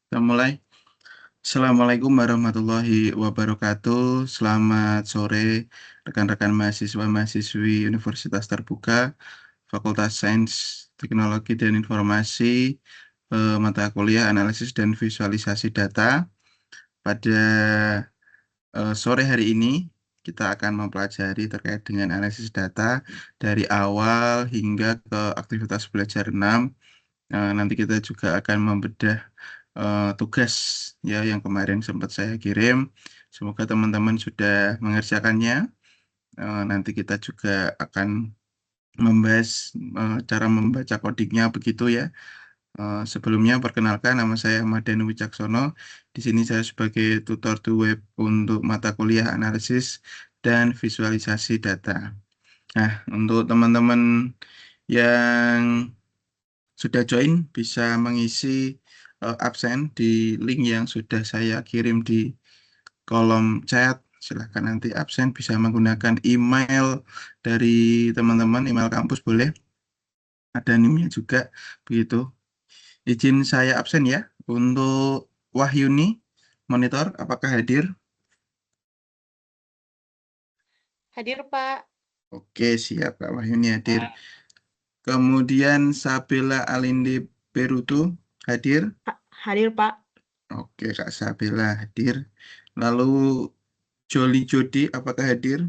Kita mulai. Assalamualaikum warahmatullahi wabarakatuh. Selamat sore, rekan-rekan mahasiswa-mahasiswi Universitas Terbuka, Fakultas Sains, Teknologi dan Informasi, mata kuliah Analisis dan Visualisasi Data. Pada sore hari ini, kita akan mempelajari terkait dengan analisis data dari awal hingga ke aktivitas belajar 6. Nanti kita juga akan membedah tugas ya yang kemarin sempat saya kirim. Semoga teman-teman sudah mengerjakannya. Nanti kita juga akan membahas cara membaca codingnya begitu ya. Sebelumnya perkenalkan, nama saya Ahmad Danu Wicaksono. Di sini saya sebagai tutor the web untuk mata kuliah analisis dan visualisasi data. Nah, untuk teman-teman yang sudah join bisa mengisi absen di link yang sudah saya kirim di kolom chat. Silahkan nanti absen bisa menggunakan email dari teman-teman, email kampus boleh. Ada NIM-nya juga begitu. Izin saya absen ya. Untuk Wahyuni, monitor apakah hadir? Hadir, Pak. Oke, siap Kak Wahyuni hadir. Kemudian Sabella Alinde Perutu hadir. Hadir, Pak. Oke, Kak Sabella hadir. Lalu Joli Jodi, apakah hadir?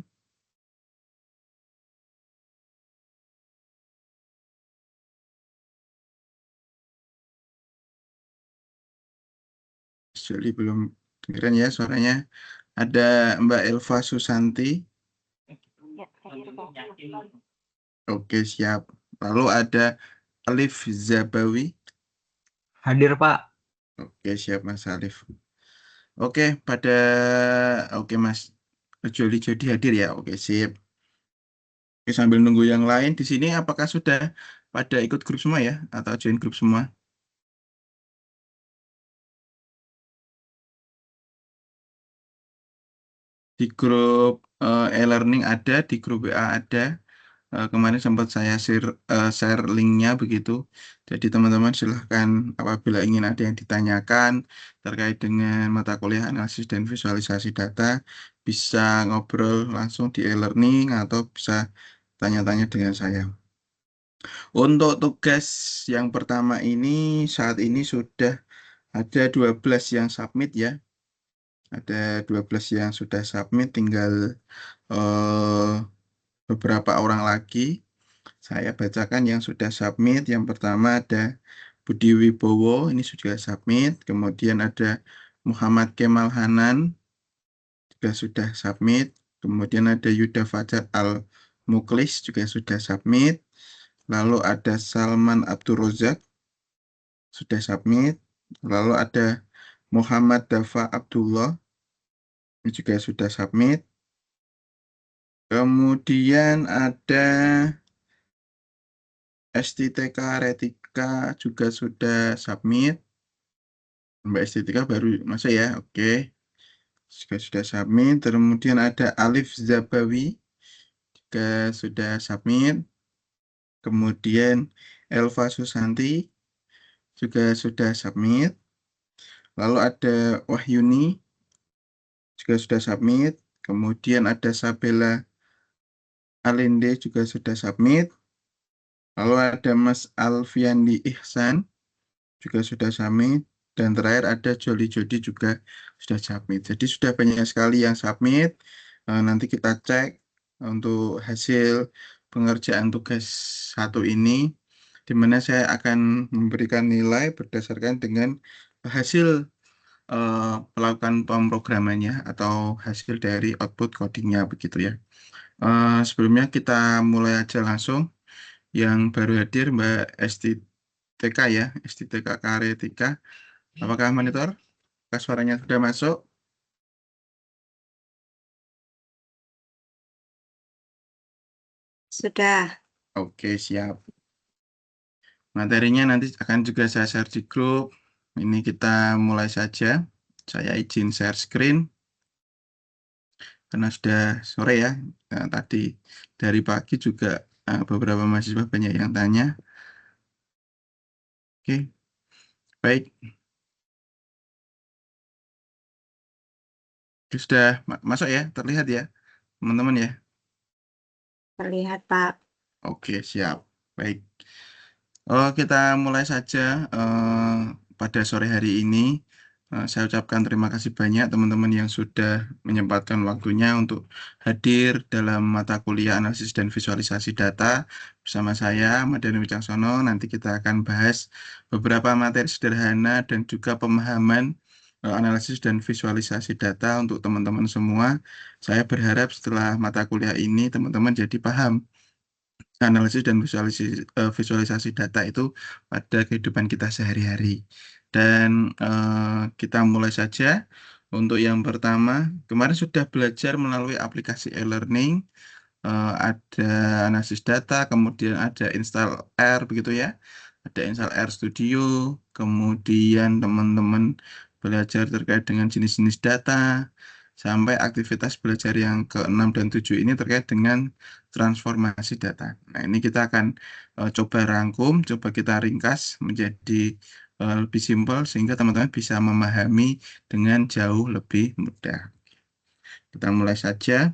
Joli belum dengeran ya suaranya. Ada Mbak Elva Susanti. Ya, hadir, Pak. Oke, siap. Lalu ada Alif Zabawi. Hadir, Pak. Oke, siap Mas Alif. Oke, oke Mas Joli Jodi hadir ya. Oke, sip. Oke, sambil nunggu yang lain di sini apakah sudah pada ikut grup semua ya atau join grup semua? Di grup e-learning ada, di grup WA ada. Kemarin sempat saya share linknya begitu. Jadi teman-teman silahkan apabila ingin ada yang ditanyakan terkait dengan mata kuliah analisis dan visualisasi data, bisa ngobrol langsung di e-learning atau bisa tanya-tanya dengan saya. Untuk tugas yang pertama ini saat ini sudah ada 12 yang submit ya. Ada 12 yang sudah submit, tinggal eh, beberapa orang lagi. Saya bacakan yang sudah submit. Yang pertama ada Budi Wibowo, ini sudah submit. Kemudian ada Muhammad Kemal Hanan, juga sudah submit. Kemudian ada Yuda Fajar Al Muklis, juga sudah submit. Lalu ada Salman Abdul Rozak, sudah submit. Lalu ada Muhammad Dafa Abdullah, ini juga sudah submit. Kemudian ada STTK Retika juga sudah submit. Mbak Estetika baru masuk ya, oke. Juga sudah submit. Kemudian ada Alif Zabawi juga sudah submit. Kemudian Elva Susanti juga sudah submit. Lalu ada Wahyuni juga sudah submit. Kemudian ada Sabella Alinde juga sudah submit. Lalu ada Mas Alfiandi Ihsan juga sudah submit. Dan terakhir ada Joli Jodi juga sudah submit. Jadi sudah banyak sekali yang submit. Nanti kita cek untuk hasil pengerjaan tugas satu ini, di mana saya akan memberikan nilai berdasarkan dengan hasil melakukan pemrogramannya atau hasil dari output codingnya begitu ya. Sebelumnya kita mulai aja langsung. Yang baru hadir Mbak STTK ya, STTK Karetika. Apakah monitor? Apakah suaranya sudah masuk? Sudah. Oke, siap. Materinya nanti akan juga saya share di grup. Ini kita mulai saja. Saya izin share screen. Karena sudah sore ya. Nah, tadi dari pagi juga beberapa mahasiswa banyak yang tanya. Oke, baik. Sudah masuk ya, terlihat ya, teman-teman ya. Terlihat, Pak. Oke, siap. Baik. Oh, kita mulai saja pada sore hari ini. Saya ucapkan terima kasih banyak teman-teman yang sudah menyempatkan waktunya untuk hadir dalam mata kuliah analisis dan visualisasi data bersama saya, Madani Wicaksono. Nanti kita akan bahas beberapa materi sederhana dan juga pemahaman analisis dan visualisasi data untuk teman-teman semua. Saya berharap setelah mata kuliah ini teman-teman jadi paham analisis dan visualisasi data itu pada kehidupan kita sehari-hari. Dan kita mulai saja. Untuk yang pertama, kemarin sudah belajar melalui aplikasi e-learning, ada analisis data, kemudian ada install R, begitu ya. Ada install R Studio, kemudian teman-teman belajar terkait dengan jenis-jenis data, sampai aktivitas belajar yang ke-6 dan 7 ini terkait dengan transformasi data. Nah, ini kita akan coba rangkum, coba kita ringkas menjadi lebih simpel sehingga teman-teman bisa memahami dengan jauh lebih mudah. Kita mulai saja.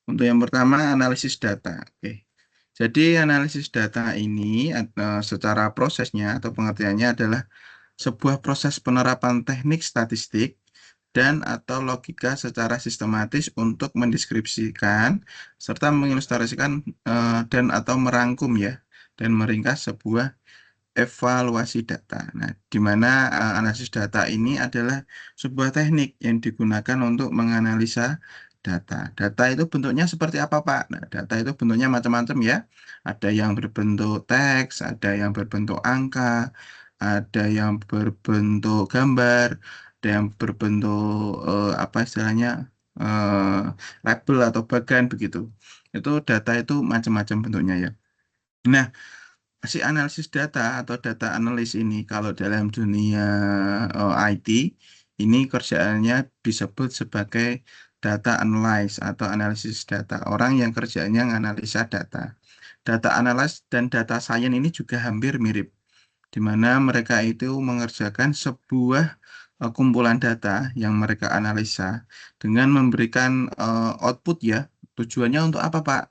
Untuk yang pertama, analisis data. Oke. Jadi, analisis data ini secara prosesnya atau pengertiannya adalah sebuah proses penerapan teknik statistik dan atau logika secara sistematis untuk mendeskripsikan serta mengilustrasikan dan atau merangkum ya dan meringkas sebuah evaluasi data. Nah, di mana analisis data ini adalah sebuah teknik yang digunakan untuk menganalisa data. Data itu bentuknya seperti apa, Pak? Nah, data itu bentuknya macam-macam ya. Ada yang berbentuk teks, ada yang berbentuk angka, ada yang berbentuk gambar, ada yang berbentuk apa istilahnya label atau bagan begitu. Itu data itu macam-macam bentuknya ya. Nah, si analisis data atau data analis ini kalau dalam dunia IT ini kerjaannya disebut sebagai data analyst atau analisis data. Orang yang kerjaannya menganalisa data. Data analyst dan data science ini juga hampir mirip, di mana mereka itu mengerjakan sebuah kumpulan data yang mereka analisa dengan memberikan output ya. Tujuannya untuk apa, Pak?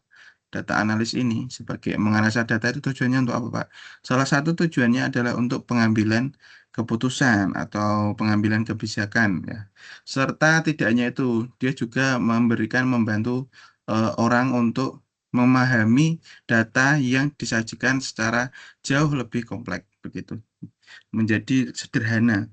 Data analis ini sebagai menganalisa data itu tujuannya untuk apa, Pak? Salah satu tujuannya adalah untuk pengambilan keputusan atau pengambilan kebijakan ya. Serta tidak hanya itu, dia juga membantu orang untuk memahami data yang disajikan secara jauh lebih kompleks begitu. Menjadi sederhana.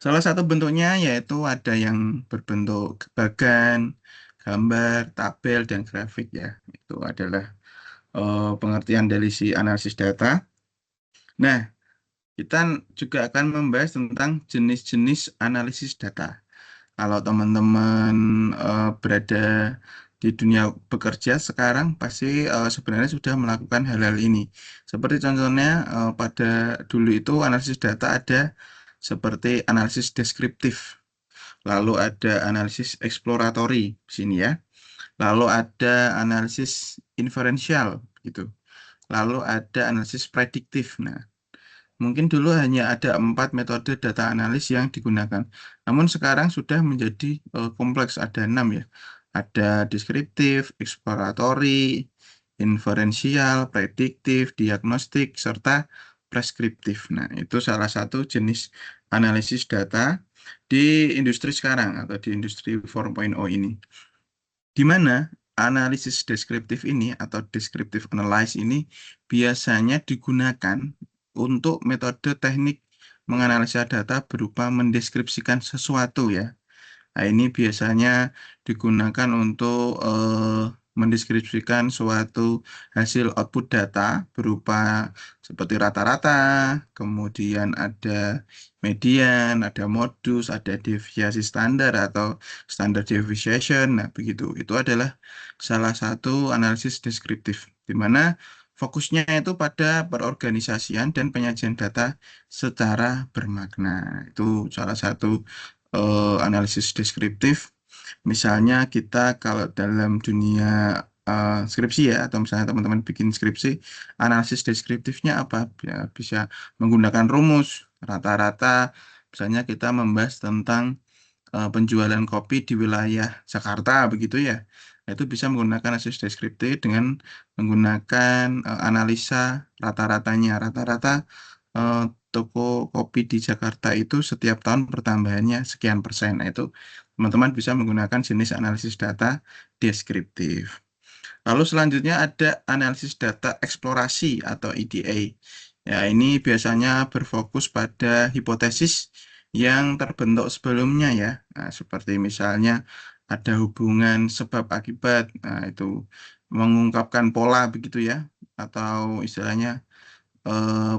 Salah satu bentuknya yaitu ada yang berbentuk bagan, gambar, tabel, dan grafik ya. Itu adalah pengertian dari si analisis data. Nah, kita juga akan membahas tentang jenis-jenis analisis data. Kalau teman-teman berada di dunia bekerja sekarang, pasti sebenarnya sudah melakukan hal-hal ini. Seperti contohnya pada dulu itu analisis data ada seperti analisis deskriptif, lalu ada analisis eksploratory di sini ya, lalu ada analisis inferensial gitu, lalu ada analisis prediktif. Nah, mungkin dulu hanya ada 4 metode data analis yang digunakan. Namun sekarang sudah menjadi kompleks, ada 6 ya. Ada deskriptif, eksploratory, inferensial, prediktif, diagnostik, serta preskriptif. Nah, itu salah satu jenis analisis data di industri sekarang atau di industri 4.0 ini. Di mana analisis deskriptif ini atau descriptive analysis ini biasanya digunakan untuk metode teknik menganalisa data berupa mendeskripsikan sesuatu ya. Nah, ini biasanya digunakan untuk mendeskripsikan suatu hasil output data berupa seperti rata-rata, kemudian ada median, ada modus, ada deviasi standar atau standard deviation. Nah, begitu. Itu adalah salah satu analisis deskriptif, di mana fokusnya itu pada perorganisasian dan penyajian data secara bermakna. Itu salah satu analisis deskriptif. Misalnya kita kalau dalam dunia skripsi ya, atau misalnya teman-teman bikin skripsi, analisis deskriptifnya apa? Ya, bisa menggunakan rumus, rata-rata, misalnya kita membahas tentang penjualan kopi di wilayah Jakarta begitu ya. Nah, itu bisa menggunakan analisis deskriptif dengan menggunakan analisa rata-ratanya. Rata-rata eh, toko kopi di Jakarta itu setiap tahun pertambahannya sekian persen. Nah, itu teman-teman bisa menggunakan jenis analisis data deskriptif. Lalu selanjutnya ada analisis data eksplorasi atau EDA. Ya, ini biasanya berfokus pada hipotesis yang terbentuk sebelumnya ya. Nah, seperti misalnya ada hubungan sebab akibat. Nah, itu mengungkapkan pola begitu ya, atau istilahnya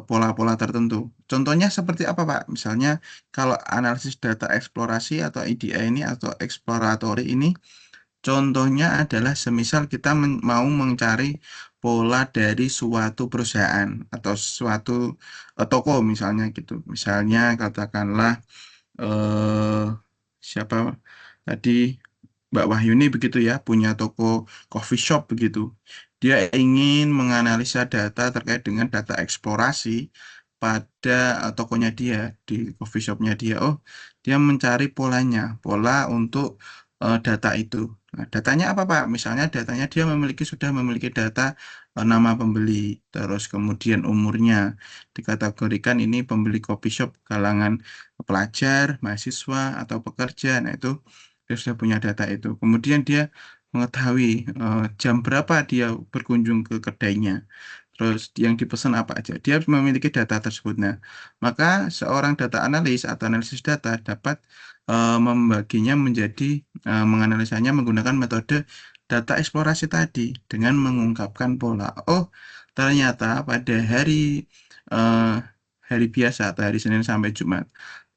pola-pola tertentu. Contohnya seperti apa, Pak? Misalnya kalau analisis data eksplorasi atau EDA ini atau exploratory ini, contohnya adalah semisal kita mau mencari pola dari suatu perusahaan atau suatu toko misalnya gitu. Misalnya katakanlah eh, siapa tadi Mbak Wahyuni begitu ya, punya toko coffee shop begitu. Dia ingin menganalisa data terkait dengan data eksplorasi pada tokonya dia, di coffee shopnya dia. Oh, dia mencari polanya, pola untuk data itu. Nah, datanya apa Pak? Misalnya datanya dia sudah memiliki data nama pembeli, terus kemudian umurnya dikategorikan ini pembeli coffee shop kalangan pelajar, mahasiswa atau pekerja. Nah, itu dia sudah punya data itu. Kemudian dia mengetahui jam berapa dia berkunjung ke kedainya. Terus yang dipesan apa aja. Dia memiliki data tersebut. Nah, maka seorang data analis atau analisis data dapat membaginya menjadi menganalisanya menggunakan metode data eksplorasi tadi dengan mengungkapkan pola. Oh, ternyata pada eh, hari biasa atau hari Senin sampai Jumat,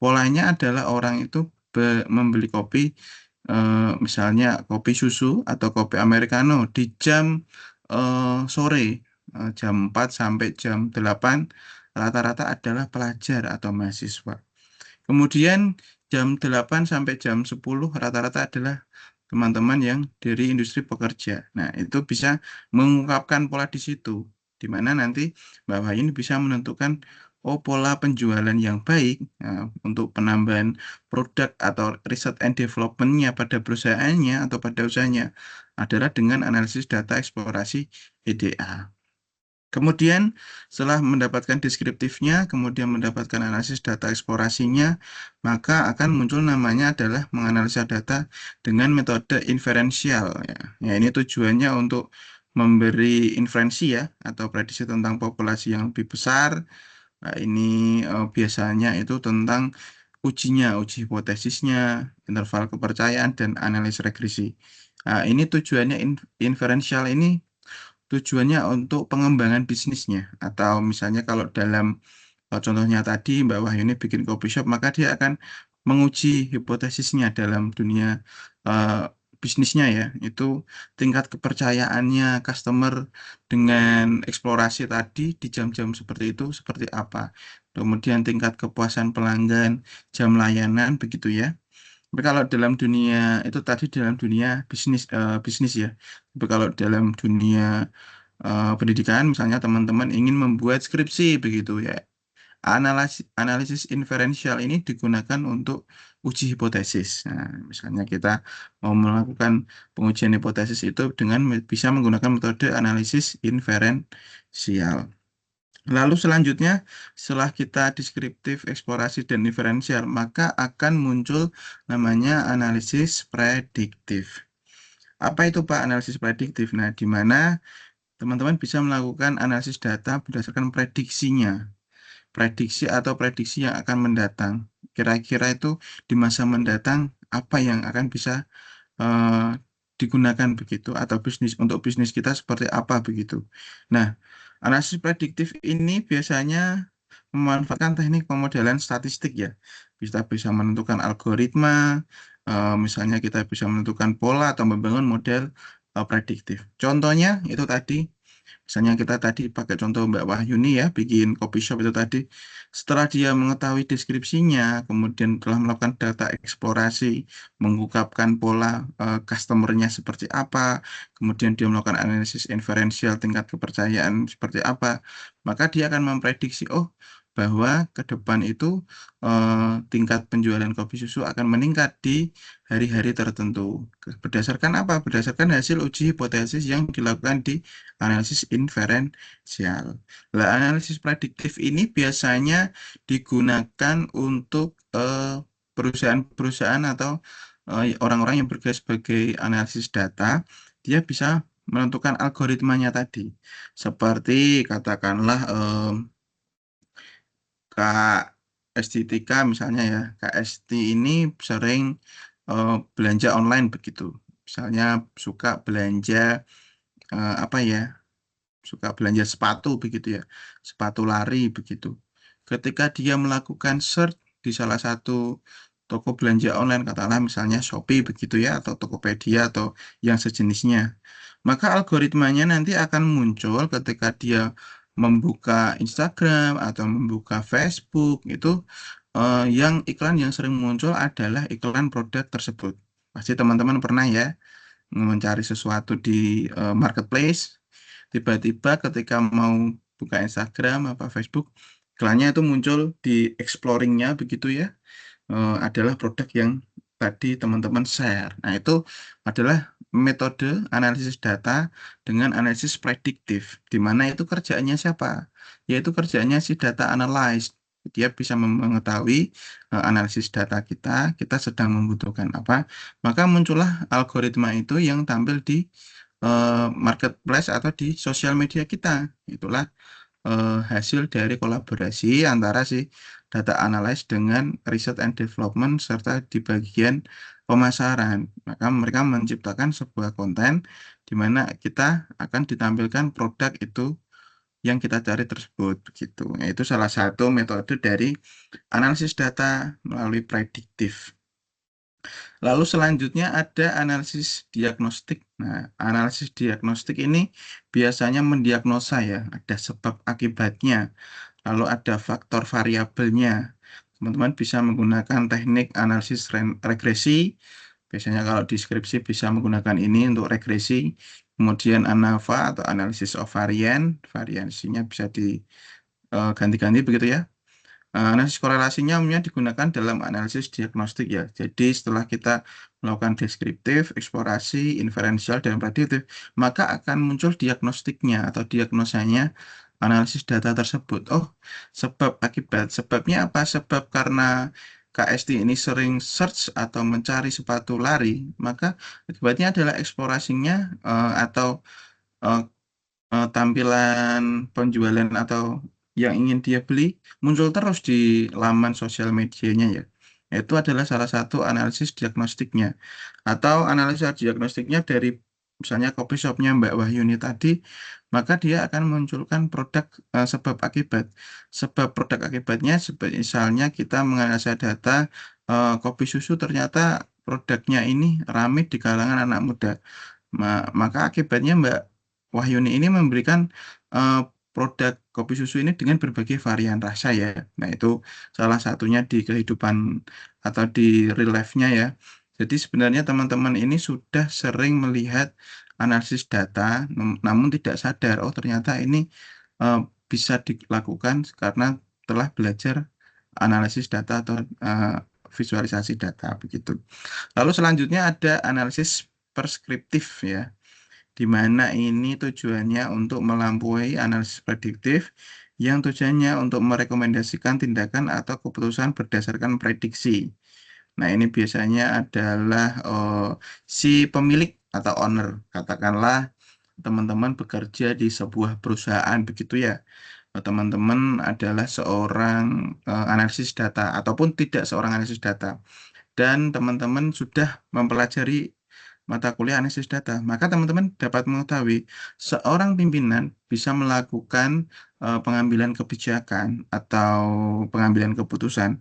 polanya adalah orang itu membeli kopi, misalnya kopi susu atau kopi americano di jam sore, jam 4 sampai jam 8 rata-rata adalah pelajar atau mahasiswa. Kemudian jam 8 sampai jam 10 rata-rata adalah teman-teman yang dari industri pekerja. Nah, itu bisa mengungkapkan pola di situ, di mana nanti Mbak Wahyu ini bisa menentukan oh pola penjualan yang baik untuk penambahan produk atau riset and development-nya pada perusahaannya atau pada usahanya adalah dengan analisis data eksplorasi EDA. Kemudian setelah mendapatkan deskriptifnya, kemudian mendapatkan analisis data eksplorasinya, maka akan muncul namanya adalah menganalisa data dengan metode inferensial. Ya, ya ini tujuannya untuk memberi inferensi ya atau prediksi tentang populasi yang lebih besar. Nah, ini biasanya itu tentang uji hipotesisnya, interval kepercayaan dan analis regresi. Nah, ini tujuannya inferensial ini tujuannya untuk pengembangan bisnisnya atau misalnya kalau dalam contohnya tadi Mbak Wahyuni bikin coffee shop maka dia akan menguji hipotesisnya dalam dunia eh, bisnisnya ya itu tingkat kepercayaannya customer dengan eksplorasi tadi di jam-jam seperti itu seperti apa, kemudian tingkat kepuasan pelanggan, jam layanan begitu ya. Tapi kalau dalam dunia itu tadi dalam dunia bisnis ya. Tapi kalau dalam dunia pendidikan, misalnya teman-teman ingin membuat skripsi begitu ya. Analisis inferensial ini digunakan untuk uji hipotesis. Nah, misalnya kita mau melakukan pengujian hipotesis itu dengan bisa menggunakan metode analisis inferensial. Lalu selanjutnya, setelah kita deskriptif, eksplorasi, dan inferensial, maka akan muncul namanya analisis prediktif. Apa itu Pak analisis prediktif? Nah, di mana teman-teman bisa melakukan analisis data berdasarkan prediksinya, prediksi yang akan mendatang. Kira-kira itu di masa mendatang apa yang akan bisa eh, digunakan begitu atau untuk bisnis kita seperti apa begitu. Nah, analisis prediktif ini biasanya memanfaatkan teknik pemodelan statistik ya. Kita bisa menentukan algoritma, misalnya kita bisa menentukan pola atau membangun model prediktif. Contohnya itu tadi, misalnya kita tadi pakai contoh Mbak Wahyuni ya, bikin coffee shop itu tadi. Setelah dia mengetahui deskripsinya, kemudian telah melakukan data eksplorasi, mengungkapkan pola customer-nya seperti apa, kemudian dia melakukan analisis inferensial tingkat kepercayaan seperti apa, maka dia akan memprediksi, oh bahwa ke depan itu tingkat penjualan kopi susu akan meningkat di hari-hari tertentu. Berdasarkan apa? Berdasarkan hasil uji hipotesis yang dilakukan di analisis inferensial. Nah, analisis prediktif ini biasanya digunakan untuk perusahaan-perusahaan atau orang-orang yang bekerja sebagai analisis data. Dia bisa menentukan algoritmanya tadi. Seperti katakanlah Kak Estetika misalnya ya, Kak Esti ini sering belanja online begitu. Misalnya suka belanja apa ya, suka belanja sepatu begitu ya, sepatu lari begitu. Ketika dia melakukan search di salah satu toko belanja online, katakanlah misalnya Shopee begitu ya, atau Tokopedia atau yang sejenisnya, maka algoritmanya nanti akan muncul ketika dia membuka Instagram atau membuka Facebook itu yang iklan yang sering muncul adalah iklan produk tersebut. Pasti teman-teman pernah ya mencari sesuatu di marketplace, tiba-tiba ketika mau buka Instagram apa Facebook, iklannya itu muncul di exploringnya begitu ya, adalah produk yang tadi teman-teman share. Nah, itu adalah metode analisis data dengan analisis prediktif, di mana itu kerjaannya siapa? Yaitu kerjaannya si data analyst. Dia bisa mengetahui analisis data kita sedang membutuhkan apa, maka muncullah algoritma itu yang tampil di marketplace atau di sosial media kita. Itulah hasil dari kolaborasi antara si data analyst dengan research and development serta di bagian pemasaran. Maka mereka menciptakan sebuah konten di mana kita akan ditampilkan produk itu yang kita cari tersebut begitu. Itu salah satu metode dari analisis data melalui prediktif. Lalu selanjutnya ada analisis diagnostik. Nah, analisis diagnostik ini biasanya mendiagnosa ya, ada sebab akibatnya, lalu ada faktor variabelnya. Teman-teman bisa menggunakan teknik analisis regresi. Biasanya kalau di skripsi bisa menggunakan ini untuk regresi. Kemudian ANAVA atau analisis of varian, variansinya bisa diganti-ganti begitu ya. Analisis korelasinya umumnya digunakan dalam analisis diagnostik ya. Jadi setelah kita melakukan deskriptif, eksplorasi, inferensial, dan prediktif, maka akan muncul diagnostiknya atau diagnosanya analisis data tersebut. Oh, sebab akibat. Sebabnya apa? Sebab karena KST ini sering search atau mencari sepatu lari, maka akibatnya adalah eksplorasinya atau eh, tampilan penjualan atau yang ingin dia beli muncul terus di laman sosial medianya ya. Itu adalah salah satu analisis diagnostiknya. Atau analisa diagnostiknya dari misalnya coffee shopnya Mbak Wahyuni tadi, maka dia akan munculkan produk sebab akibat. Sebab produk akibatnya misalnya kita menganalisa data kopi susu ternyata produknya ini ramai di kalangan anak muda. Maka akibatnya Mbak Wahyuni ini memberikan eh, produk kopi susu ini dengan berbagai varian rasa ya. Nah, itu salah satunya di kehidupan atau di real life-nya ya. Jadi sebenarnya teman-teman ini sudah sering melihat analisis data, namun tidak sadar, oh ternyata ini eh, bisa dilakukan karena telah belajar analisis data atau visualisasi data begitu. Lalu selanjutnya ada analisis preskriptif ya, di mana ini tujuannya untuk melampaui analisis prediktif yang tujuannya untuk merekomendasikan tindakan atau keputusan berdasarkan prediksi. Nah, ini biasanya adalah si pemilik atau owner, katakanlah teman-teman bekerja di sebuah perusahaan begitu ya. Teman-teman adalah seorang analisis data ataupun tidak seorang analisis data dan teman-teman sudah mempelajari mata kuliah analisis data, maka teman-teman dapat mengetahui seorang pimpinan bisa melakukan pengambilan kebijakan atau pengambilan keputusan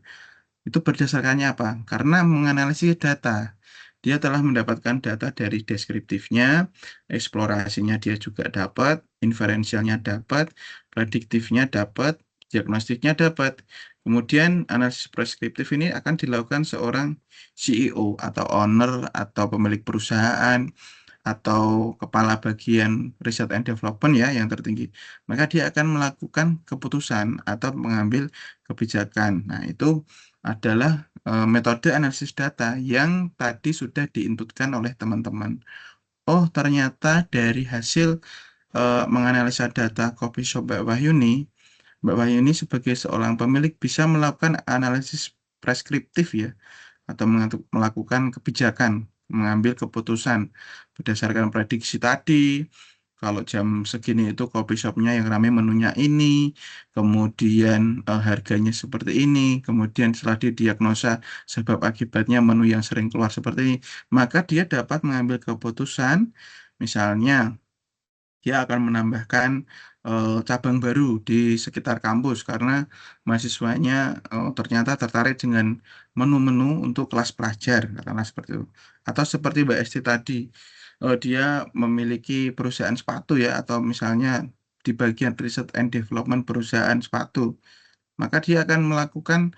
itu berdasarkannya apa? Karena menganalisis data. Dia telah mendapatkan data dari deskriptifnya, eksplorasinya dia juga dapat, inferensialnya dapat, prediktifnya dapat, diagnostiknya dapat. Kemudian analisis preskriptif ini akan dilakukan seorang CEO atau owner atau pemilik perusahaan atau kepala bagian riset and development ya yang tertinggi, maka dia akan melakukan keputusan atau mengambil kebijakan. Nah, itu adalah metode analisis data yang tadi sudah diinputkan oleh teman-teman. Oh, ternyata dari hasil menganalisa data coffee shop Mbak Wahyuni sebagai seorang pemilik bisa melakukan analisis preskriptif ya, atau melakukan kebijakan, mengambil keputusan berdasarkan prediksi tadi. Kalau jam segini itu coffee shopnya yang ramai menunya ini, kemudian harganya seperti ini, kemudian setelah didiagnosa sebab akibatnya menu yang sering keluar seperti ini, maka dia dapat mengambil keputusan, misalnya dia akan menambahkan cabang baru di sekitar kampus karena mahasiswanya ternyata tertarik dengan menu-menu untuk kelas pelajar, katakanlah seperti itu. Atau seperti Mbak Esti tadi, dia memiliki perusahaan sepatu ya, atau misalnya di bagian research and development perusahaan sepatu, maka dia akan melakukan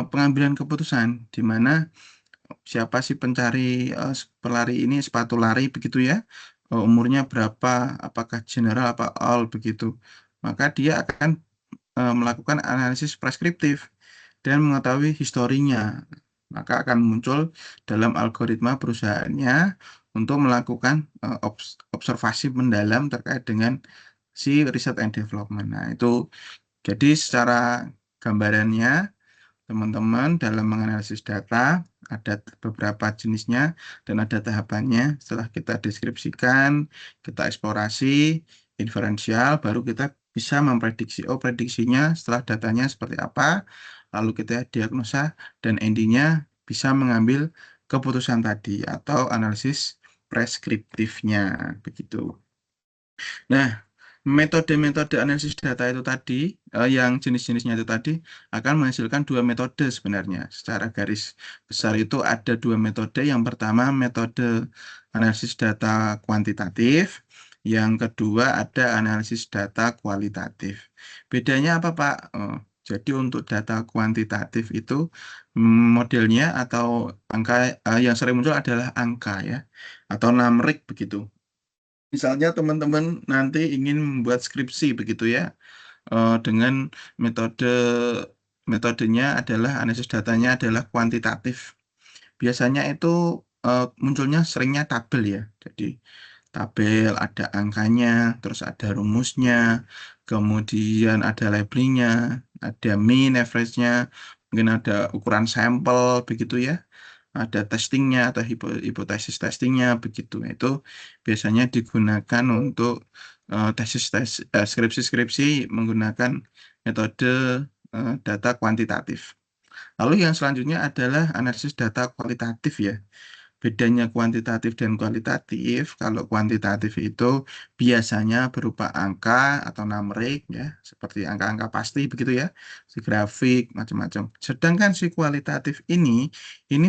pengambilan keputusan di mana siapa sih pencari pelari ini, sepatu lari begitu ya, umurnya berapa, apakah general apa all begitu, maka dia akan melakukan analisis preskriptif dan mengetahui historinya, maka akan muncul dalam algoritma perusahaannya untuk melakukan observasi mendalam terkait dengan si riset and development. Nah, itu jadi secara gambarannya teman-teman dalam menganalisis data ada beberapa jenisnya dan ada tahapannya. Setelah kita deskripsikan, kita eksplorasi, inferensial, baru kita bisa memprediksi. Oh, prediksinya setelah datanya seperti apa, lalu kita diagnosa dan endingnya bisa mengambil keputusan tadi atau analisis preskriptifnya begitu. Nah, metode-metode analisis data itu tadi, yang jenis-jenisnya itu tadi, akan menghasilkan dua metode sebenarnya. Secara garis besar itu ada dua metode. Yang pertama, metode analisis data kuantitatif. Yang kedua, ada analisis data kualitatif. Bedanya apa, Pak? Jadi untuk data kuantitatif itu modelnya atau angka yang sering muncul adalah angka ya, atau numerik begitu. Misalnya teman-teman nanti ingin membuat skripsi begitu ya, dengan metodenya adalah analisis datanya adalah kuantitatif. Biasanya itu munculnya seringnya tabel ya. Jadi tabel ada angkanya, terus ada rumusnya, kemudian ada labelingnya, ada mean, average-nya, mungkin ada ukuran sampel begitu ya, ada testingnya atau hipotesis testingnya begitu. Nah, itu biasanya digunakan untuk skripsi-skripsi menggunakan metode data kuantitatif. Lalu yang selanjutnya adalah analisis data kualitatif ya. Bedanya kuantitatif dan kualitatif, kalau kuantitatif itu biasanya berupa angka atau numerik ya, seperti angka-angka pasti begitu ya, si grafik macam-macam. Sedangkan si kualitatif ini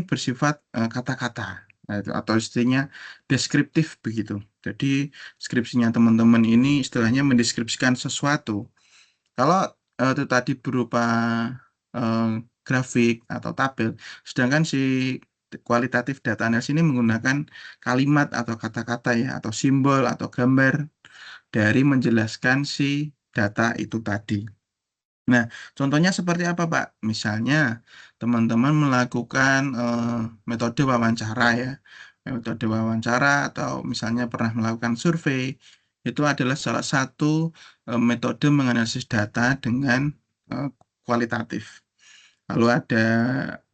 bersifat kata-kata. Nah, atau istilahnya deskriptif begitu. Jadi skripsinya teman-teman ini istilahnya mendeskripsikan sesuatu. Kalau itu tadi berupa eh, grafik atau tabel, sedangkan si kualitatif data analis ini menggunakan kalimat atau kata-kata ya, atau simbol atau gambar dari menjelaskan si data itu tadi. Nah, contohnya seperti apa, Pak? Misalnya, teman-teman melakukan metode wawancara ya. Metode wawancara atau misalnya pernah melakukan survei, itu adalah salah satu metode menganalisis data dengan eh, kualitatif. Lalu ada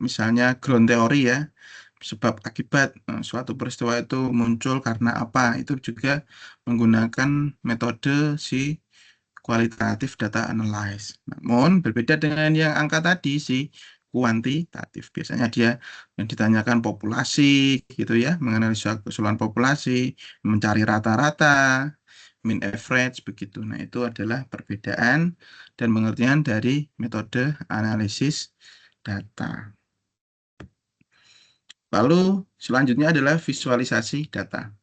misalnya ground theory ya, sebab akibat suatu peristiwa itu muncul karena apa, itu juga menggunakan metode si kualitatif data analysis. Namun berbeda dengan yang angka tadi sih, kuantitatif. Biasanya dia yang ditanyakan populasi gitu ya, menganalisa keseluruhan populasi, mencari rata-rata, mean average begitu. Nah, itu adalah perbedaan dan pengertian dari metode analisis data. Lalu selanjutnya adalah visualisasi data.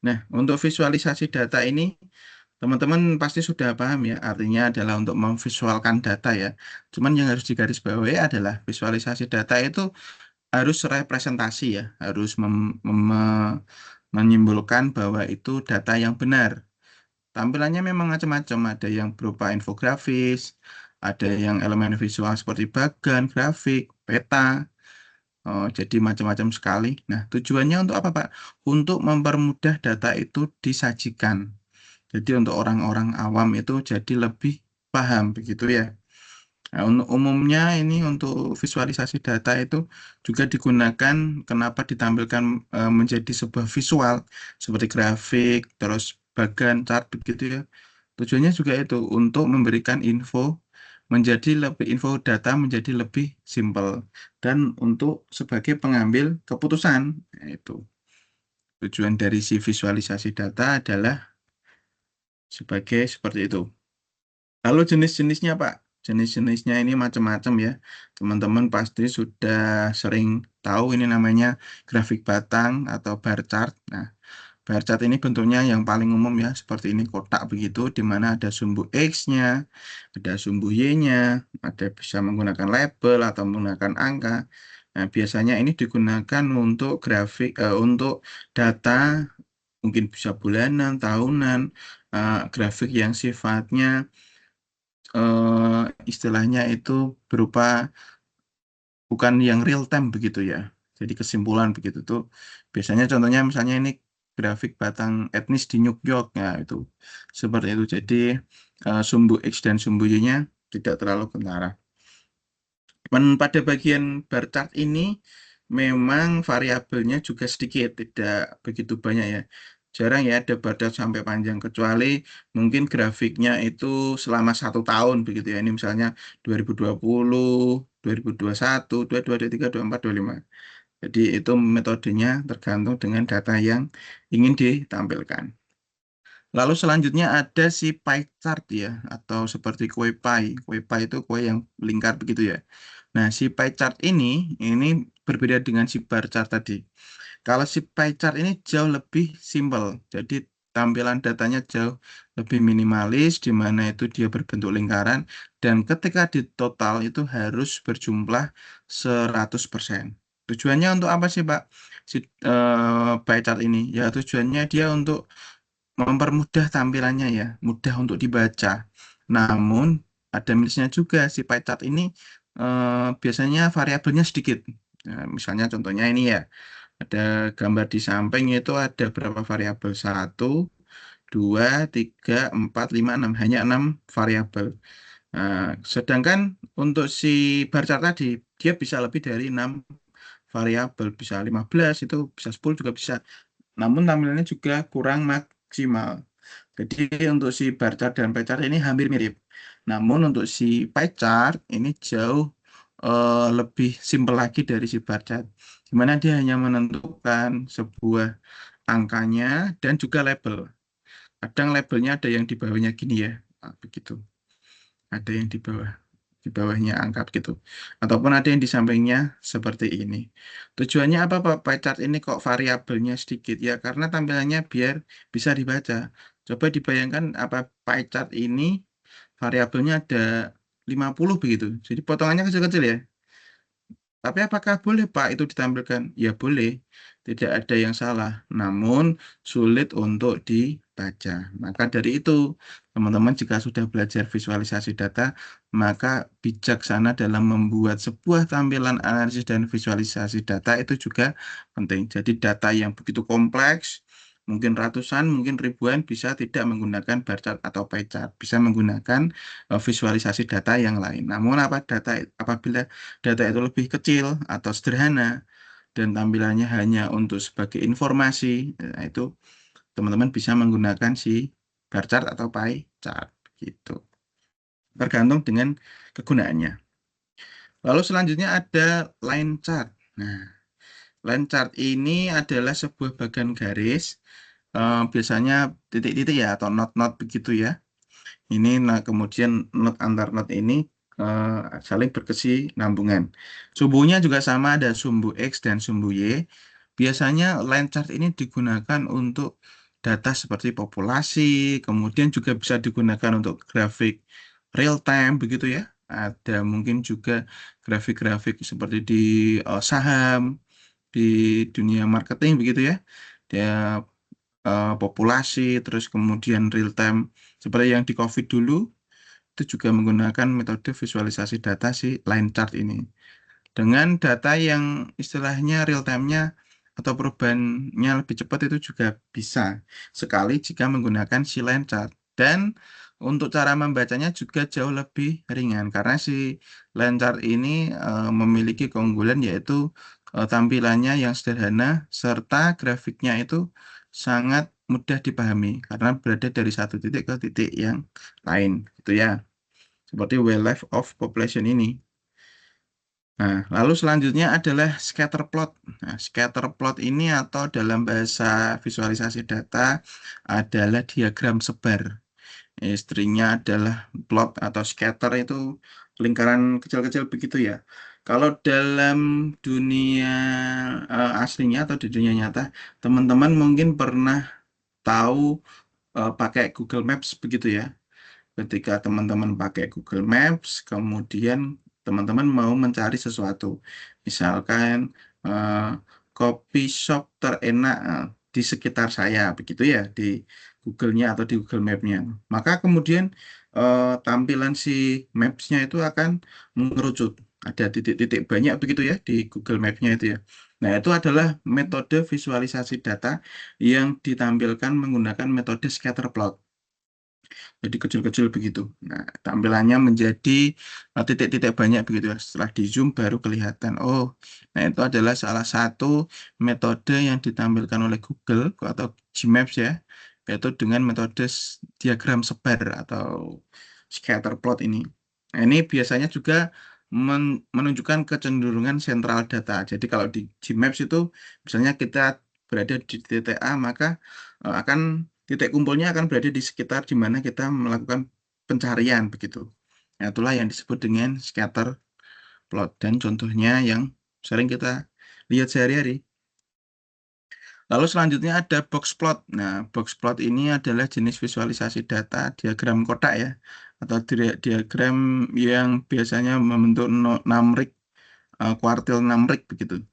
Nah, untuk visualisasi data ini teman-teman pasti sudah paham ya, artinya adalah untuk memvisualkan data ya. Cuman yang harus digarisbawahi adalah visualisasi data itu harus representasi ya, harus menyimpulkan bahwa itu data yang benar. Tampilannya memang macam-macam, ada yang berupa infografis, ada yang elemen visual seperti bagan, grafik, peta, jadi macam-macam sekali. Nah, tujuannya untuk apa, Pak? Untuk mempermudah data itu disajikan. Jadi untuk orang-orang awam itu jadi lebih paham, begitu ya. Nah, umumnya ini untuk visualisasi data itu juga digunakan kenapa ditampilkan menjadi sebuah visual seperti grafik, terus bagan, chart begitu ya. Tujuannya juga itu untuk memberikan info data menjadi lebih simpel dan untuk sebagai pengambil keputusan. Nah, itu tujuan dari si visualisasi data adalah sebagai seperti itu. Lalu jenis-jenisnya, Pak. Jenis-jenisnya ini macam-macam ya. Teman-teman pasti sudah sering tahu ini namanya grafik batang atau bar chart. Nah, bar chart ini bentuknya yang paling umum ya, seperti ini kotak begitu, di mana ada sumbu X-nya, ada sumbu Y-nya, ada bisa menggunakan label atau menggunakan angka. Nah, biasanya ini digunakan untuk untuk data, mungkin bisa bulanan, tahunan, grafik yang sifatnya istilahnya itu berupa bukan yang real time begitu ya. Jadi kesimpulan begitu tuh. Biasanya contohnya misalnya ini grafik batang etnis di New York ya itu seperti itu. Jadi sumbu X dan sumbu Y-nya tidak terlalu kentara. Dan pada bagian bar chart ini memang variabelnya juga sedikit, tidak begitu banyak ya. Jarang ya ada bar chart sampai panjang kecuali mungkin grafiknya itu selama 1 tahun begitu ya. Ini misalnya 2020, 2021, 22, 23, 24, 25. Jadi itu metodenya tergantung dengan data yang ingin ditampilkan. Lalu selanjutnya ada si pie chart ya, atau seperti kue pie. Kue pie itu kue yang lingkar begitu ya. Nah, si pie chart ini berbeda dengan si bar chart tadi. Kalau si pie chart ini jauh lebih simpel. Jadi tampilan datanya jauh lebih minimalis, di mana itu dia berbentuk lingkaran, dan ketika di total itu harus berjumlah 100%. Tujuannya untuk apa sih, Pak? Si pie chart ini? Ya tujuannya dia untuk mempermudah tampilannya ya, mudah untuk dibaca. Namun ada minusnya juga si pie chart ini biasanya variabelnya sedikit. Nah, misalnya contohnya ini ya, ada gambar di samping itu ada berapa variabel? 1, 2, 3, 4, 5, 6. Hanya 6 variabel. Nah, sedangkan untuk si bar chart tadi, dia bisa lebih dari 6 variabel. Bisa 15, itu bisa 10 juga bisa. Namun tampilannya juga kurang maksimal. Jadi untuk si bar chart dan pie chart ini hampir mirip. Namun untuk si pie chart ini jauh lebih simpel lagi dari si bar chart. Di mana dia hanya menentukan sebuah angkanya dan juga label. Kadang labelnya ada yang di bawahnya gini ya. Nah, begitu. Ada yang di bawahnya angka gitu. Ataupun ada yang di sampingnya seperti ini. Tujuannya apa, Pak? Pie chart ini kok variabelnya sedikit ya? Karena tampilannya biar bisa dibaca. Coba dibayangkan apa pie chart ini variabelnya ada 50 begitu. Jadi potongannya kecil-kecil ya. Tapi apakah boleh Pak itu ditampilkan? Ya boleh, tidak ada yang salah. Namun sulit untuk dibaca. Maka dari itu, teman-teman jika sudah belajar visualisasi data, maka bijaksana dalam membuat sebuah tampilan analisis dan visualisasi data itu juga penting. Jadi data yang begitu kompleks, mungkin ratusan, mungkin ribuan, bisa tidak menggunakan bar chart atau pie chart, bisa menggunakan visualisasi data yang lain. Namun apabila data itu lebih kecil atau sederhana dan tampilannya hanya untuk sebagai informasi, nah itu teman-teman bisa menggunakan si bar chart atau pie chart gitu. Tergantung dengan kegunaannya. Lalu selanjutnya ada line chart. Nah, line chart ini adalah sebuah bagan garis, biasanya titik-titik ya atau not-not begitu ya. Ini nah kemudian not antar not ini saling berkesinambungan. Sumbunya juga sama, ada sumbu X dan sumbu Y. Biasanya line chart ini digunakan untuk data seperti populasi, kemudian juga bisa digunakan untuk grafik real time begitu ya. Ada mungkin juga grafik-grafik seperti di saham, di dunia marketing begitu ya. dia populasi, terus kemudian real time seperti yang di COVID dulu, itu juga menggunakan metode visualisasi data si line chart ini. Dengan data yang istilahnya real time-nya atau perubahannya lebih cepat itu juga bisa sekali jika menggunakan si line chart. Dan untuk cara membacanya juga jauh lebih ringan karena si line chart ini memiliki keunggulan yaitu tampilannya yang sederhana serta grafiknya itu sangat mudah dipahami karena berada dari satu titik ke titik yang lain gitu ya. Seperti wildlife of population ini. Nah, lalu selanjutnya adalah scatter plot. Nah, scatter plot ini atau dalam bahasa visualisasi data adalah diagram sebar. Istrinya adalah plot atau scatter itu lingkaran kecil-kecil begitu ya. Kalau dalam dunia aslinya atau di dunia nyata, teman-teman mungkin pernah tahu pakai Google Maps begitu ya. Ketika teman-teman pakai Google Maps, kemudian teman-teman mau mencari sesuatu, misalkan eh, coffee shop terenak di sekitar saya, begitu ya di Google-nya atau di Google Map-nya. Maka kemudian tampilan si Maps-nya itu akan mengerucut. Ada titik-titik banyak begitu ya di Google Map-nya itu ya. Nah, itu adalah metode visualisasi data yang ditampilkan menggunakan metode scatter plot. Jadi kecil-kecil begitu. Nah, tampilannya menjadi titik-titik banyak begitu ya. Setelah di zoom baru kelihatan. Oh, nah itu adalah salah satu metode yang ditampilkan oleh Google atau Gmaps ya, yaitu dengan metode diagram sebar atau scatter plot ini. Nah, ini biasanya juga menunjukkan kecenderungan sentral data. Jadi kalau di Gmaps itu misalnya kita berada di titik A, maka akan titik kumpulnya akan berada di sekitar di mana kita melakukan pencarian begitu. Nah, itulah yang disebut dengan scatter plot dan contohnya yang sering kita lihat sehari-hari. Lalu selanjutnya ada box plot. Nah, box plot ini adalah jenis visualisasi data diagram kotak ya, atau diagram yang biasanya membentuk namrik, kuartil namrik begitu.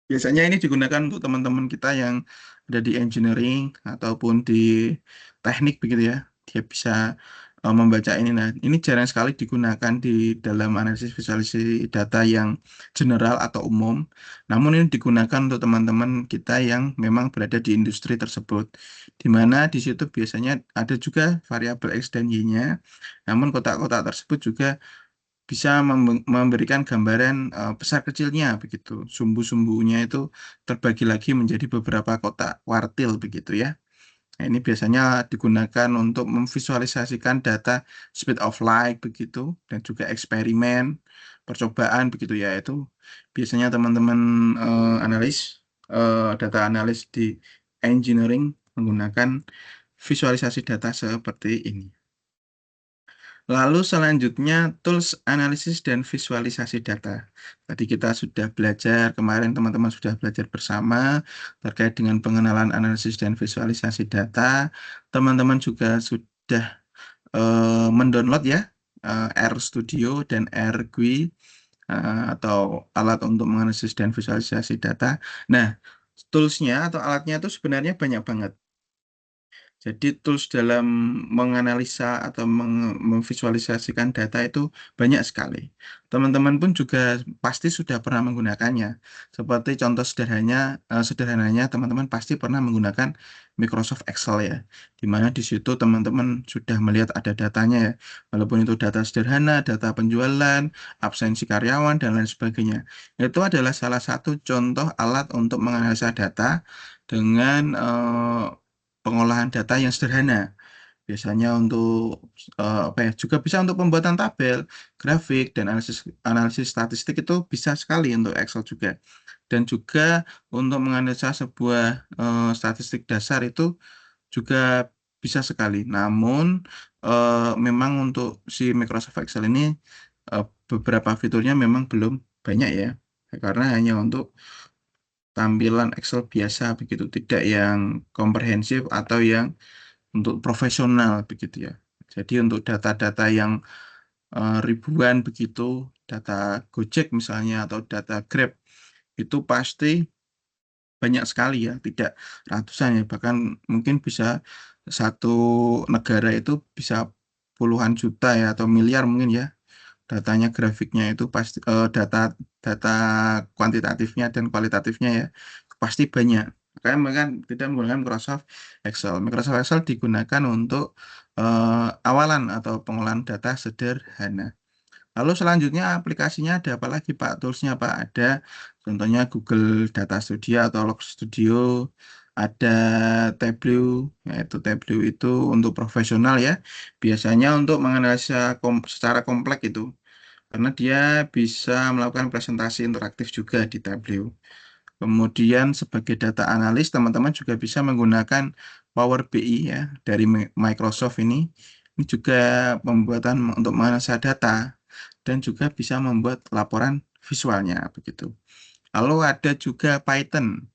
Biasanya ini digunakan untuk teman-teman kita yang ada di engineering ataupun di teknik begitu ya. Dia bisa membaca ini. Nah, ini jarang sekali digunakan di dalam analisis visualisasi data yang general atau umum. Namun ini digunakan untuk teman-teman kita yang memang berada di industri tersebut. Di mana di situ biasanya ada juga variabel X dan Y-nya. Namun kotak-kotak tersebut juga bisa memberikan gambaran besar kecilnya begitu. Sumbu-sumbunya itu terbagi lagi menjadi beberapa kotak kuartil begitu ya. Nah, ini biasanya digunakan untuk memvisualisasikan data speed of light begitu dan juga eksperimen, percobaan begitu ya. Itu biasanya teman-teman analis data analis di engineering menggunakan visualisasi data seperti ini. Lalu selanjutnya tools analisis dan visualisasi data. Tadi kita sudah belajar, kemarin teman-teman sudah belajar bersama terkait dengan pengenalan analisis dan visualisasi data. Teman-teman juga sudah mendownload ya R Studio dan R GUI atau alat untuk menganalisis dan visualisasi data. Nah, toolsnya atau alatnya itu sebenarnya banyak banget. Jadi tools dalam menganalisa atau memvisualisasikan data itu banyak sekali. Teman-teman pun juga pasti sudah pernah menggunakannya. Seperti contoh sederhananya teman-teman pasti pernah menggunakan Microsoft Excel ya. Di mana di situ teman-teman sudah melihat ada datanya ya. Walaupun itu data sederhana, data penjualan, absensi karyawan dan lain sebagainya. Itu adalah salah satu contoh alat untuk menganalisa data dengan pengolahan data yang sederhana. Biasanya untuk apa ya, juga bisa untuk pembuatan tabel, grafik dan analisis analisis statistik itu bisa sekali untuk Excel juga. Dan juga untuk menganalisa sebuah statistik dasar itu juga bisa sekali. Namun memang untuk si Microsoft Excel ini beberapa fiturnya memang belum banyak ya. Karena hanya untuk tampilan Excel biasa begitu, tidak yang komprehensif atau yang untuk profesional begitu ya. Jadi untuk data-data yang ribuan begitu, data Gojek misalnya atau data Grab itu pasti banyak sekali ya, tidak ratusan ya, bahkan mungkin bisa satu negara itu bisa puluhan juta ya atau miliar mungkin ya datanya, grafiknya itu pasti data data kuantitatifnya dan kualitatifnya ya pasti banyak. Makanya mereka tidak menggunakan Microsoft Excel. Microsoft Excel digunakan untuk awalan atau pengolahan data sederhana. Lalu selanjutnya aplikasinya ada apa lagi Pak? Toolsnya Pak? Ada contohnya Google Data Studio atau Log Studio, ada Tableau, yaitu Tableau itu untuk profesional ya, biasanya untuk menganalisa secara kompleks itu, karena dia bisa melakukan presentasi interaktif juga di Tableau. Kemudian sebagai data analis, teman-teman juga bisa menggunakan Power BI ya dari Microsoft ini. Ini juga pembuatan untuk menganalisa data dan juga bisa membuat laporan visualnya begitu. Lalu ada juga Python.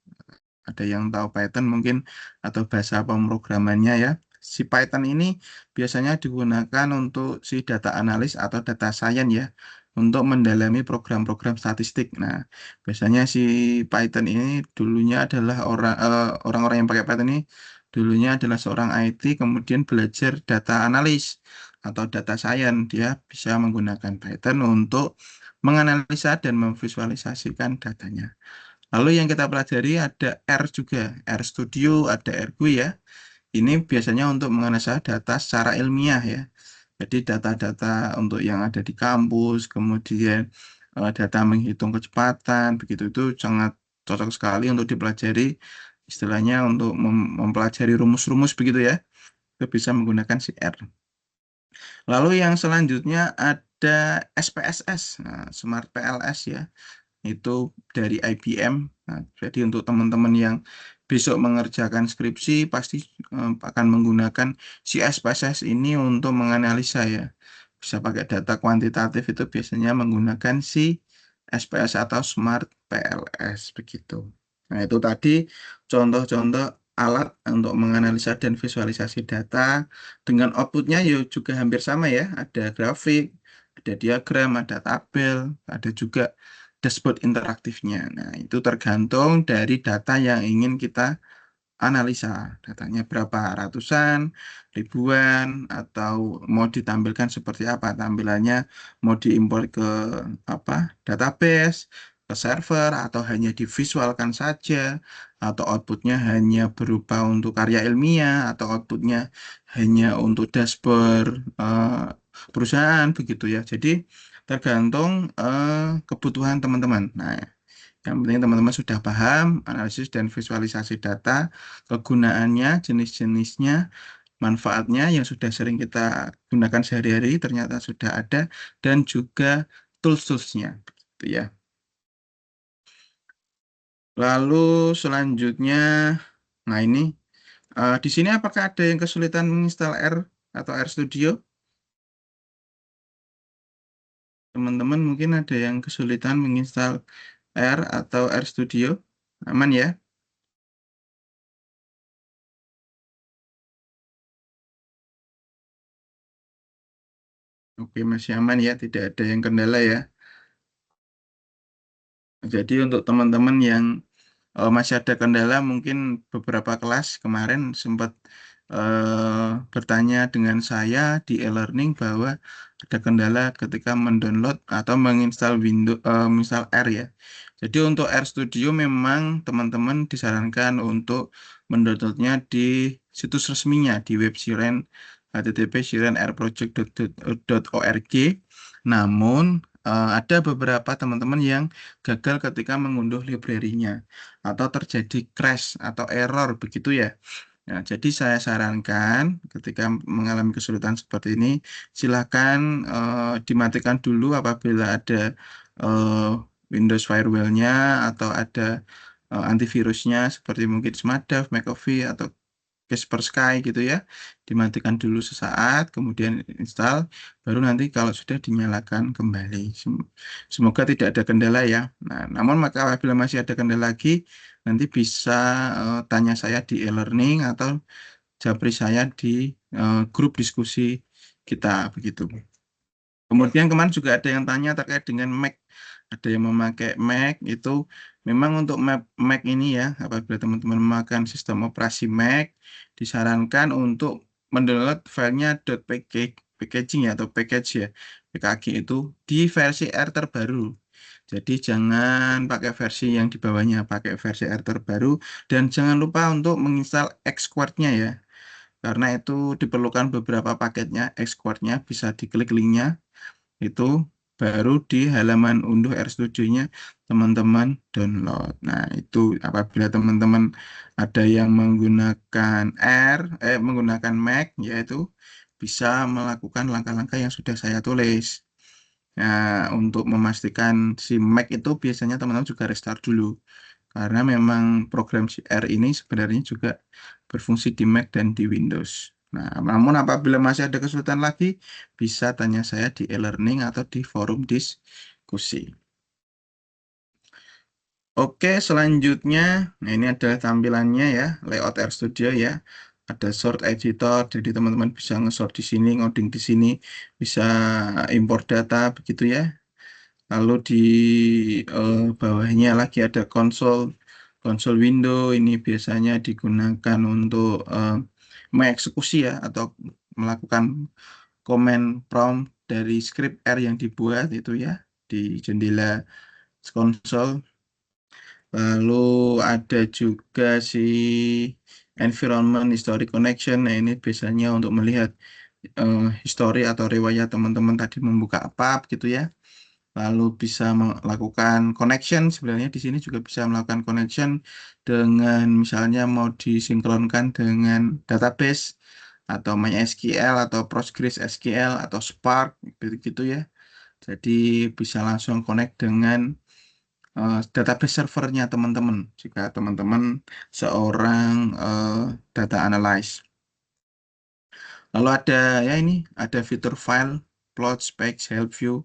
Ada yang tahu Python mungkin atau bahasa pemrogramannya ya. Si Python ini biasanya digunakan untuk si data analis atau data science ya, untuk mendalami program-program statistik. Nah, biasanya si Python ini dulunya adalah orang-orang yang pakai Python ini dulunya adalah seorang IT, kemudian belajar data analis atau data science. Dia bisa menggunakan Python untuk menganalisa dan memvisualisasikan datanya. Lalu yang kita pelajari ada R juga, R Studio, ada RGUI ya. Ini biasanya untuk menganalisa data secara ilmiah ya. Jadi data-data untuk yang ada di kampus, kemudian data menghitung kecepatan, begitu itu sangat cocok sekali untuk dipelajari, istilahnya untuk mempelajari rumus-rumus begitu ya. Itu bisa menggunakan si R. Lalu yang selanjutnya ada SPSS, nah, Smart PLS ya. Itu dari IBM. Nah, jadi untuk teman-teman yang besok mengerjakan skripsi pasti akan menggunakan si SPSS ini untuk menganalisa ya. Bisa pakai data kuantitatif itu biasanya menggunakan si SPS atau Smart PLS begitu. Nah, itu tadi contoh-contoh alat untuk menganalisa dan visualisasi data dengan outputnya ya juga hampir sama ya. Ada grafik, ada diagram, ada tabel, ada juga dashboard interaktifnya. Nah, itu tergantung dari data yang ingin kita analisa. Datanya berapa ratusan, ribuan, atau mau ditampilkan seperti apa tampilannya, mau diimpor ke apa database, ke server, atau hanya divisualkan saja, atau outputnya hanya berupa untuk karya ilmiah, atau outputnya hanya untuk dashboard perusahaan begitu ya. Jadi tergantung kebutuhan teman-teman. Nah, yang penting teman-teman sudah paham analisis dan visualisasi data, kegunaannya, jenis-jenisnya, manfaatnya yang sudah sering kita gunakan sehari-hari ternyata sudah ada, dan juga tools-toolsnya. Gitu ya. Lalu selanjutnya, nah ini di sini apakah ada yang kesulitan menginstal R atau R Studio? Teman-teman mungkin ada yang kesulitan menginstal R atau R Studio? Aman ya? Oke, masih aman ya, tidak ada yang kendala ya. Jadi untuk teman-teman yang masih ada kendala, mungkin beberapa kelas kemarin sempat bertanya dengan saya di e-learning bahwa ada kendala ketika mendownload atau menginstal Windows, misal R ya. Jadi untuk R Studio memang teman-teman disarankan untuk mendownloadnya di situs resminya di web Siren, http://sirenrproject.org. Namun ada beberapa teman-teman yang gagal ketika mengunduh library-nya atau terjadi crash atau error begitu ya. Nah, jadi saya sarankan ketika mengalami kesulitan seperti ini, silakan dimatikan dulu apabila ada eh, Windows firewall-nya atau ada antivirusnya seperti mungkin Smartdev, McAfee atau Kaspersky gitu ya. Dimatikan dulu sesaat, kemudian install, baru nanti kalau sudah dinyalakan kembali. Semoga tidak ada kendala ya. Nah, namun maka apabila masih ada kendala lagi, nanti bisa tanya saya di e-learning atau japri saya di grup diskusi kita begitu. Kemudian kemarin juga ada yang tanya terkait dengan Mac. Ada yang memakai Mac itu Memang untuk Mac ini ya, apabila teman-teman memakai sistem operasi Mac, disarankan untuk mendownload filenya .packaging ya, atau package ya, PKG itu di versi R terbaru. Jadi jangan pakai versi yang di bawahnya, pakai versi R terbaru, dan jangan lupa untuk menginstal Xquart-nya ya, karena itu diperlukan beberapa paketnya. Xquart-nya bisa diklik linknya, itu baru di halaman unduh RStudio-nya teman-teman download. Nah, itu apabila teman-teman ada yang menggunakan menggunakan Mac, yaitu bisa melakukan langkah-langkah yang sudah saya tulis. Nah, untuk memastikan si Mac itu biasanya teman-teman juga restart dulu. Karena memang program si R ini sebenarnya juga berfungsi di Mac dan di Windows. Nah, namun apabila masih ada kesulitan lagi, bisa tanya saya di e-learning atau di forum diskusi. Oke, selanjutnya, nah ini adalah tampilannya ya, layout RStudio ya. Ada sort editor, jadi teman-teman bisa nge-sort di sini, ngoding di sini, bisa import data, begitu ya. Lalu di bawahnya lagi ada konsol window, ini biasanya digunakan untuk mengeksekusi ya, atau melakukan command prompt dari script R yang dibuat itu ya di jendela konsol. Lalu ada juga si environment history connection. Nah, ini biasanya untuk melihat history atau riwayat teman-teman tadi membuka apa gitu ya. Lalu bisa melakukan connection. Sebenarnya di sini juga bisa melakukan connection dengan misalnya mau disinkronkan dengan database atau MySQL atau PostgreSQL atau Spark begitu ya. Jadi bisa langsung connect dengan database servernya teman-teman jika teman-teman seorang data analyst. Lalu ada ya ini ada fitur file, plot, specs, help view.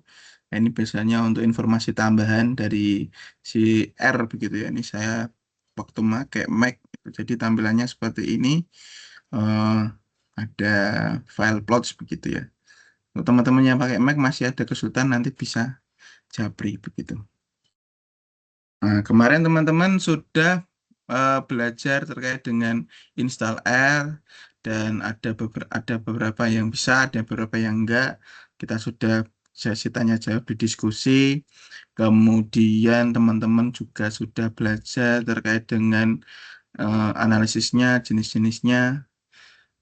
Nah, ini biasanya untuk informasi tambahan dari si R begitu ya. Ini saya waktu pakai Mac, jadi tampilannya seperti ini. Eh, ada file plots begitu ya. Untuk teman-teman yang pakai Mac masih ada kesulitan, nanti bisa japri begitu. Nah, kemarin teman-teman sudah belajar terkait dengan install R, dan ada beberapa yang bisa, ada beberapa yang enggak. Kita sudah sesi tanya jawab di diskusi. Kemudian teman-teman juga sudah belajar terkait dengan analisisnya, jenis-jenisnya.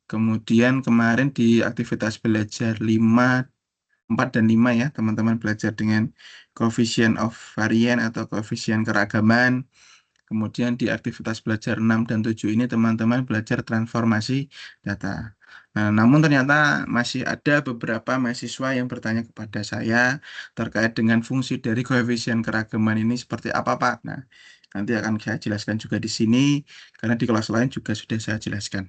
Kemudian kemarin di aktivitas belajar 4 dan 5 ya, teman-teman belajar dengan coefficient of variance atau koefisien keragaman. Kemudian di aktivitas belajar 6 dan 7 ini teman-teman belajar transformasi data. Nah, namun ternyata masih ada beberapa mahasiswa yang bertanya kepada saya terkait dengan fungsi dari koefisien keragaman ini seperti apa, Pak. Nah, nanti akan saya jelaskan juga di sini, karena di kelas lain juga sudah saya jelaskan.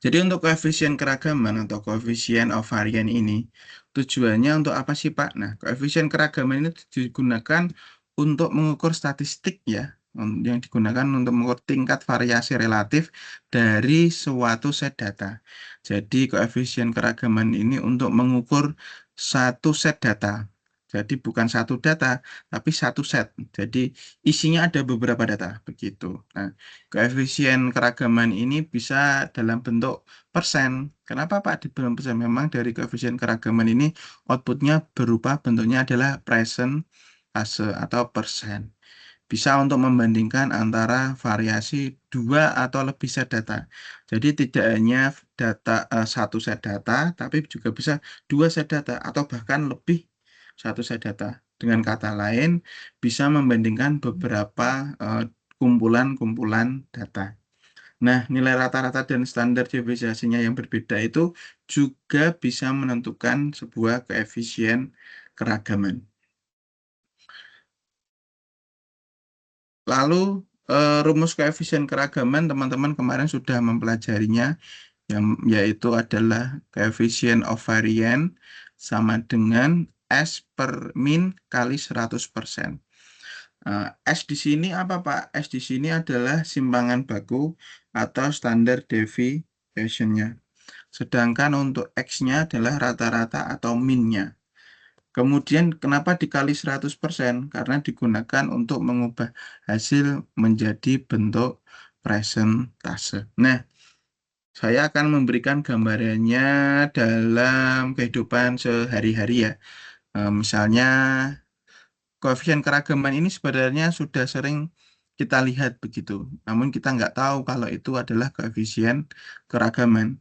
Jadi untuk koefisien keragaman atau koefisien of variance ini tujuannya untuk apa sih, Pak? Nah, koefisien keragaman ini digunakan untuk mengukur statistik ya, yang digunakan untuk mengukur tingkat variasi relatif dari suatu set data. Jadi koefisien keragaman ini untuk mengukur satu set data. Jadi bukan satu data, tapi satu set. Jadi isinya ada beberapa data, begitu. Nah, koefisien keragaman ini bisa dalam bentuk persen. Kenapa Pak di dalam persen? Memang dari koefisien keragaman ini outputnya berupa bentuknya adalah presentase atau persen. Bisa untuk membandingkan antara variasi dua atau lebih set data. Jadi tidak hanya satu set data, tapi juga bisa dua set data atau bahkan lebih satu set data. Dengan kata lain, bisa membandingkan beberapa kumpulan-kumpulan data. Nah, nilai rata-rata dan standar deviasinya yang berbeda itu juga bisa menentukan sebuah koefisien keragaman. Lalu, rumus koefisien keragaman teman-teman kemarin sudah mempelajarinya, yaitu adalah koefisien of variance sama dengan S per min kali 100%. S di sini apa, Pak? S di sini adalah simpangan baku atau standar deviation-nya. Sedangkan untuk X-nya adalah rata-rata atau min-nya. Kemudian kenapa dikali 100%? Karena digunakan untuk mengubah hasil menjadi bentuk presentase. Nah, saya akan memberikan gambarannya dalam kehidupan sehari-hari ya. Misalnya, koefisien keragaman ini sebenarnya sudah sering kita lihat begitu. Namun kita nggak tahu kalau itu adalah koefisien keragaman.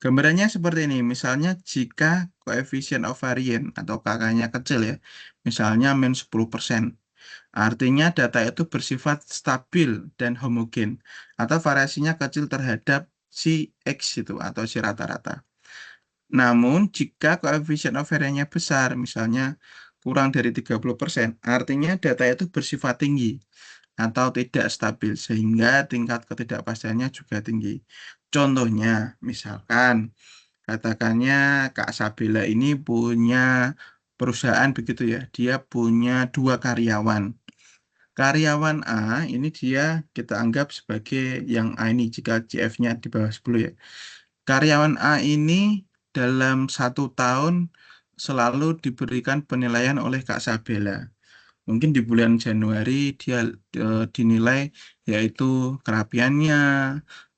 Gambarannya seperti ini. Misalnya jika koefisien ovarian atau kakaknya kecil ya, misalnya min 10%. Artinya data itu bersifat stabil dan homogen atau variasinya kecil terhadap si X itu atau si rata-rata. Namun jika koefisien ovariannya besar, misalnya kurang dari 30%, artinya data itu bersifat tinggi atau tidak stabil sehingga tingkat ketidakpastiannya juga tinggi. Contohnya, misalkan katakannya Kak Sabila ini punya perusahaan begitu ya, dia punya 2 karyawan. Karyawan A ini kita anggap sebagai yang A ini jika CF-nya di bawah 10 ya. Karyawan A ini dalam 1 tahun selalu diberikan penilaian oleh Kak Sabela. Mungkin di bulan Januari dia dinilai yaitu kerapiannya,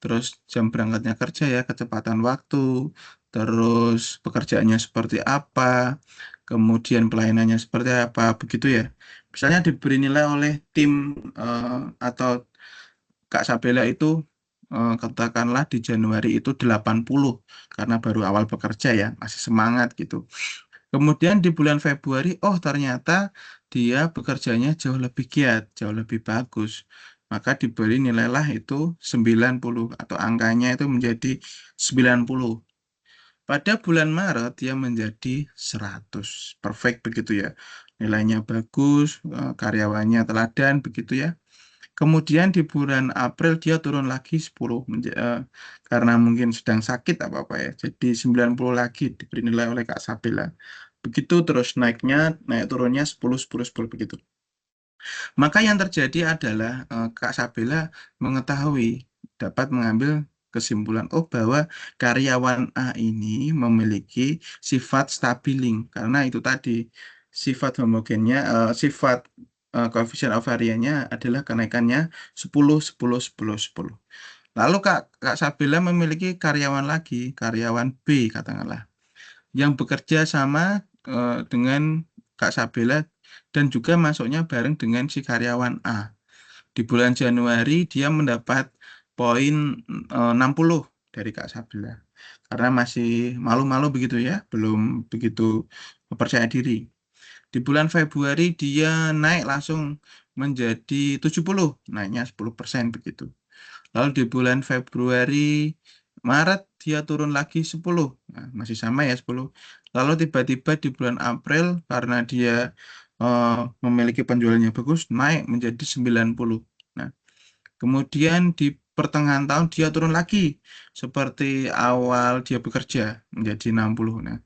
terus jam berangkatnya kerja ya, kecepatan waktu, terus pekerjaannya seperti apa, kemudian pelayanannya seperti apa, begitu ya. Misalnya diberi nilai oleh tim atau Kak Sabela itu katakanlah di Januari itu 80 karena baru awal bekerja ya, masih semangat gitu. Kemudian di bulan Februari, oh ternyata dia bekerjanya jauh lebih giat, jauh lebih bagus. Maka diberi nilailah itu 90 atau angkanya itu menjadi 90. Pada bulan Maret dia menjadi 100. Perfect begitu ya. Nilainya bagus, karyawannya teladan begitu ya. Kemudian di bulan April dia turun lagi 10 karena mungkin sedang sakit apa-apa ya. Jadi 90 lagi diberi nilai oleh Kak Sabila. Begitu terus naik turunnya 10 10 10 begitu. Maka yang terjadi adalah Kak Sabila mengetahui dapat mengambil kesimpulan bahwa karyawan A ini memiliki sifat stabiling karena itu tadi sifat homogennya sifat koefisien ovariannya adalah kenaikannya 10 10 10 10. Lalu Kak Sabila memiliki karyawan lagi, karyawan B katakanlah yang bekerja sama dengan Kak Sabila dan juga masuknya bareng dengan si karyawan A. Di bulan Januari dia mendapat poin 60 dari Kak Sabila. Karena masih malu-malu begitu ya, belum begitu percaya diri. Di bulan Februari dia naik langsung menjadi 70, naiknya 10% begitu. Lalu di bulan Februari, Maret dia turun lagi 10. Nah, masih sama ya 10. Lalu tiba-tiba di bulan April karena dia memiliki penjualannya bagus, naik menjadi 90. Nah, kemudian di pertengahan tahun dia turun lagi seperti awal dia bekerja menjadi 60. Nah,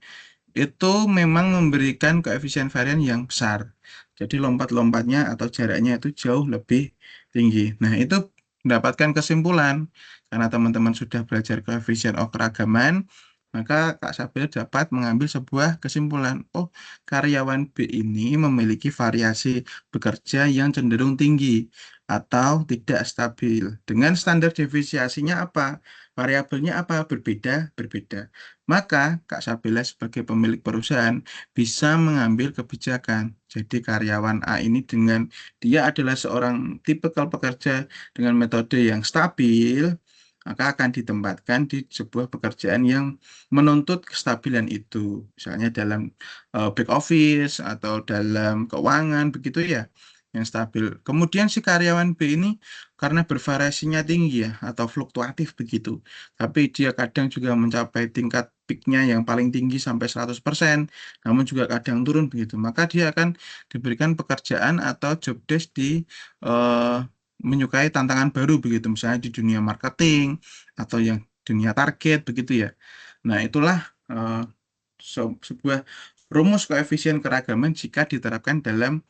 itu memang memberikan koefisien varian yang besar. Jadi lompat-lompatnya atau jaraknya itu jauh lebih tinggi. Nah, itu mendapatkan kesimpulan karena teman-teman sudah belajar koefisien keragaman, maka Kak Sabil dapat mengambil sebuah kesimpulan. Oh, karyawan B ini memiliki variasi bekerja yang cenderung tinggi atau tidak stabil. Dengan standar defisiasinya apa? Variabelnya apa? Berbeda, berbeda. Maka Kak Sabila sebagai pemilik perusahaan bisa mengambil kebijakan. Jadi karyawan A ini dengan dia adalah seorang tipikal pekerja dengan metode yang stabil, maka akan ditempatkan di sebuah pekerjaan yang menuntut kestabilan itu. Misalnya dalam back office atau dalam keuangan begitu ya yang stabil. Kemudian si karyawan B ini karena bervariasinya tinggi ya atau fluktuatif begitu. Tapi dia kadang juga mencapai tingkat peaknya yang paling tinggi sampai 100%, namun juga kadang turun begitu. Maka dia akan diberikan pekerjaan atau job desk di eh, menyukai tantangan baru begitu, misalnya di dunia marketing atau yang dunia target begitu ya. Nah, itulah eh, sebuah rumus koefisien keragaman jika diterapkan dalam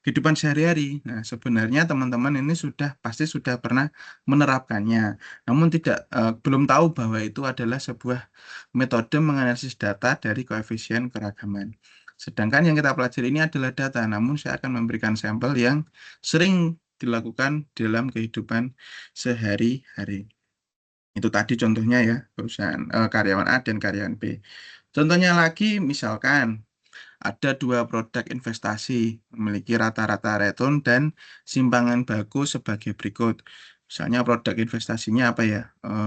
kehidupan sehari-hari. Nah, sebenarnya teman-teman ini pasti sudah pernah menerapkannya, namun belum tahu bahwa itu adalah sebuah metode menganalisis data dari koefisien keragaman. Sedangkan yang kita pelajari ini adalah data, namun saya akan memberikan sampel yang sering dilakukan dalam kehidupan sehari-hari. Itu tadi contohnya ya, perusahaan karyawan A dan karyawan B. Contohnya lagi, misalkan ada dua produk investasi memiliki rata-rata return dan simpangan baku sebagai berikut. Misalnya produk investasinya apa ya?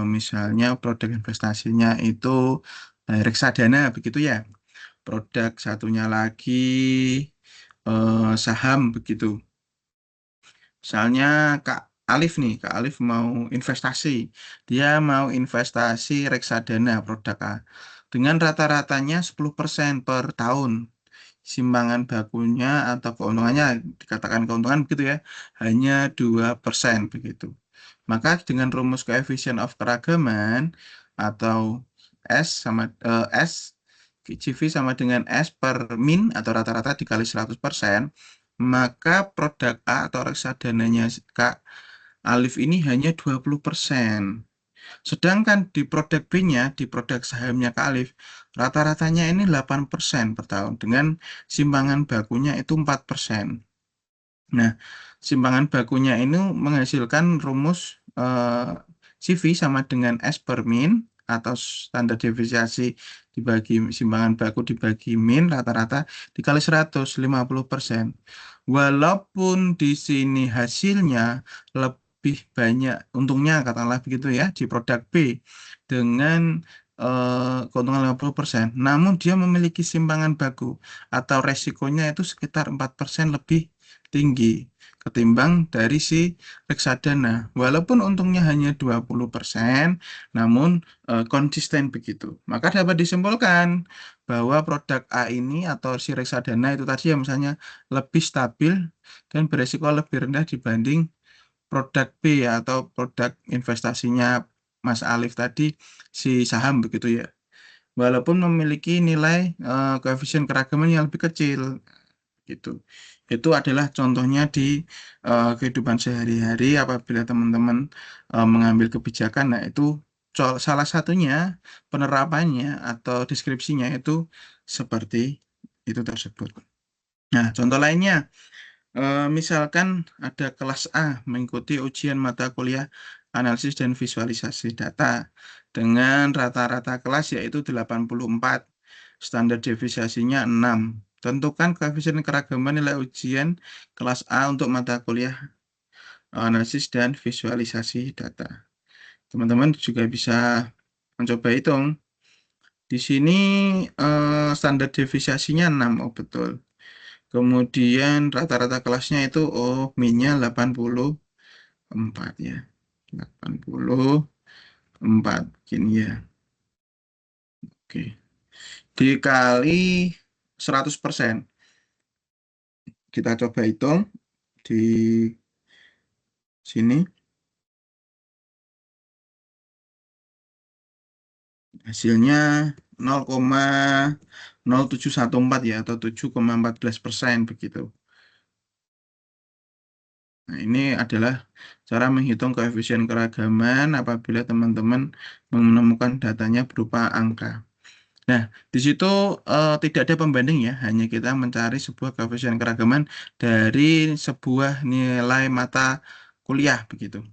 Misalnya produk investasinya itu reksadana begitu ya. Produk satunya lagi saham begitu. Misalnya Kak Alif nih, Kak Alif mau investasi. Dia mau investasi reksadana produk A dengan rata-ratanya 10% per tahun. Simpangan bakunya atau keuntungannya, dikatakan keuntungan begitu ya, hanya 2% begitu. Maka dengan rumus coefficient of keragaman atau S, CV sama dengan S per min atau rata-rata dikali 100%, maka produk A atau reksadananya Kak Alif ini hanya 20%. Sedangkan di produk B-nya, di produk sahamnya Kak Alif, rata-ratanya ini 8% per tahun dengan simpangan bakunya itu 4%. Nah, simpangan bakunya ini menghasilkan rumus CV sama dengan S per min atau standar deviasi dibagi simpangan baku dibagi min rata-rata dikali 150%. Walaupun di sini hasilnya lebih banyak untungnya katakanlah begitu ya di produk B dengan keuntungan 50%, namun dia memiliki simpangan baku atau resikonya itu sekitar 4% lebih tinggi ketimbang dari si reksadana. Walaupun untungnya hanya 20%, namun konsisten begitu. Maka dapat disimpulkan bahwa produk A ini atau si reksadana itu tadi ya misalnya lebih stabil dan beresiko lebih rendah dibanding produk B ya, atau produk investasinya Mas Alif tadi si saham begitu ya. Walaupun memiliki nilai koefisien keragaman yang lebih kecil gitu. Itu adalah contohnya di kehidupan sehari-hari apabila teman-teman mengambil kebijakan. Nah, itu salah satunya penerapannya atau deskripsinya itu seperti itu tersebut. Nah, contoh lainnya, misalkan ada kelas A mengikuti ujian mata kuliah analisis dan visualisasi data dengan rata-rata kelas yaitu 84, standar deviasinya 6. Tentukan koefisien keragaman nilai ujian kelas A untuk mata kuliah analisis dan visualisasi data. Teman-teman juga bisa mencoba hitung. Di sini standar deviasinya 6, oh betul. Kemudian rata-rata kelasnya itu min-nya 84 ya. 84 gini ya. Oke. Dikali 100%. Kita coba hitung di sini. Hasilnya 0,0714 ya, atau 7,14% begitu. Nah, ini adalah cara menghitung koefisien keragaman apabila teman-teman menemukan datanya berupa angka. Nah, di situ tidak ada pembanding ya, hanya kita mencari sebuah koefisien keragaman dari sebuah nilai mata kuliah begitu.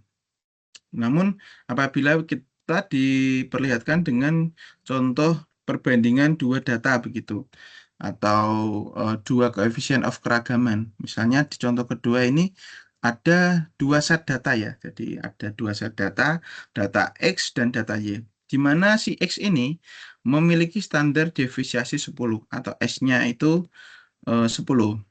Namun apabila kita diperlihatkan dengan contoh perbandingan dua data begitu atau dua koefisien of keragaman. Misalnya di contoh kedua ini ada dua set data ya. Jadi ada dua set data, data X dan data Y. Di mana si X ini memiliki standar deviasi 10 atau S-nya itu 10.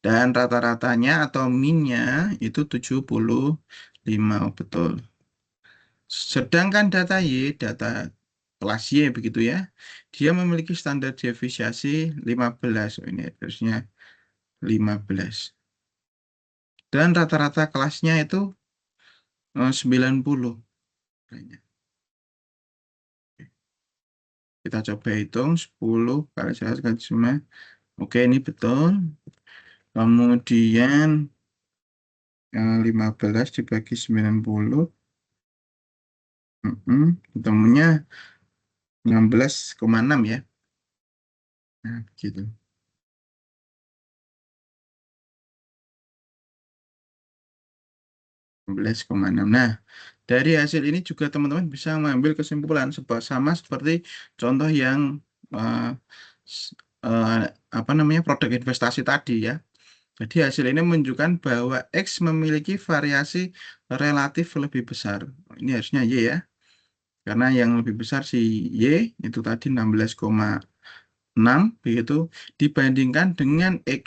Dan rata-ratanya atau min-nya itu 75, betul. Sedangkan data Y, data kelas Y begitu ya, dia memiliki standar deviasi 15. Oh, ini harusnya 15. Dan rata-rata kelasnya itu 90. Kayaknya. Kita coba hitung 10 kali 100 kali 9. Oke, ini betul. Kemudian 15 dibagi 90. Ketemunya 16,6 ya. Nah, gitu. Nah, dari hasil ini juga teman-teman bisa mengambil kesimpulan sama seperti contoh yang eh, s- apa namanya produk investasi tadi ya. Jadi hasil ini menunjukkan bahwa X memiliki variasi relatif lebih besar. Ini harusnya Y ya. Karena yang lebih besar si Y itu tadi 16,6 begitu dibandingkan dengan X.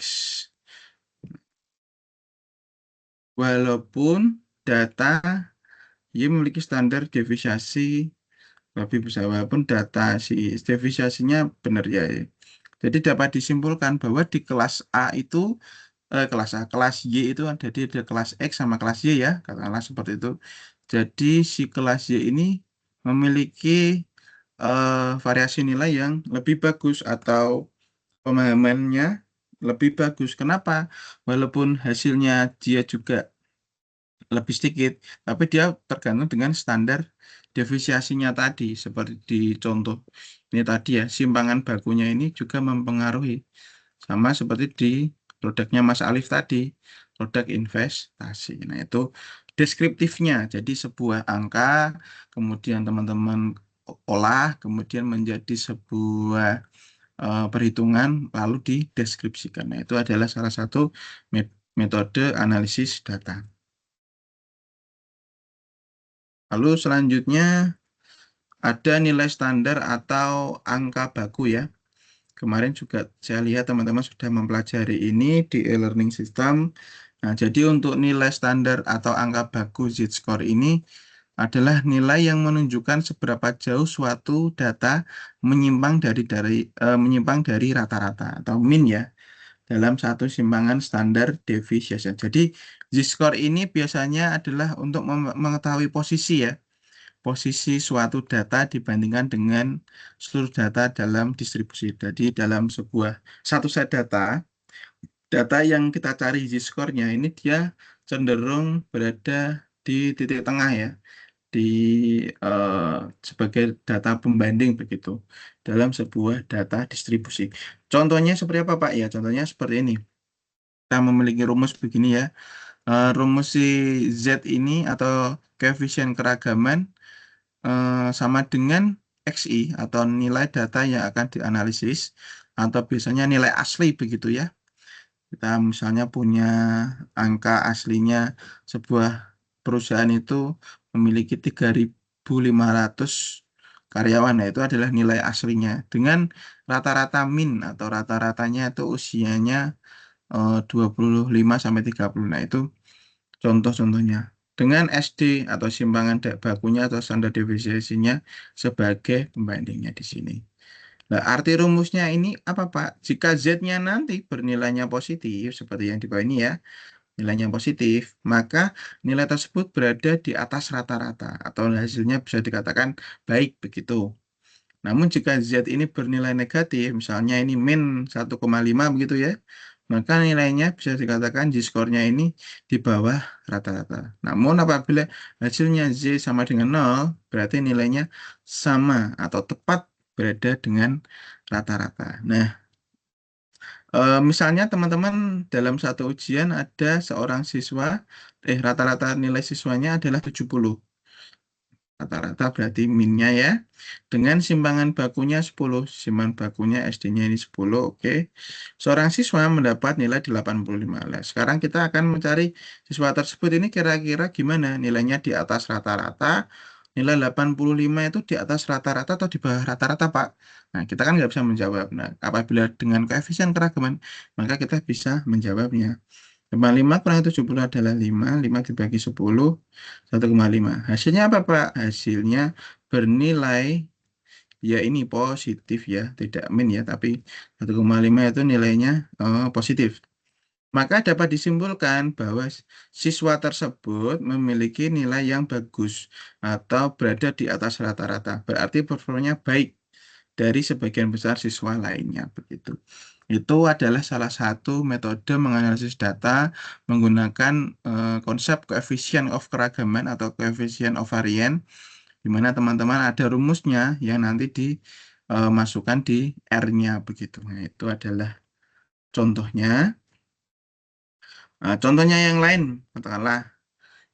Walaupun data Y memiliki standar deviasi lebih besar, walaupun data si deviasinya benar ya. Jadi dapat disimpulkan bahwa di kelas A itu kelas Y itu ada kelas X sama kelas Y ya, katakanlah seperti itu. Jadi si kelas Y ini memiliki variasi nilai yang lebih bagus atau pemahamannya lebih bagus. Kenapa? Walaupun hasilnya dia juga lebih sedikit, tapi dia tergantung dengan standar deviasinya tadi, seperti di contoh ini tadi ya, simpangan bakunya ini juga mempengaruhi, sama seperti di produknya Mas Alif tadi, produk investasi. Nah, itu deskriptifnya, jadi sebuah angka, kemudian teman-teman olah, kemudian menjadi sebuah perhitungan, lalu dideskripsikan. Nah, itu adalah salah satu metode analisis data. Lalu selanjutnya ada nilai standar atau angka baku ya. Kemarin juga saya lihat teman-teman sudah mempelajari ini di e-learning system. Nah, jadi untuk nilai standar atau angka baku Z-score ini adalah nilai yang menunjukkan seberapa jauh suatu data menyimpang dari rata-rata atau min ya dalam satu simpangan standar deviation. Jadi Z-score ini biasanya adalah untuk mengetahui posisi ya, posisi suatu data dibandingkan dengan seluruh data dalam distribusi. Jadi dalam satu set data yang kita cari Z-score-nya ini dia cenderung berada di titik tengah ya, di eh, sebagai data pembanding begitu dalam sebuah data distribusi. Contohnya seperti apa Pak? Ya, contohnya seperti ini. Kita memiliki rumus begini ya. Rumus si Z ini atau koefisien keragaman sama dengan XI atau nilai data yang akan dianalisis atau biasanya nilai asli begitu ya. Kita misalnya punya angka aslinya sebuah perusahaan itu memiliki 3.500 karyawan. Nah, itu adalah nilai aslinya dengan rata-rata min atau rata-ratanya itu usianya 25 sampai 30. Nah, itu contoh-contohnya dengan SD atau simpangan bakunya atau standar deviasinya sebagai pembandingnya di sini. Nah, arti rumusnya ini apa, Pak? Jika Z-nya nanti bernilainya positif, seperti yang di bawah ini ya, nilainya positif, maka nilai tersebut berada di atas rata-rata atau hasilnya bisa dikatakan baik begitu. Namun jika Z ini bernilai negatif, misalnya ini min 1,5 begitu ya, maka nilainya bisa dikatakan Z-score-nya ini di bawah rata-rata. Namun apabila hasilnya Z sama dengan 0, berarti nilainya sama atau tepat berada dengan rata-rata. Nah, misalnya teman-teman dalam satu ujian ada seorang siswa, rata-rata nilai siswanya adalah 70. Rata-rata berarti minnya ya. Dengan simpangan bakunya 10. Simpangan bakunya SD-nya ini 10. Oke. Seorang siswa mendapat nilai 85. Nah, sekarang kita akan mencari siswa tersebut ini kira-kira gimana. Nilainya di atas rata-rata. Nilai 85 itu di atas rata-rata atau di bawah rata-rata, Pak? Nah, kita kan nggak bisa menjawab. Nah, apabila dengan koefisien keragaman, maka kita bisa menjawabnya. 5 kurang 70 adalah 5. 5 dibagi 10, 1,5. Hasilnya apa, Pak? Hasilnya bernilai, ya ini positif ya, tidak min ya, tapi 1,5 itu nilainya positif. Maka dapat disimpulkan bahwa siswa tersebut memiliki nilai yang bagus atau berada di atas rata-rata. Berarti performanya baik dari sebagian besar siswa lainnya begitu. Itu adalah salah satu metode menganalisis data menggunakan konsep coefficient of keragaman atau coefficient of variance, di mana teman-teman ada rumusnya yang nanti masukkan di R-nya begitu. Nah, itu adalah contohnya. Nah, contohnya yang lain, katakanlah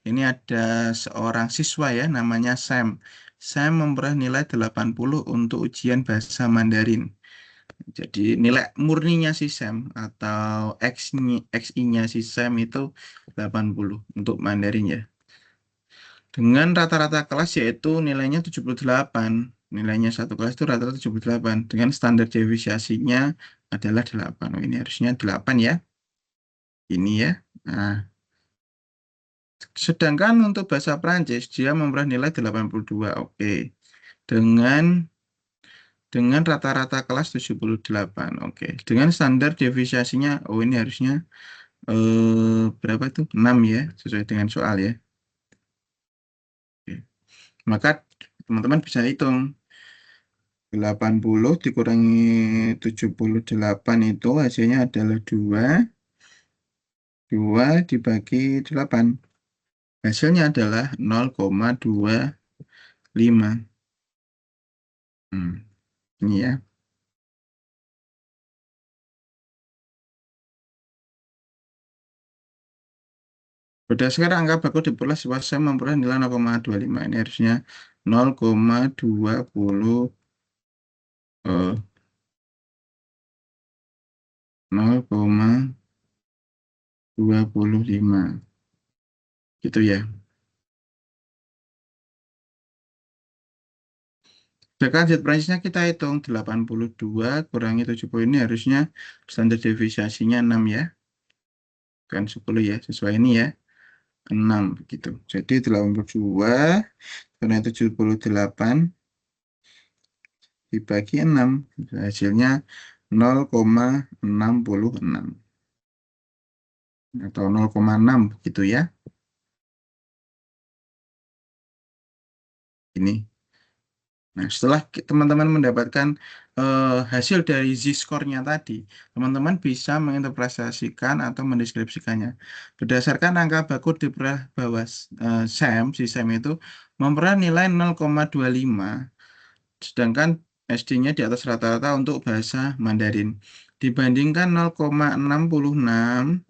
ini ada seorang siswa ya, namanya Sam. Sam memperoleh nilai 80 untuk ujian bahasa Mandarin. Jadi nilai murninya si Sam atau XI-nya si Sam itu 80 untuk Mandarin ya. Dengan rata-rata kelas yaitu nilainya 78. Nilainya satu kelas itu rata-rata 78. Dengan standar deviasinya adalah 8. Oh, ini harusnya 8 ya. Ini ya. Nah, sedangkan untuk bahasa Prancis dia memperoleh nilai 82. Oke. Dengan rata-rata kelas 78. Oke. Dengan standar deviasinya oh ini harusnya berapa itu? 6 ya, sesuai dengan soal ya. Oke. Maka teman-teman bisa hitung 80 dikurangi 78 itu hasilnya adalah 2 dibagi 8. Hasilnya adalah 0,25. Ini ya. Berdasarkan angka baku diperoleh siswa saya memperoleh nilai 0,25. Ini harusnya 0,20 0,25 gitu ya. Derajat Prancisnya kita hitung 82 kurangi 70 ini harusnya standar deviasinya 6 ya. Kan 10 ya, sesuai ini ya. 6 begitu. Jadi 82 kurangi 78 dibagi 6 hasilnya 0,66 atau 0,6 begitu ya. Ini. Nah, setelah teman-teman mendapatkan hasil dari Z-score-nya tadi, teman-teman bisa menginterpretasikan atau mendeskripsikannya. Berdasarkan angka baku diperoleh bahwa si Sam itu memperoleh nilai 0,25, sedangkan SD-nya di atas rata-rata untuk bahasa Mandarin. Dibandingkan 0,66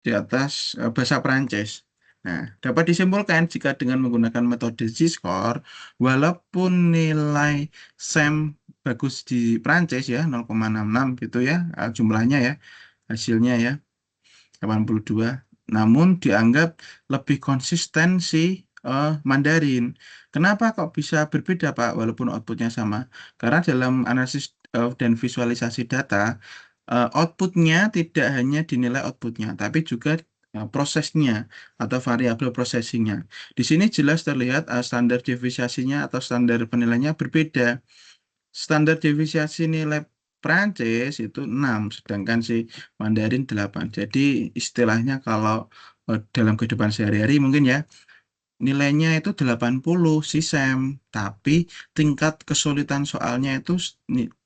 di atas bahasa Prancis. Nah, dapat disimpulkan jika dengan menggunakan metode Z-score, walaupun nilai SAM bagus di Prancis ya, 0,66 gitu ya, jumlahnya ya, hasilnya ya, 82. Namun dianggap lebih konsisten si Mandarin. Kenapa kok bisa berbeda Pak, walaupun outputnya sama? Karena dalam analisis dan visualisasi data, outputnya tidak hanya dinilai outputnya, tapi juga prosesnya atau variabel processingnya. Di sini jelas terlihat standar deviasinya atau standar penilaiannya berbeda. Standar deviasi nilai Prancis itu 6, sedangkan si Mandarin 8. Jadi istilahnya kalau dalam kehidupan sehari-hari mungkin ya, nilainya itu 80 si Sam, tapi tingkat kesulitan soalnya itu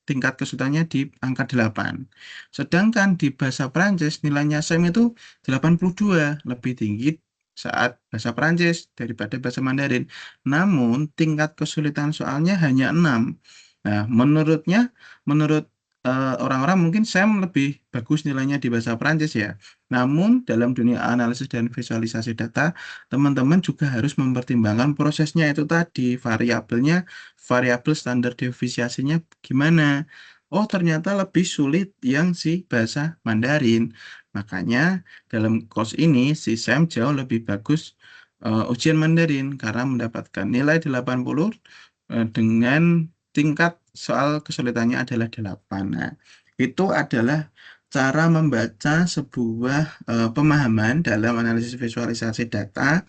tingkat kesulitannya di angka 8. Sedangkan di bahasa Prancis nilainya Sam itu 82, lebih tinggi saat bahasa Prancis daripada bahasa Mandarin. Namun tingkat kesulitan soalnya hanya 6. Nah, menurut orang-orang mungkin Sam lebih bagus nilainya di bahasa Prancis ya. Namun dalam dunia analisis dan visualisasi data, teman-teman juga harus mempertimbangkan prosesnya itu tadi, variabel standar deviasinya gimana. Oh, ternyata lebih sulit yang si bahasa Mandarin. Makanya dalam course ini si Sam jauh lebih bagus ujian Mandarin karena mendapatkan nilai 80 dengan tingkat soal kesulitannya adalah 8. Nah, itu adalah cara membaca sebuah pemahaman dalam analisis visualisasi data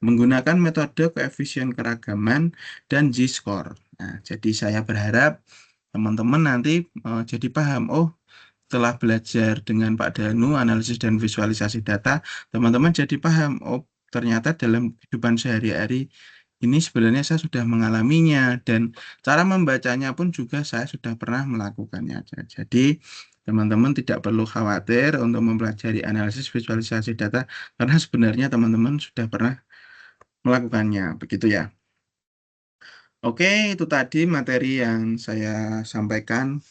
menggunakan metode koefisien keragaman dan Z-score. Nah, jadi saya berharap teman-teman nanti jadi paham, oh setelah belajar dengan Pak Danu analisis dan visualisasi data, teman-teman jadi paham, oh ternyata dalam kehidupan sehari-hari ini sebenarnya saya sudah mengalaminya dan cara membacanya pun juga saya sudah pernah melakukannya. Jadi teman-teman tidak perlu khawatir untuk mempelajari analisis visualisasi data karena sebenarnya teman-teman sudah pernah melakukannya, begitu ya. Oke, itu tadi materi yang saya sampaikan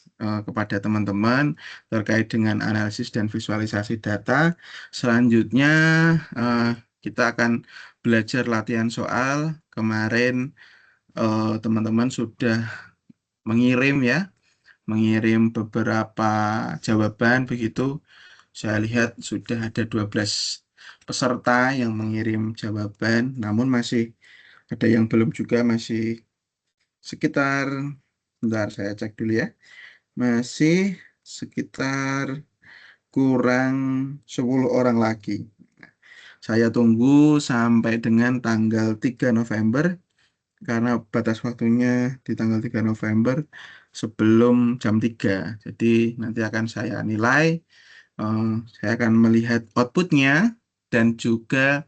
kepada teman-teman terkait dengan analisis dan visualisasi data. Selanjutnya kita akan belajar latihan soal. Kemarin teman-teman sudah mengirim ya, mengirim beberapa jawaban begitu. Saya lihat sudah ada 12 peserta yang mengirim jawaban, namun masih ada yang belum juga, masih sekitar, bentar saya cek dulu ya, masih sekitar kurang 10 orang lagi. Saya tunggu sampai dengan tanggal 3 November, karena batas waktunya di tanggal 3 November sebelum jam 3. Jadi nanti akan saya nilai, eh, saya akan melihat outputnya dan juga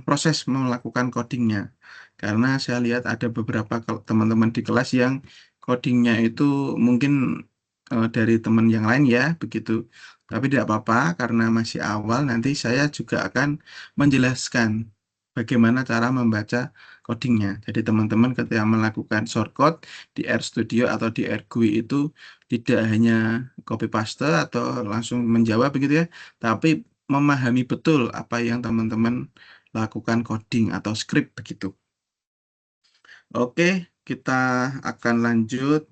proses melakukan codingnya. Karena saya lihat ada beberapa teman-teman di kelas yang codingnya itu mungkin dari teman yang lain ya, begitu. Tapi tidak apa-apa, karena masih awal, nanti saya juga akan menjelaskan bagaimana cara membaca codingnya. Jadi teman-teman ketika melakukan shortcode di RStudio atau di RGUI itu tidak hanya copy paste atau langsung menjawab begitu ya, tapi memahami betul apa yang teman-teman lakukan coding atau script begitu. Oke, kita akan lanjut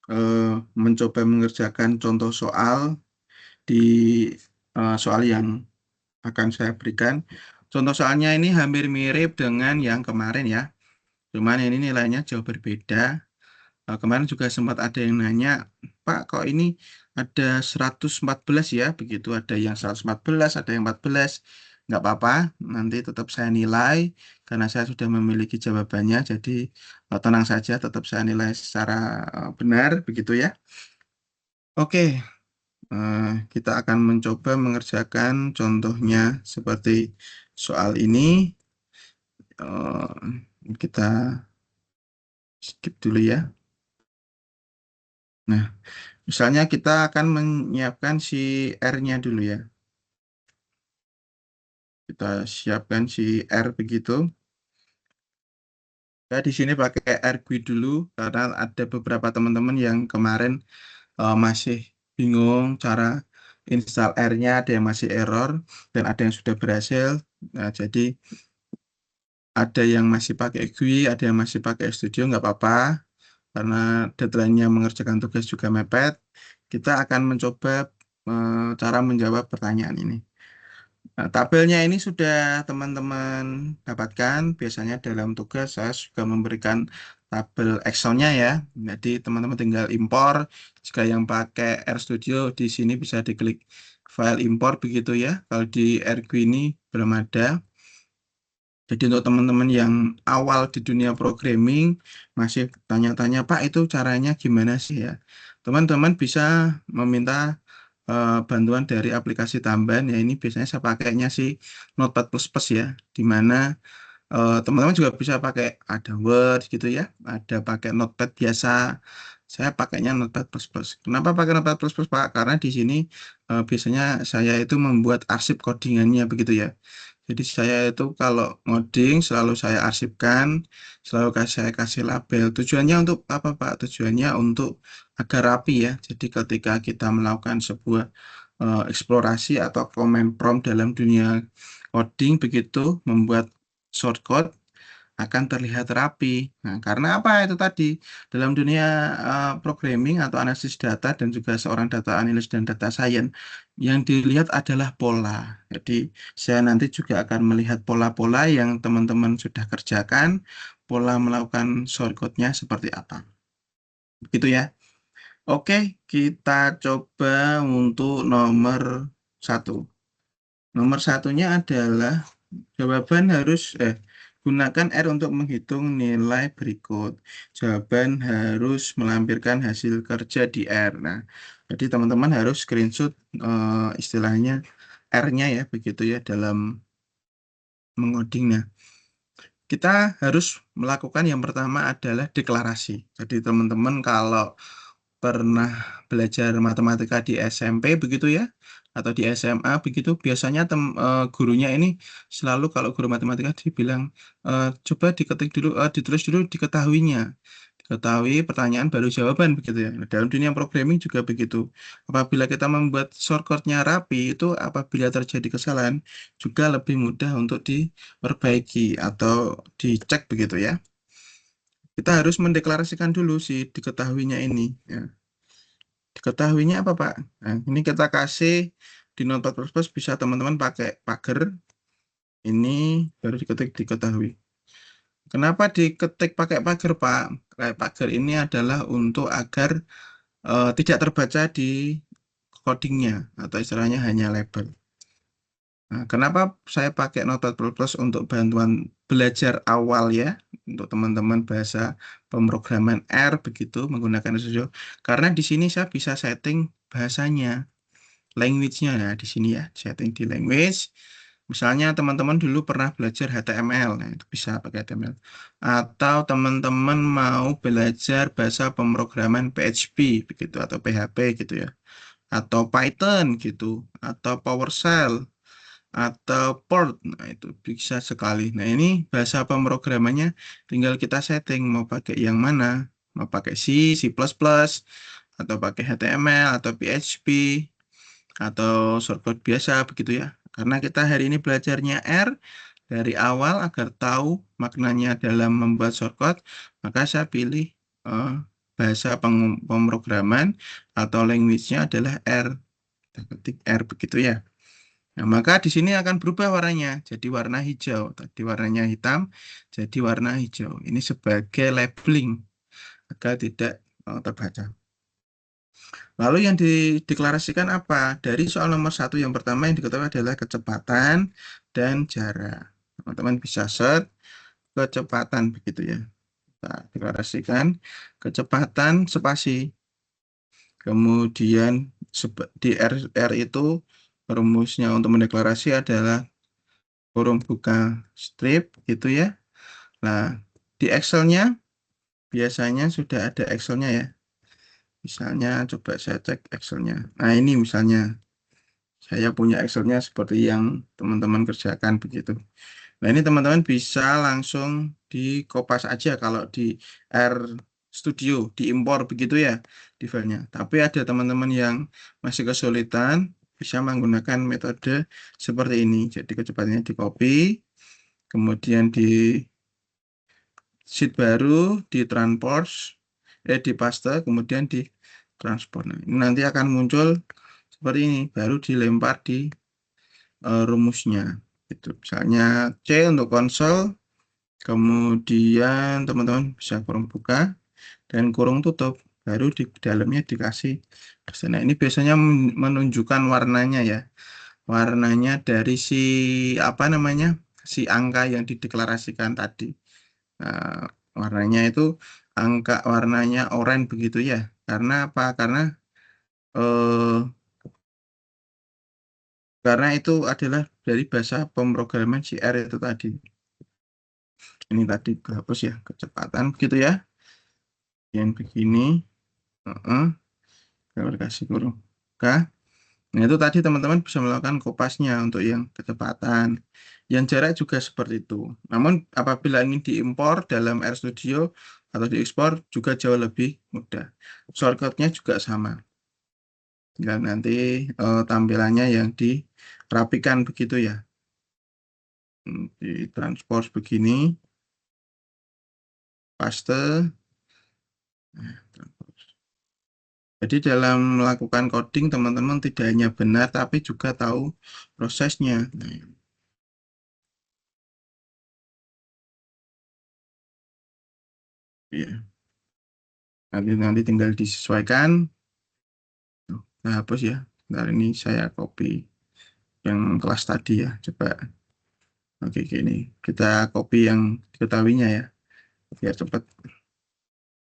eh, mencoba mengerjakan contoh soal di soal yang akan saya berikan. Contoh soalnya ini hampir mirip dengan yang kemarin ya, cuman ini nilainya jauh berbeda. Kemarin juga sempat ada yang nanya, Pak, kok ini ada 114 ya, begitu. Ada yang 114, ada yang 14. Nggak apa-apa, nanti tetap saya nilai, karena saya sudah memiliki jawabannya, jadi tenang saja, tetap saya nilai secara benar, begitu ya. Oke, eh, kita akan mencoba mengerjakan contohnya seperti soal ini. Kita skip dulu ya. Nah, misalnya kita akan menyiapkan si R-nya dulu ya. Kita siapkan si R begitu. Ya, di sini pakai RGUI dulu karena ada beberapa teman-teman yang kemarin masih bingung cara install R-nya, ada yang masih error dan ada yang sudah berhasil. Nah, jadi ada yang masih pakai GUI, ada yang masih pakai Studio, nggak apa-apa karena deadline-nya mengerjakan tugas juga mepet. Kita akan mencoba cara menjawab pertanyaan ini. Nah, tabelnya ini sudah teman-teman dapatkan. Biasanya dalam tugas saya juga memberikan tabel Excel-nya ya. Jadi teman-teman tinggal impor. Jika yang pakai RStudio di sini bisa diklik file impor begitu ya. Kalau di RGUI ini belum ada. Jadi untuk teman-teman yang awal di dunia programming masih tanya-tanya, Pak, itu caranya gimana sih ya? Teman-teman bisa meminta bantuan dari aplikasi tambahan ya, ini biasanya saya pakainya sih Notepad++ ya, di mana teman-teman juga bisa pakai ada Word gitu ya, ada pakai Notepad biasa. Saya pakainya Notepad++. Kenapa pakai Notepad++, Pak? Karena di sini biasanya saya itu membuat arsip codingannya begitu ya. Jadi saya itu kalau ngoding selalu saya arsipkan, selalu saya kasih label. Tujuannya untuk apa, Pak? Tujuannya untuk agar rapi ya. Jadi ketika kita melakukan sebuah eksplorasi atau command prompt dalam dunia coding begitu, membuat shortcode akan terlihat rapi. Nah, karena apa itu tadi? Dalam dunia programming atau analisis data dan juga seorang data analis dan data science, yang dilihat adalah pola. Jadi, saya nanti juga akan melihat pola-pola yang teman-teman sudah kerjakan, pola melakukan shortcode-nya seperti apa. Begitu ya. Oke, kita coba untuk nomor 1. Nomor satunya adalah jawaban harus gunakan R untuk menghitung nilai berikut. Jawaban harus melampirkan hasil kerja di R. Nah, jadi teman-teman harus screenshot istilahnya R-nya ya, begitu ya dalam mengodingnya. Kita harus melakukan yang pertama adalah deklarasi. Jadi teman-teman kalau pernah belajar matematika di SMP begitu ya, atau di SMA begitu, biasanya gurunya ini selalu kalau guru matematika dibilang coba diketik dulu, ditulis dulu diketahuinya. Diketahui pertanyaan baru jawaban begitu ya. Nah, dalam dunia programming juga begitu. Apabila kita membuat shortcutnya rapi, itu apabila terjadi kesalahan juga lebih mudah untuk diperbaiki atau dicek begitu ya. Kita harus mendeklarasikan dulu si diketahuinya ini. Ya. Diketahuinya apa, Pak? Nah, ini kita kasih di Notepad++ bisa teman-teman pakai pagar. Ini baru diketik diketahui. Kenapa diketik pakai pagar, Pak? Kayak pagar ini adalah untuk agar tidak terbaca di codingnya atau istilahnya hanya label. Nah, kenapa saya pakai Notepad++ untuk bantuan belajar awal ya, untuk teman-teman bahasa pemrograman R begitu menggunakan Studio. Karena di sini saya bisa setting bahasanya, language-nya. Nah, di sini ya, setting di language. Misalnya teman-teman dulu pernah belajar HTML, nah itu bisa pakai HTML. Atau teman-teman mau belajar bahasa pemrograman PHP begitu atau PHP gitu ya. Atau Python gitu, atau PowerShell atau Perl. Nah, itu bisa sekali. Nah, ini bahasa pemrogramannya tinggal kita setting mau pakai yang mana. Mau pakai C, C++, atau pakai HTML atau PHP atau shortcut biasa begitu ya. Karena kita hari ini belajarnya R dari awal agar tahu maknanya dalam membuat shortcut, maka saya pilih eh, bahasa pemrograman atau language-nya adalah R. Kita ketik R begitu ya. Nah, maka di sini akan berubah warnanya jadi warna hijau. Tadi warnanya hitam jadi warna hijau. Ini sebagai labeling agar tidak terbaca. Lalu yang dideklarasikan apa? Dari soal nomor 1 yang pertama yang diketahui adalah kecepatan dan jarak. Teman-teman bisa search kecepatan begitu ya. Kita deklarasikan kecepatan spasi. Kemudian di R itu rumusnya untuk mendeklarasi adalah kurung buka strip gitu ya. Nah, di Excel-nya biasanya sudah ada Excel-nya ya. Misalnya coba saya cek Excel-nya. Nah, ini misalnya saya punya Excel-nya seperti yang teman-teman kerjakan begitu. Nah, ini teman-teman bisa langsung di kopas aja kalau di R Studio, diimpor begitu ya di filenya. Tapi ada teman-teman yang masih kesulitan, bisa menggunakan metode seperti ini. Jadi kecepatannya di copy, kemudian di sheet baru, di paste, kemudian di transport. Nah, ini nanti akan muncul seperti ini, baru dilempar di rumusnya. Itu misalnya C untuk konsol, kemudian teman-teman bisa kurung buka dan kurung tutup, baru di dalamnya dikasih. Nah, ini biasanya menunjukkan warnanya ya, warnanya dari apa namanya, si angka yang dideklarasikan tadi. Nah, warnanya itu warnanya oranye begitu ya. Karena apa? Karena itu adalah dari bahasa pemrograman si R itu tadi. Ini tadi dihapus ya, kecepatan gitu ya. Yang begini, kita kasih kurung. Oke. Nah, itu tadi teman-teman bisa melakukan kopasnya untuk yang kecepatan. Yang jarak juga seperti itu. Namun apabila ingin diimpor dalam RStudio atau diekspor juga jauh lebih mudah. Shortcut-nya juga sama. Tinggal nanti tampilannya yang dirapikan begitu ya. Di transport begini. Paste. Jadi dalam melakukan coding teman-teman tidak hanya benar tapi juga tahu prosesnya. Nah, ya. Nanti tinggal disesuaikan. Nah, hapus ya. Nah, ini saya copy yang kelas tadi ya. Coba. Oke, gini. Kita copy yang diketahuinya ya. Biar cepat.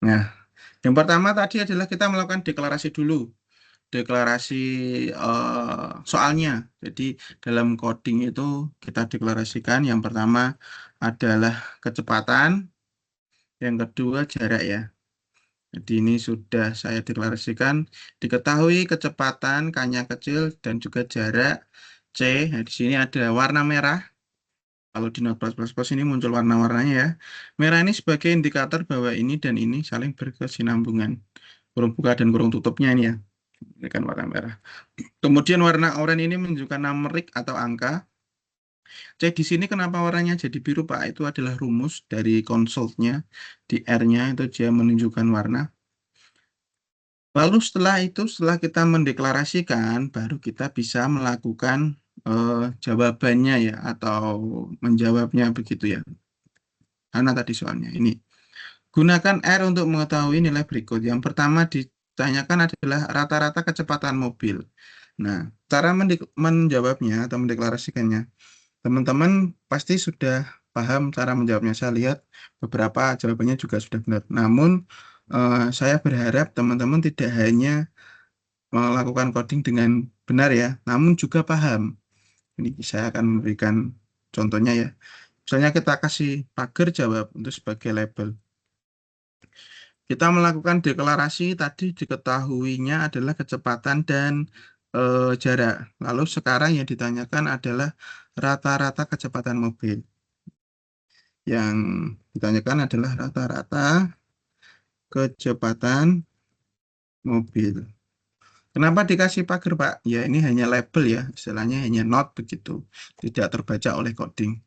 Nah, yang pertama tadi adalah kita melakukan deklarasi dulu. Deklarasi soalnya. Jadi dalam coding itu kita deklarasikan yang pertama adalah kecepatan, yang kedua jarak ya. Jadi ini sudah saya deklarasikan. Diketahui kecepatan K-nya kecil dan juga jarak C. Nah, di sini ada warna merah. Kalau di Notepad++ ini muncul warna-warnanya ya. Merah ini sebagai indikator bahwa ini dan ini saling berkesinambungan. Kurung buka dan kurung tutupnya ini ya. Ini kan warna merah. Kemudian warna oranye ini menunjukkan numerik atau angka. C di sini kenapa warnanya jadi biru Pak? Itu adalah rumus dari konsolnya. Di R-nya itu dia menunjukkan warna. Lalu setelah kita mendeklarasikan, baru kita bisa melakukan jawabannya ya, atau menjawabnya begitu ya. Karena tadi soalnya ini. Gunakan R untuk mengetahui nilai berikut. Yang pertama ditanyakan adalah rata-rata kecepatan mobil. Nah, cara menjawabnya atau mendeklarasikannya, teman-teman pasti sudah paham cara menjawabnya. Saya lihat beberapa jawabannya juga sudah benar. Namun, saya berharap teman-teman tidak hanya melakukan coding dengan benar ya, namun juga paham. Ini saya akan memberikan contohnya ya. Misalnya kita kasih pagar jawab untuk sebagai label. Kita melakukan deklarasi tadi diketahuinya adalah kecepatan dan jarak. Lalu sekarang yang ditanyakan adalah rata-rata kecepatan mobil. Yang ditanyakan adalah rata-rata kecepatan mobil. Kenapa dikasih pagar, Pak? Ya, ini hanya label ya, istilahnya hanya not begitu. Tidak terbaca oleh coding.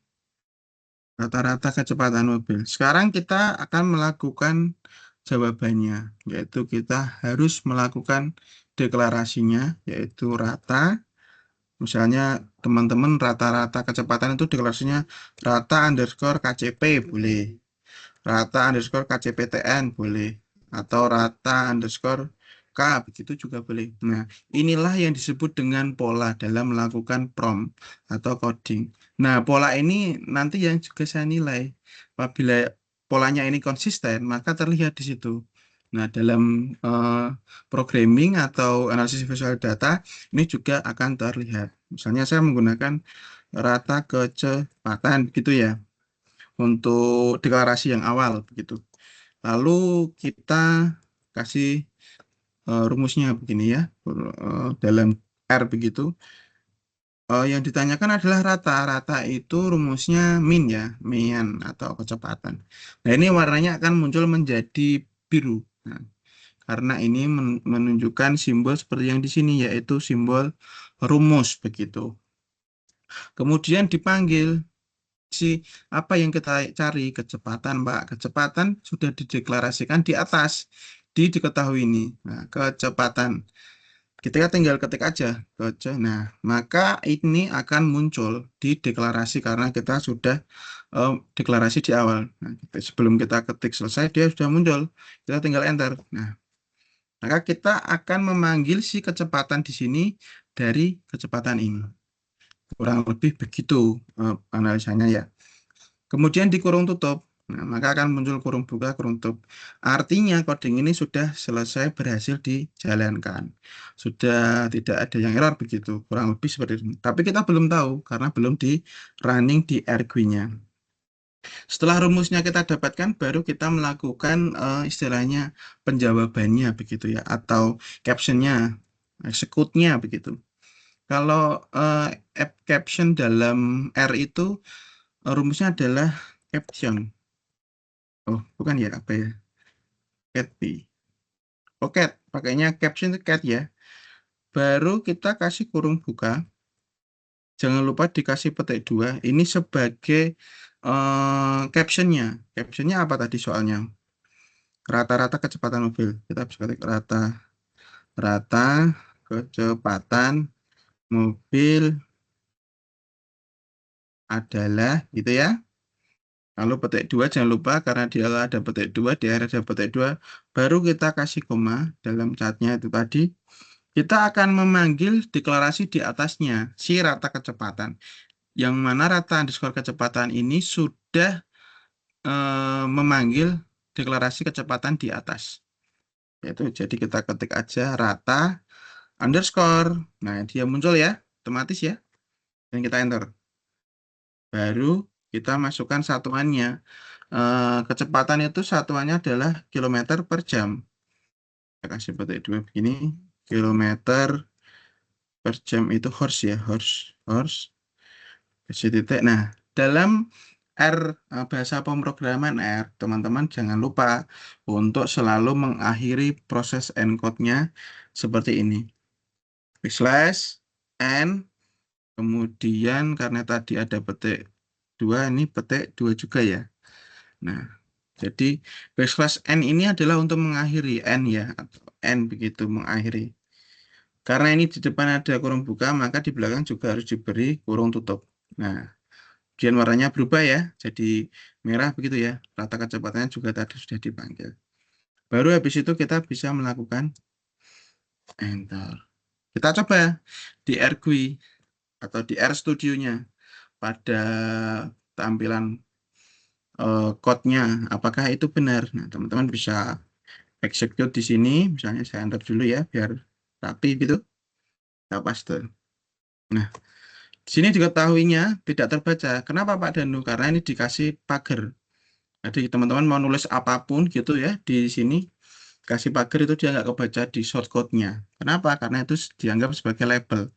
Rata-rata kecepatan mobil. Sekarang kita akan melakukan jawabannya, yaitu kita harus melakukan deklarasinya, yaitu rata. Misalnya teman-teman rata-rata kecepatan itu deklarasinya rata underscore KCP boleh. Rata underscore KCPTN boleh. Atau rata underscore K, begitu juga boleh. Nah, inilah yang disebut dengan pola dalam melakukan prompt atau coding. Nah, pola ini nanti yang juga saya nilai. Apabila polanya ini konsisten, maka terlihat di situ. Nah, dalam programming atau analisis visual data, ini juga akan terlihat. Misalnya saya menggunakan rata kecepatan, gitu ya, untuk deklarasi yang awal, begitu. Lalu kita kasih rumusnya begini ya, dalam R begitu. Yang ditanyakan adalah rata. Rata itu rumusnya min ya, min atau kecepatan. Nah, ini warnanya akan muncul menjadi biru. Nah, karena ini menunjukkan simbol seperti yang di sini, yaitu simbol rumus begitu. Kemudian dipanggil apa yang kita cari, kecepatan, Pak. Kecepatan sudah dideklarasikan di atas, diketahui ini. Nah, kecepatan. Kita tinggal ketik aja. Nah, maka ini akan muncul di deklarasi karena kita sudah deklarasi di awal. Nah, sebelum kita ketik selesai, dia sudah muncul. Kita tinggal enter. Nah, maka kita akan memanggil si kecepatan di sini dari kecepatan ini. Kurang lebih begitu analisanya ya. Kemudian di kurung tutup, nah, maka akan muncul kurung buka, kurung tutup. Artinya coding ini sudah selesai berhasil dijalankan. Sudah tidak ada yang error begitu, kurang lebih seperti ini. Tapi kita belum tahu karena belum di running di RG-nya. Setelah rumusnya kita dapatkan, baru kita melakukan istilahnya penjawabannya begitu ya, atau captionnya, execute-nya begitu. Kalau caption dalam R itu rumusnya adalah caption. Oh, bukan ya, apa ya? Cat B. Oh, cat. Pakainya caption itu cat ya. Baru kita kasih kurung buka. Jangan lupa dikasih petik 2. Ini sebagai captionnya. Captionnya apa tadi soalnya? Rata-rata kecepatan mobil. Kita bisa ketik rata kecepatan mobil adalah gitu ya. Lalu petik 2 jangan lupa karena dia ada petik 2, di akhir ada petik 2, baru kita kasih koma dalam catnya itu tadi. Kita akan memanggil deklarasi di atasnya, si rata kecepatan. Yang mana rata underscore kecepatan ini sudah memanggil deklarasi kecepatan di atas. Yaitu jadi kita ketik aja rata underscore. Nah, dia muncul ya, otomatis ya. Dan kita enter. Baru kita masukkan satuannya. Kecepatan itu satuannya adalah kilometer per jam. Kita kasih petik 2 begini. Kilometer per jam itu horse ya, horse. Kasih titik. Nah, dalam R, bahasa pemrograman R, teman-teman jangan lupa untuk selalu mengakhiri proses encode-nya seperti ini. Backslash, N, kemudian karena tadi ada petik 2, ini petik 2 juga ya. Nah, jadi backslash N ini adalah untuk mengakhiri N ya, atau N begitu mengakhiri. Karena ini di depan ada kurung buka, maka di belakang juga harus diberi kurung tutup. Nah, kemudian warnanya berubah ya, jadi merah begitu ya. Rata kecepatannya juga tadi sudah dipanggil. Baru habis itu kita bisa melakukan enter. Kita coba di RGUI atau di RStudio-nya pada tampilan code-nya, apakah itu benar. Nah, teman-teman bisa execute di sini, misalnya saya enter dulu ya, biar rapi gitu. Kita paste. Nah, di sini diketahuinya tidak terbaca. Kenapa Pak Danu? Karena ini dikasih pagar. Jadi teman-teman mau nulis apapun gitu ya di sini, kasih pagar itu dia nggak kebaca di shortcode-nya. Kenapa? Karena itu dianggap sebagai label.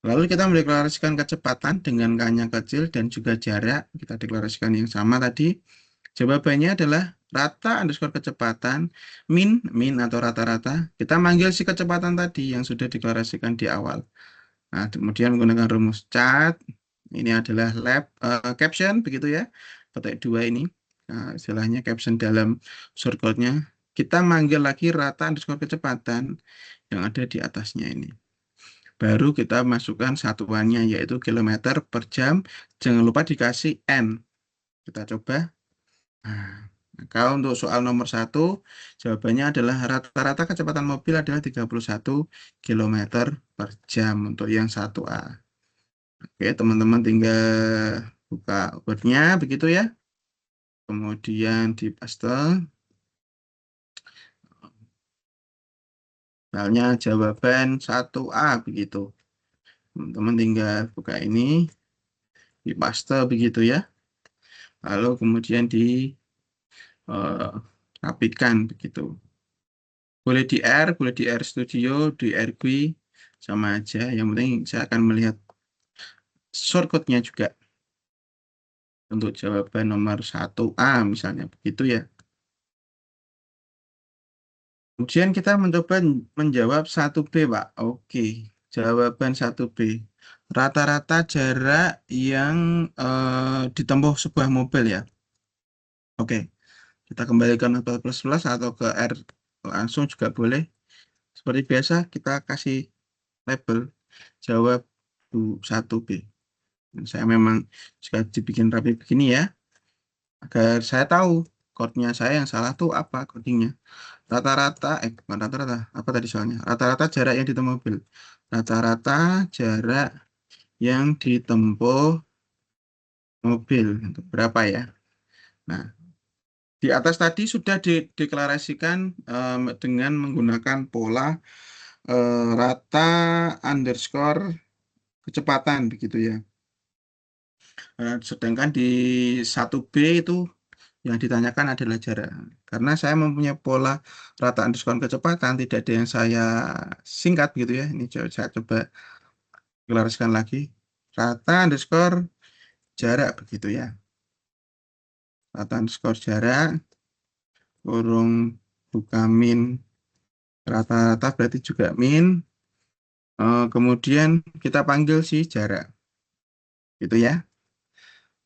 Lalu kita mendeklarasikan kecepatan dengan K-nya kecil dan juga jarak. Kita deklarasikan yang sama tadi. Jawabannya adalah rata underscore kecepatan min atau rata-rata. Kita manggil si kecepatan tadi yang sudah deklarasikan di awal. Nah, kemudian menggunakan rumus cat. Ini adalah caption begitu ya. Petik 2 ini. Nah, istilahnya caption dalam shortcode-nya. Kita manggil lagi rata underscore kecepatan yang ada di atasnya ini. Baru kita masukkan satuannya yaitu kilometer per jam. Jangan lupa dikasih N. Kita coba. Nah, kalau untuk soal nomor 1, jawabannya adalah rata-rata kecepatan mobil adalah 31 km per jam untuk yang 1A. Oke, teman-teman tinggal buka Word-nya begitu ya. Kemudian di paste. Misalnya jawaban 1A begitu. Teman-teman tinggal buka ini, di paste begitu ya. Lalu kemudian di rapikan begitu. Boleh di R, boleh di RStudio, di RGUI, sama aja. Yang penting saya akan melihat shortcode-nya juga. Untuk jawaban nomor 1A misalnya begitu ya. Kemudian kita mencoba menjawab 1B, Pak. Oke, jawaban 1B. Rata-rata jarak yang ditempuh sebuah mobil ya. Oke, kita kembalikan ke plus atau ke R langsung juga boleh. Seperti biasa kita kasih label jawab 1B. Saya memang jika dibikin rapi begini ya, agar saya tahu code-nya saya yang salah tuh apa codingnya. Rata-rata, bukan rata-rata, apa tadi soalnya? Rata-rata jarak yang ditempuh mobil. Rata-rata jarak yang ditempuh mobil. Berapa ya? Nah, di atas tadi sudah dideklarasikan dengan menggunakan pola rata underscore kecepatan, begitu ya. Sedangkan di 1B itu yang ditanyakan adalah jarak. Karena saya mempunyai pola rata underscore kecepatan, tidak ada yang saya singkat gitu ya. Ini saya coba deklarasikan lagi. Rata underscore jarak begitu ya. Rata underscore jarak, kurung buka min. Rata-rata berarti juga min. Kemudian kita panggil si jarak. Gitu ya.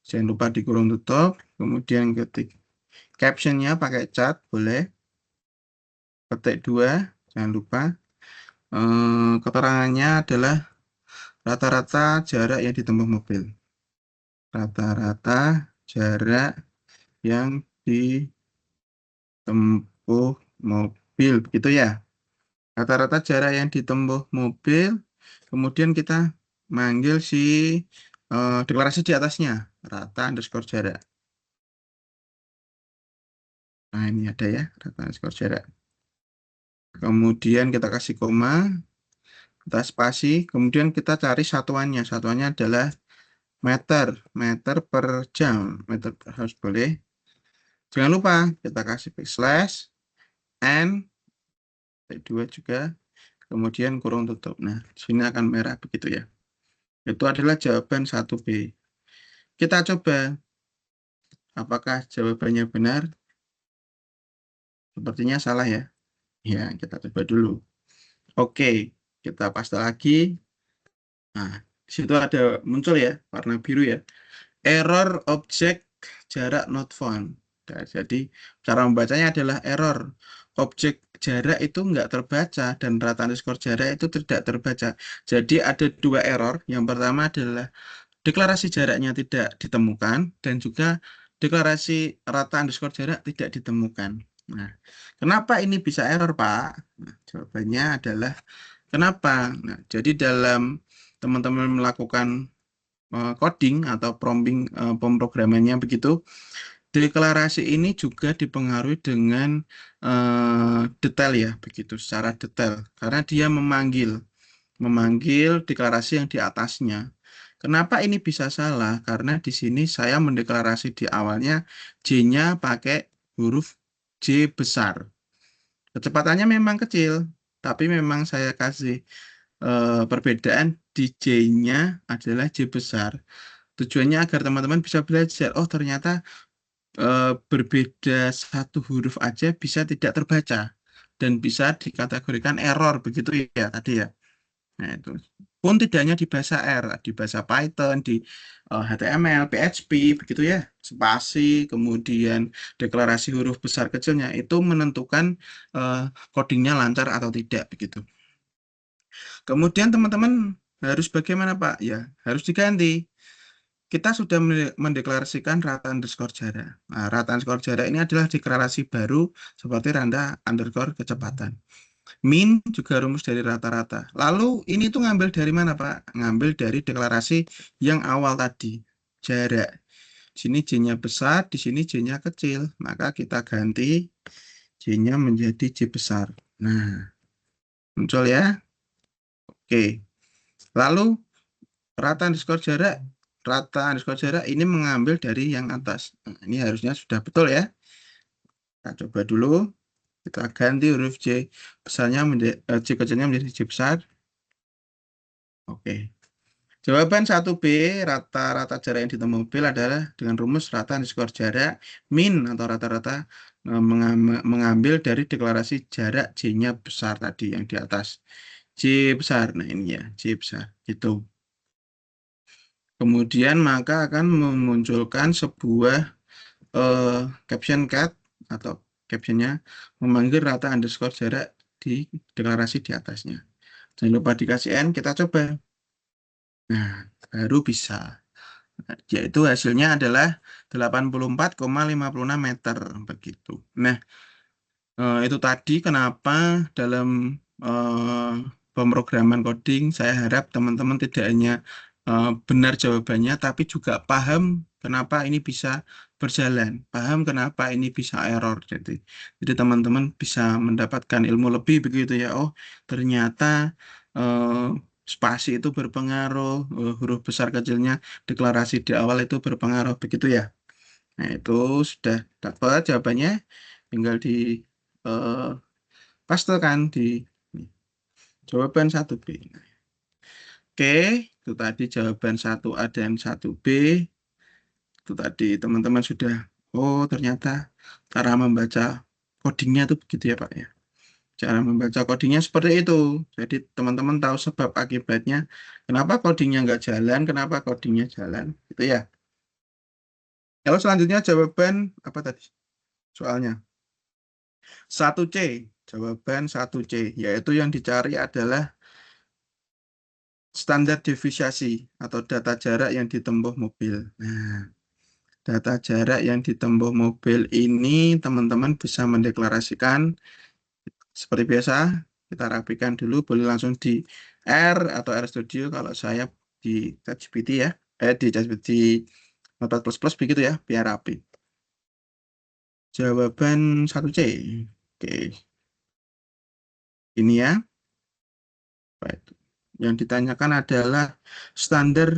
Jangan lupa dikurung tutup. Kemudian ketik captionnya pakai cat boleh. Petik 2, jangan lupa. Keterangannya adalah rata-rata jarak yang ditempuh mobil. Rata-rata jarak yang ditempuh mobil, begitu ya. Rata-rata jarak yang ditempuh mobil, kemudian kita manggil si deklarasi di atasnya, rata underscore jarak. Nah, ini ada ya, rata underscore jarak. Kemudian kita kasih koma, kita spasi, kemudian kita cari satuannya. Satuannya adalah meter per jam, meter harus boleh. Jangan lupa kita kasih backslash n 2 juga, kemudian kurung tutup. Nah, di sini akan merah begitu ya. Itu adalah jawaban 1B. Kita coba apakah jawabannya benar. Sepertinya salah ya. Ya, kita coba dulu. Oke, kita paste lagi. Nah, di situ ada muncul ya, warna biru ya. Error objek jarak not found. Nah, jadi cara membacanya adalah error. Objek jarak itu enggak terbaca dan rata underscore jarak itu tidak terbaca. Jadi ada 2 error. Yang pertama adalah deklarasi jaraknya tidak ditemukan dan juga deklarasi rata underscore jarak tidak ditemukan. Nah, kenapa ini bisa error, Pak? Nah, jawabannya adalah kenapa? Nah, jadi dalam teman-teman melakukan coding atau pemrogramannya begitu, deklarasi ini juga dipengaruhi dengan detail ya, begitu secara detail karena dia memanggil deklarasi yang di atasnya. Kenapa ini bisa salah? Karena di sini saya mendeklarasi di awalnya J-nya pakai huruf J besar. Kecepatannya memang kecil, tapi memang saya kasih perbedaan di J-nya adalah J besar. Tujuannya agar teman-teman bisa belajar, oh ternyata berbeda satu huruf aja bisa tidak terbaca dan bisa dikategorikan error begitu ya tadi ya. Nah, itu pun tidak hanya di bahasa R, di bahasa Python, di HTML, PHP, begitu ya. Spasi, kemudian deklarasi huruf besar kecilnya itu menentukan codingnya lancar atau tidak begitu. Kemudian teman-teman harus bagaimana Pak? Ya, harus diganti. Kita sudah mendeklarasikan rata underscore jarak. Nah, rata underscore jarak ini adalah deklarasi baru seperti randa underscore kecepatan. Min juga rumus dari rata-rata. Lalu ini tuh ngambil dari mana, Pak? Ngambil dari deklarasi yang awal tadi. Jarak. Di sini J-nya besar, di sini J-nya kecil. Maka kita ganti J-nya menjadi J besar. Nah, muncul ya. Oke. Lalu rata underscore jarak. Rata underscore jarak ini mengambil dari yang atas. Nah, ini harusnya sudah betul ya. Kita coba dulu. Kita ganti huruf J besarnya menjadi J kecilnya menjadi J besar. Oke. Jawaban 1B, rata-rata jarak yang ditemui mobil adalah dengan rumus rata underscore jarak min atau rata-rata mengambil dari deklarasi jarak J-nya besar tadi yang di atas. J besar, nah ini ya, J besar, gitu. Kemudian maka akan memunculkan sebuah caption cat atau captionnya memanggil rata underscore jarak di deklarasi di atasnya. Jangan lupa dikasih N, kita coba. Nah, baru bisa. Yaitu hasilnya adalah 84,56 meter begitu. Nah, itu tadi kenapa dalam pemrograman coding saya harap teman-teman tidak hanya benar jawabannya tapi juga paham kenapa ini bisa berjalan, paham kenapa ini bisa error. Jadi teman-teman bisa mendapatkan ilmu lebih begitu ya. Oh, ternyata eh, spasi itu berpengaruh, huruf besar kecilnya deklarasi di awal itu berpengaruh begitu ya. Nah, itu sudah dapat jawabannya, tinggal di eh, pastekan di jawaban 1B. Oke, itu tadi jawaban 1A dan 1B. Itu tadi teman-teman sudah, oh ternyata cara membaca codingnya itu begitu ya Pak ya. Cara membaca codingnya seperti itu. Jadi teman-teman tahu sebab akibatnya, kenapa codingnya nggak jalan, kenapa codingnya jalan. Itu ya. Lalu selanjutnya jawaban apa tadi soalnya? 1C, jawaban 1C, yaitu yang dicari adalah standar deviasi atau data jarak yang ditempuh mobil. Nah, data jarak yang ditempuh mobil ini teman-teman bisa mendeklarasikan seperti biasa. Kita rapikan dulu, boleh langsung di R atau R Studio kalau saya di ChatGPT ya. Di ChatGPT 14++ begitu ya, biar rapi. Jawaban 1C. Oke. Ini ya. Baik. Yang ditanyakan adalah standar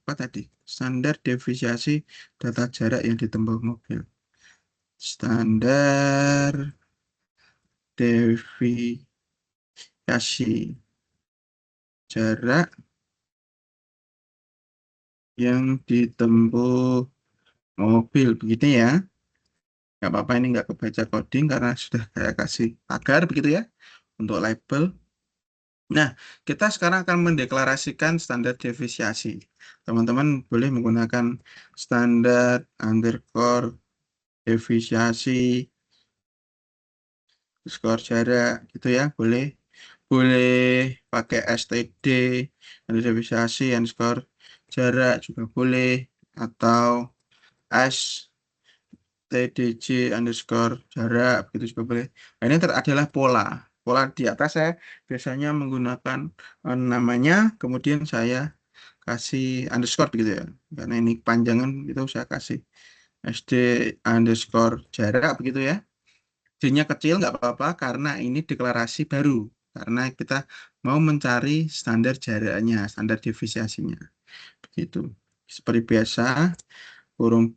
apa tadi? Standar deviasi data jarak yang ditempuh mobil. Standar deviasi divisiasi jarak yang ditempuh mobil, begitu ya. Nggak apa-apa, ini nggak kebaca coding karena sudah saya kasih tagar begitu ya untuk label. Nah, kita sekarang akan mendeklarasikan standar divisiasi. Teman-teman boleh menggunakan standar underscore divisiasi skor jarak gitu ya, boleh pakai std standar divisiasi underscore jarak juga boleh, atau stdj underscore jarak begitu juga boleh. Nah, ini adalah pola di atas. Saya biasanya menggunakan namanya, kemudian saya kasih underscore begitu ya, karena ini panjangan itu saya kasih sd underscore jarak begitu ya. D-nya kecil nggak apa-apa karena ini deklarasi baru, karena kita mau mencari standar jaraknya, standar divisiasinya begitu. Seperti biasa, kurung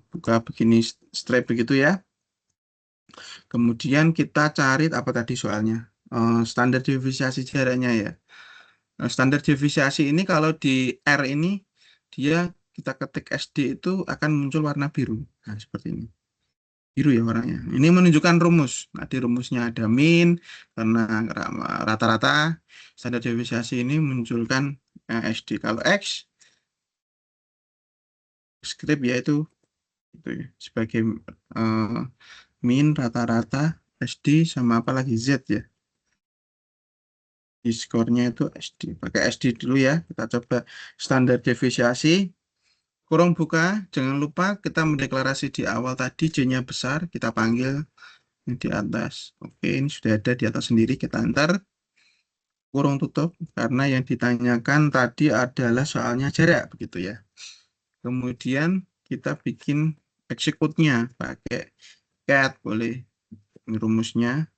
buka begini strip begitu ya. Kemudian kita cari apa tadi soalnya, standar divisiasi jaraknya ya. Standar divisiasi ini kalau di R ini dia kita ketik SD itu akan muncul warna biru. Nah, seperti ini. Biru ya warnanya. Ini menunjukkan rumus. Nah, di rumusnya ada min karena rata-rata. Standar divisiasi ini munculkan SD. Kalau X script yaitu itu ya, sebagai min rata-rata SD sama apa lagi Z ya. Di skornya itu SD. Pakai SD dulu ya. Kita coba standar divisiasi. Kurung buka, jangan lupa kita mendeklarasi di awal tadi J-nya besar, kita panggil di atas. Oke, ini sudah ada di atas sendiri, kita antar. Kurung tutup, karena yang ditanyakan tadi adalah soalnya jarak, begitu ya. Kemudian kita bikin execute-nya, pakai cat, boleh ini rumusnya.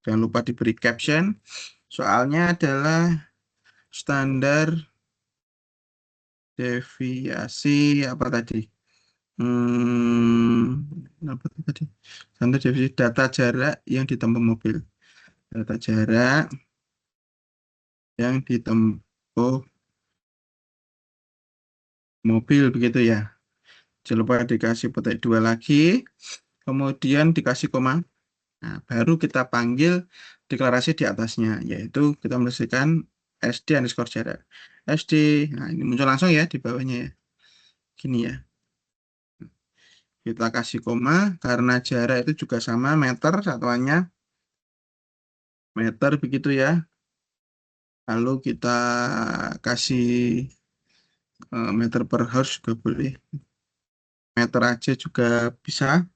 Jangan lupa diberi caption. Soalnya adalah standar deviasi apa tadi? Apa tadi? Standar deviasi data jarak yang ditempuh mobil. Data jarak yang ditempuh mobil begitu ya. Jangan lupa dikasih petik 2 lagi, kemudian dikasih koma. Nah, baru kita panggil deklarasi di atasnya, yaitu kita menuliskan SD underscore jarak. SD, nah ini muncul langsung ya di bawahnya ya. Gini ya. Kita kasih koma, karena jarak itu juga sama, meter satuannya. Meter begitu ya. Lalu kita kasih meter per house juga boleh. Meter aja juga bisa.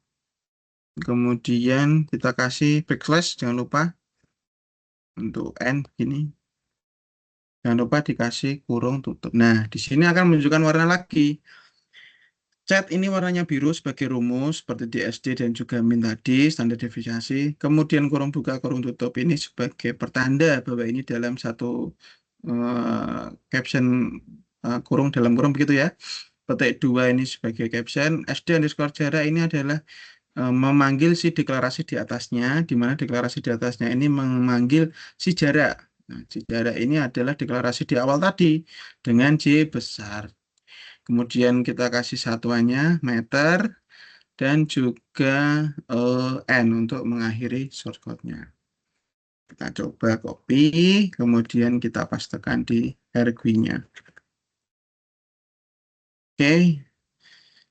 Kemudian kita kasih backslash, jangan lupa untuk n begini. Jangan lupa dikasih kurung tutup. Nah, di sini akan menunjukkan warna lagi. Cat ini warnanya biru sebagai rumus seperti di SD dan juga min tadi, standar divisiasi. Kemudian kurung buka, kurung tutup ini sebagai pertanda bahwa ini dalam satu caption, kurung dalam kurung begitu ya. Petik 2 ini sebagai caption. SD underscore jarak ini adalah memanggil si deklarasi di atasnya, di mana deklarasi di atasnya ini memanggil si jarak. Nah, si jarak ini adalah deklarasi di awal tadi dengan J besar. Kemudian kita kasih satuannya meter dan juga N untuk mengakhiri shortcode-nya. Kita coba copy, kemudian kita pastekan di RQ-nya. Oke,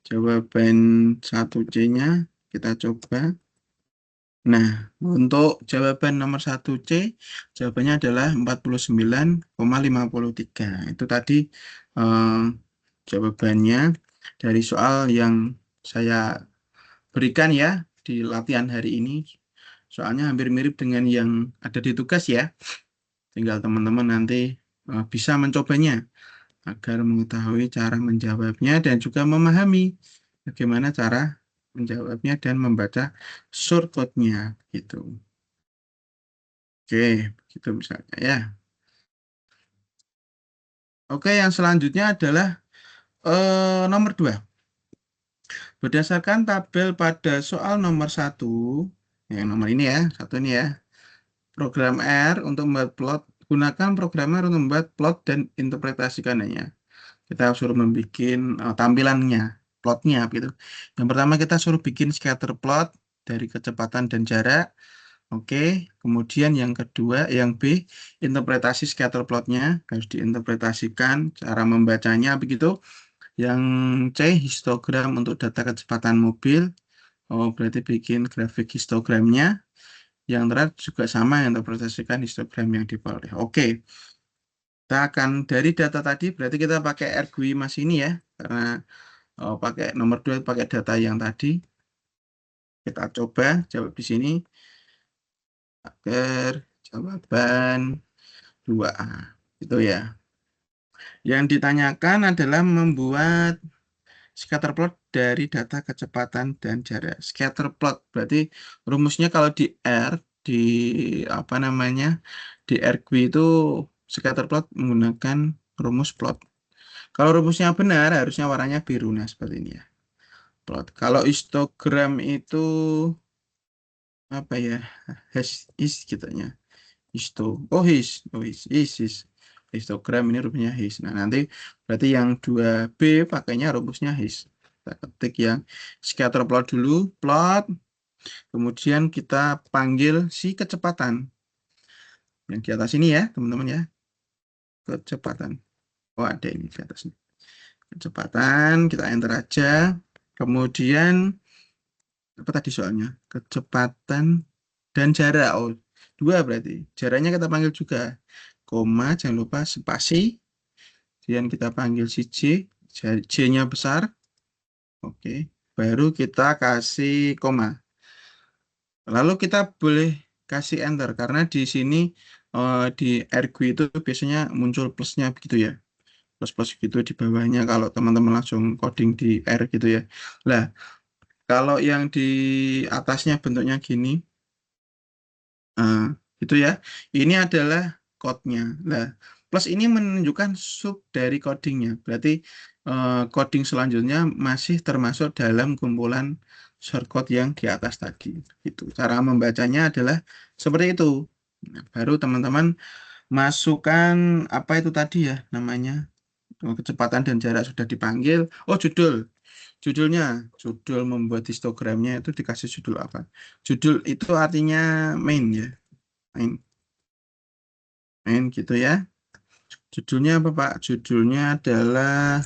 jawaban 1C-nya kita coba. Nah, untuk jawaban nomor 1C, jawabannya adalah 49,53. Itu tadi jawabannya dari soal yang saya berikan ya di latihan hari ini. Soalnya hampir mirip dengan yang ada di tugas ya. Tinggal teman-teman nanti bisa mencobanya agar mengetahui cara menjawabnya dan juga memahami bagaimana cara menjawabnya dan membaca shortcode-nya gitu. Oke, begitu misalnya ya. Oke, yang selanjutnya adalah nomor 2. Berdasarkan tabel pada soal nomor 1, yang nomor ini ya, satu ini ya. program R untuk membuat plot, gunakan program R untuk membuat plot dan interpretasikannya. Kita suruh membuat tampilannya, plotnya gitu. Yang pertama kita suruh bikin scatter plot dari kecepatan dan jarak. Oke, kemudian yang kedua, yang B, interpretasi scatter plotnya harus diinterpretasikan, cara membacanya begitu. Yang C, histogram untuk data kecepatan mobil. Oh, berarti bikin grafik histogramnya. Yang terakhir juga sama, interpretasikan histogram yang diperoleh. Oke, kita akan dari data tadi, berarti kita pakai RGUI Mas ini ya, karena pakai nomor 2 pakai data yang tadi. Kita coba jawab di sini. Agar jawaban 2A. Itu ya. Yang ditanyakan adalah membuat scatter plot dari data kecepatan dan jarak. Scatter plot berarti rumusnya kalau di R di apa namanya? Di RGUI itu scatter plot menggunakan rumus plot. Kalau rumusnya benar harusnya warnanya biru, nah seperti ini ya. Plot. Kalau histogram itu apa ya? Is gitunya. Histogram ini rumusnya his. Nah, nanti berarti yang 2B pakainya rumusnya his. Kita ketik yang scatter plot dulu, plot. Kemudian kita panggil si kecepatan. Yang di atas ini ya, teman-teman ya. Kecepatan. Oh, ada ini di atas ini. Kecepatan, kita enter aja. Kemudian apa tadi soalnya? Kecepatan dan jarak. Oh, 2 berarti. Jaraknya kita panggil juga. Koma, jangan lupa spasi. Kemudian kita panggil si J-nya besar. Oke. Baru kita kasih koma. Lalu kita boleh kasih enter. Karena di sini di RGUI itu biasanya muncul plusnya begitu ya. Plus-plus gitu di bawahnya kalau teman-teman langsung coding di R gitu ya. Nah, kalau yang di atasnya bentuknya gini, itu ya. Ini adalah code-nya. Nah, plus ini menunjukkan sub dari codingnya. Berarti coding selanjutnya masih termasuk dalam kumpulan shortcode yang di atas tadi. Itu. Cara membacanya adalah seperti itu. Nah, baru teman-teman masukkan apa itu tadi ya namanya. Kecepatan dan jarak sudah dipanggil. Oh, judulnya, judul membuat histogramnya itu dikasih judul apa? Judul itu artinya main ya, main gitu ya. Judulnya apa Pak? Judulnya adalah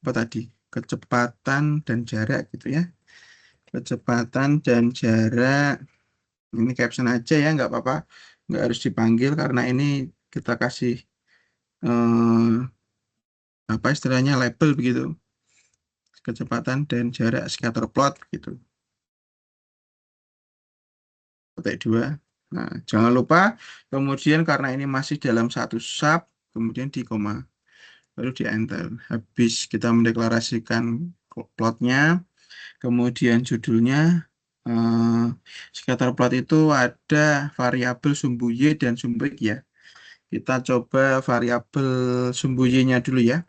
apa tadi? Kecepatan dan jarak gitu ya. Kecepatan dan jarak. Ini caption aja ya, nggak apa-apa. Nggak harus dipanggil karena ini kita kasih apa istilahnya label begitu. Kecepatan dan jarak scatter plot gitu. Petik 2. Nah, jangan lupa kemudian karena ini masih dalam satu sub, kemudian di koma, baru di enter. Habis kita mendeklarasikan plotnya, kemudian judulnya, scatter plot itu ada variabel sumbu Y dan sumbu X ya. Kita coba variabel sumbu Y-nya dulu ya.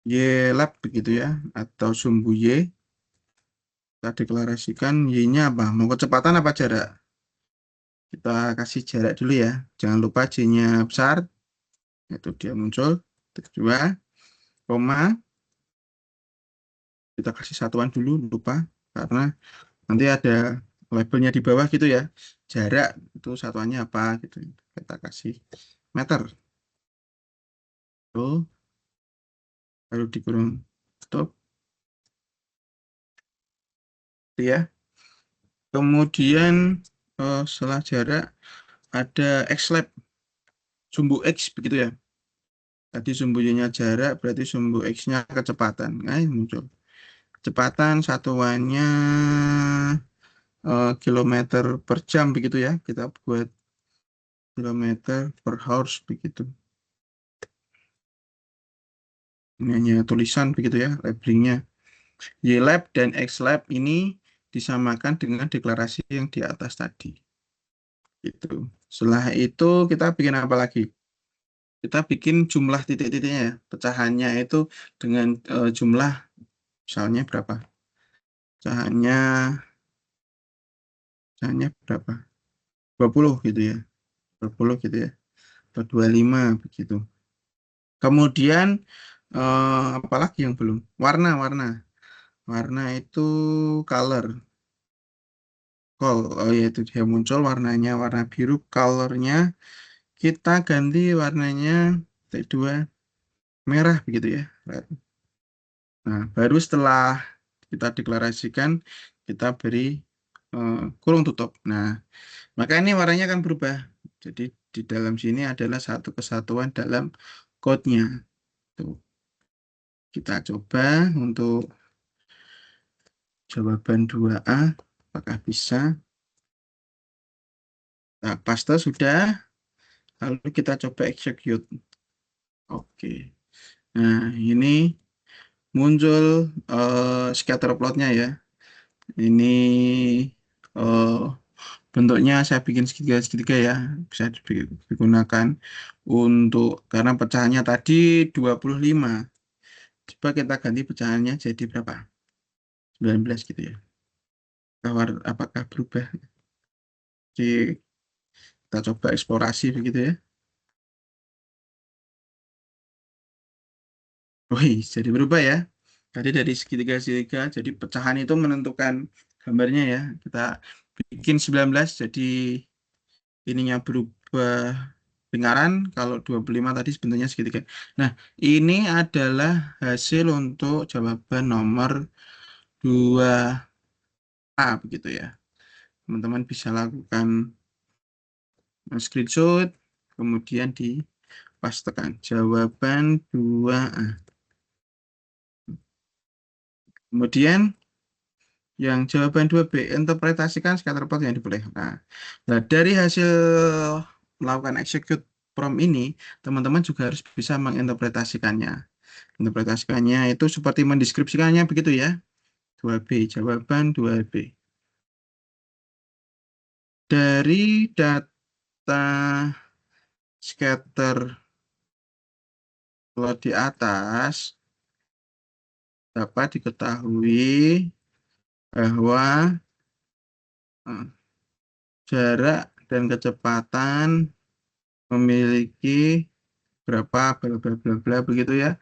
Y lab begitu ya, atau sumbu Y. Kita deklarasikan Y-nya apa? Mau kecepatan apa jarak? Kita kasih jarak dulu ya. Jangan lupa J-nya besar. Itu dia muncul. Kedua, koma. Kita kasih satuan dulu, lupa. Karena nanti ada labelnya di bawah gitu ya. Jarak itu satuannya apa gitu. Kita kasih meter. Tuh. Baru dikurung stop. Itu ya. Kemudian setelah jarak ada X-lab. Sumbu X begitu ya. Tadi sumbunya jarak, berarti sumbu X-nya kecepatan. Nah, ini muncul. Kecepatan satuannya kilometer per jam begitu ya. Kita buat kilometer per hours begitu. Ini hanya tulisan begitu ya, labelingnya. Y-lab dan X-lab ini disamakan dengan deklarasi yang di atas tadi. Itu. Setelah itu kita bikin apa lagi? Kita bikin jumlah titik-titiknya ya. Pecahannya itu dengan jumlah misalnya berapa? Pecahannya berapa? 20 gitu ya. 20 gitu ya, atau 25 begitu. Kemudian apalagi yang belum? Warna itu color. Oh ya, itu dia muncul warnanya warna biru, colornya kita ganti warnanya T2 merah begitu ya. Nah, baru setelah kita deklarasikan, kita beri kurung tutup. Nah, maka ini warnanya akan berubah. Jadi di dalam sini adalah satu kesatuan dalam code-nya. Tuh. Kita coba untuk jawaban 2A, apakah bisa? Nah, paste sudah, lalu kita coba execute. Oke. Nah, ini muncul scatter plotnya ya. Ini eh, bentuknya saya bikin segitiga-segitiga ya. Bisa digunakan untuk, karena pecahannya tadi 25. Coba kita ganti pecahannya jadi berapa? 19 gitu ya. Apakah berubah? Oke, kita coba eksplorasi begitu ya. Wih, jadi berubah ya. Jadi dari segitiga-segitiga, jadi pecahan itu menentukan gambarnya ya. Kita bikin 19, jadi ininya berubah lingkaran. Kalau 25 tadi bentuknya segitiga. Nah, ini adalah hasil untuk jawaban nomor 2A begitu ya. Teman-teman bisa lakukan screenshot, kemudian dipastekan jawaban 2A. Kemudian yang jawaban 2B, interpretasikan scatter plot yang diperoleh. Nah, dari hasil melakukan execute prompt ini, teman-teman juga harus bisa menginterpretasikannya. Interpretasikannya itu seperti mendeskripsikannya begitu ya. 2B, jawaban 2B. Dari data scatter plot di atas, dapat diketahui bahwa jarak dan kecepatan memiliki berapa bla bla bla bla begitu ya.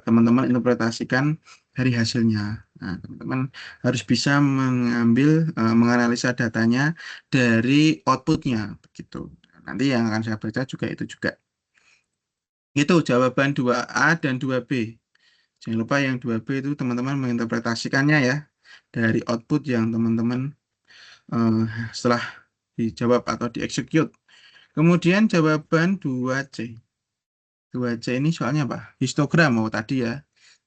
Teman-teman interpretasikan dari hasilnya. Nah, teman-teman harus bisa menganalisa datanya dari outputnya begitu. Nanti yang akan saya baca juga itu juga. Itu jawaban 2A dan 2B. Jangan lupa yang 2B itu teman-teman menginterpretasikannya ya dari output yang teman-teman setelah dijawab atau dieksekut. Kemudian jawaban 2C. 2C ini soalnya apa? Histogram tadi ya.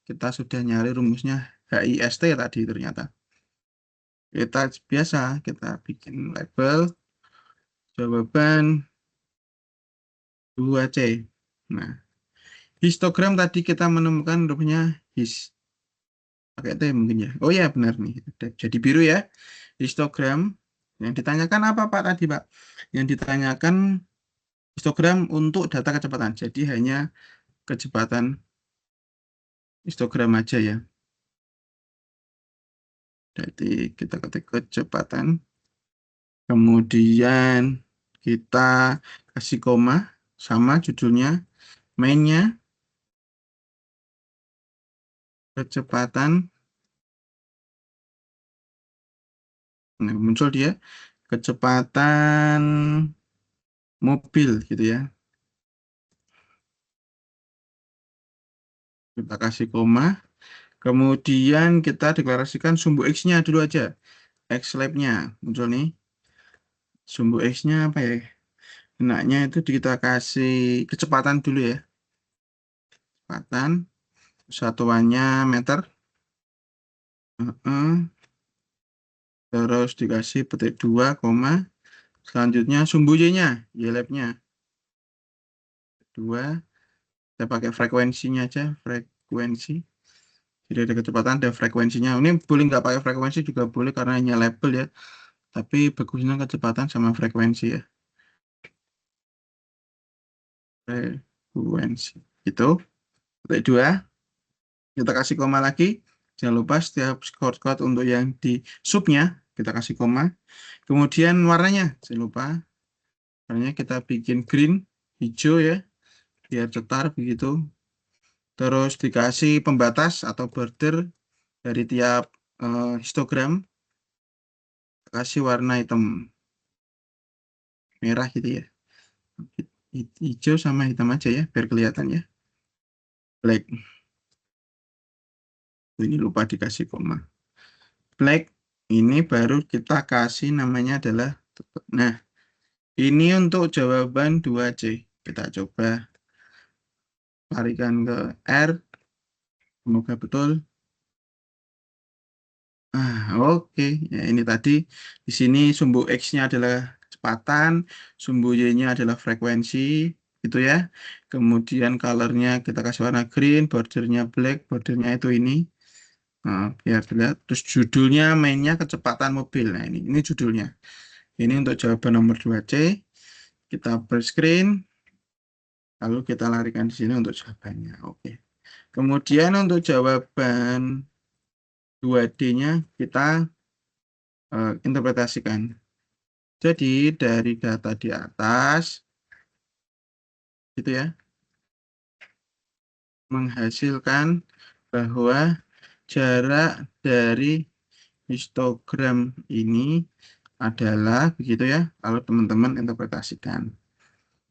Kita sudah nyari rumusnya HIST tadi ternyata. Kita biasa kita bikin label jawaban 2C. Nah, histogram tadi kita menemukan rumusnya pakai T mungkin ya. Oh ya benar nih. Jadi biru ya. Histogram. Yang ditanyakan apa Pak tadi Pak? Yang ditanyakan histogram untuk data kecepatan. Jadi hanya kecepatan histogram aja ya. Jadi kita ketik kecepatan. Kemudian kita kasih koma sama judulnya. Mainnya kecepatan. Nah, muncul dia kecepatan mobil gitu ya. Kita kasih koma. Kemudian kita deklarasikan sumbu X-nya dulu aja. X-lab-nya muncul nih. Sumbu X-nya apa ya? Enaknya itu kita kasih kecepatan dulu ya. Kecepatan. Satuannya meter. Terus dikasih petik 2, selanjutnya sumbu Y-nya, Y-lab-nya. 2. Kita pakai frekuensinya aja. Frekuensi. Jadi ada kecepatan dan frekuensinya. Ini boleh nggak pakai frekuensi juga boleh karena hanya label ya. Tapi bagusnya kecepatan sama frekuensi ya. Frekuensi. Itu. Titik 2. Kita kasih koma lagi. Jangan lupa setiap shortcut untuk yang di subnya kita kasih koma. Kemudian warnanya. Jangan lupa Makanya kita bikin green, hijau ya, biar cetar begitu. Terus dikasih pembatas atau border dari tiap histogram, kasih warna hitam merah gitu ya. Hijau sama hitam aja ya, biar kelihatan ya. Black. Ini lupa dikasih koma. Black. Ini baru kita kasih namanya adalah. Nah, ini untuk jawaban 2C. Kita coba larikan ke R. Semoga betul. Oke. Ya, ini tadi di sini sumbu X-nya adalah kecepatan, sumbu Y-nya adalah frekuensi, gitu ya. Kemudian colornya kita kasih warna green, bordernya black, bordernya itu ini. Biar dilihat. Terus judulnya mainnya kecepatan mobil. Nah, ini judulnya. Ini untuk jawaban nomor 2C. Kita print screen. Lalu kita larikan di sini untuk jawabannya. Oke. Kemudian untuk jawaban 2D-nya kita interpretasikan. Jadi dari data di atas, gitu ya, menghasilkan bahwa jarak dari histogram ini adalah, begitu ya, kalau teman-teman interpretasikan.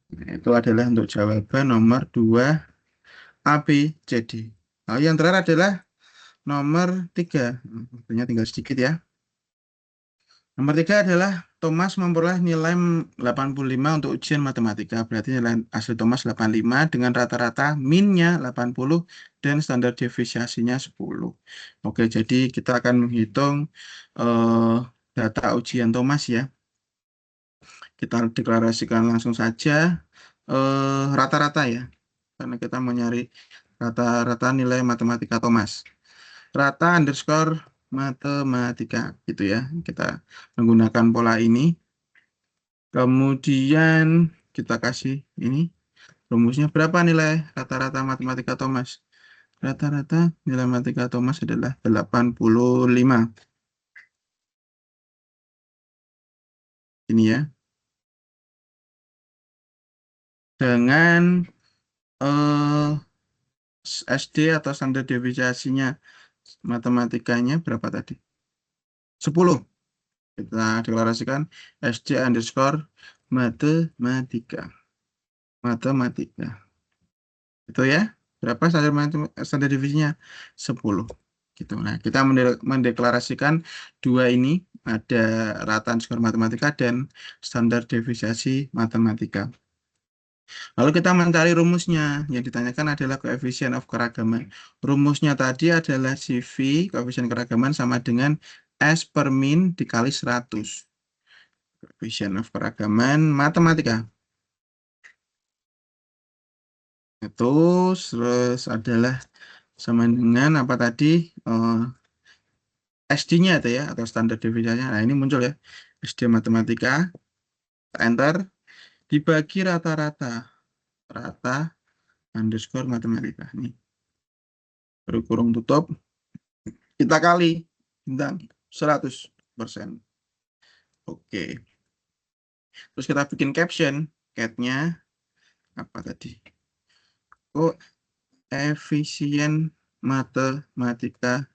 Nah, itu adalah untuk jawaban nomor 2 ABCD. Lalu yang terakhir adalah nomor 3. Waktunya tinggal sedikit ya. Nomor 3 adalah Thomas memperoleh nilai 85 untuk ujian matematika. Berarti nilai asli Thomas 85 dengan rata-rata min-nya 80 dan standar deviasinya 10. Oke, jadi kita akan menghitung data ujian Thomas ya. Kita deklarasikan langsung saja rata-rata ya. Karena kita mau nyari rata-rata nilai matematika Thomas. Rata underscore matematika gitu ya. Kita menggunakan pola ini. Kemudian kita kasih ini rumusnya berapa nilai rata-rata matematika Thomas? Rata-rata nilai matematika Thomas adalah 85. Ini ya. Dengan SD atau standar deviasinya matematikanya berapa tadi? 10. Kita deklarasikan SD underscore matematika. Itu ya. Berapa standar divisinya? 10. Gitu. Nah, kita mendeklarasikan dua ini, ada rata underscore matematika dan standar deviasi matematika. Lalu kita mencari rumusnya. Yang ditanyakan adalah koefisien of keragaman. Rumusnya tadi adalah CV, koefisien keragaman, sama dengan S per min dikali 100. Koefisien of keragaman matematika. Itu terus adalah sama dengan apa tadi? SD-nya itu ya, atau standar deviasinya. Nah, ini muncul ya. SD matematika. Enter. Dibagi rata-rata. Rata underscore matematika. Nih. Baru kurung tutup. Kita kali bintang 100%. Oke. Terus kita bikin caption. Cat-nya apa tadi? Koefisien matematika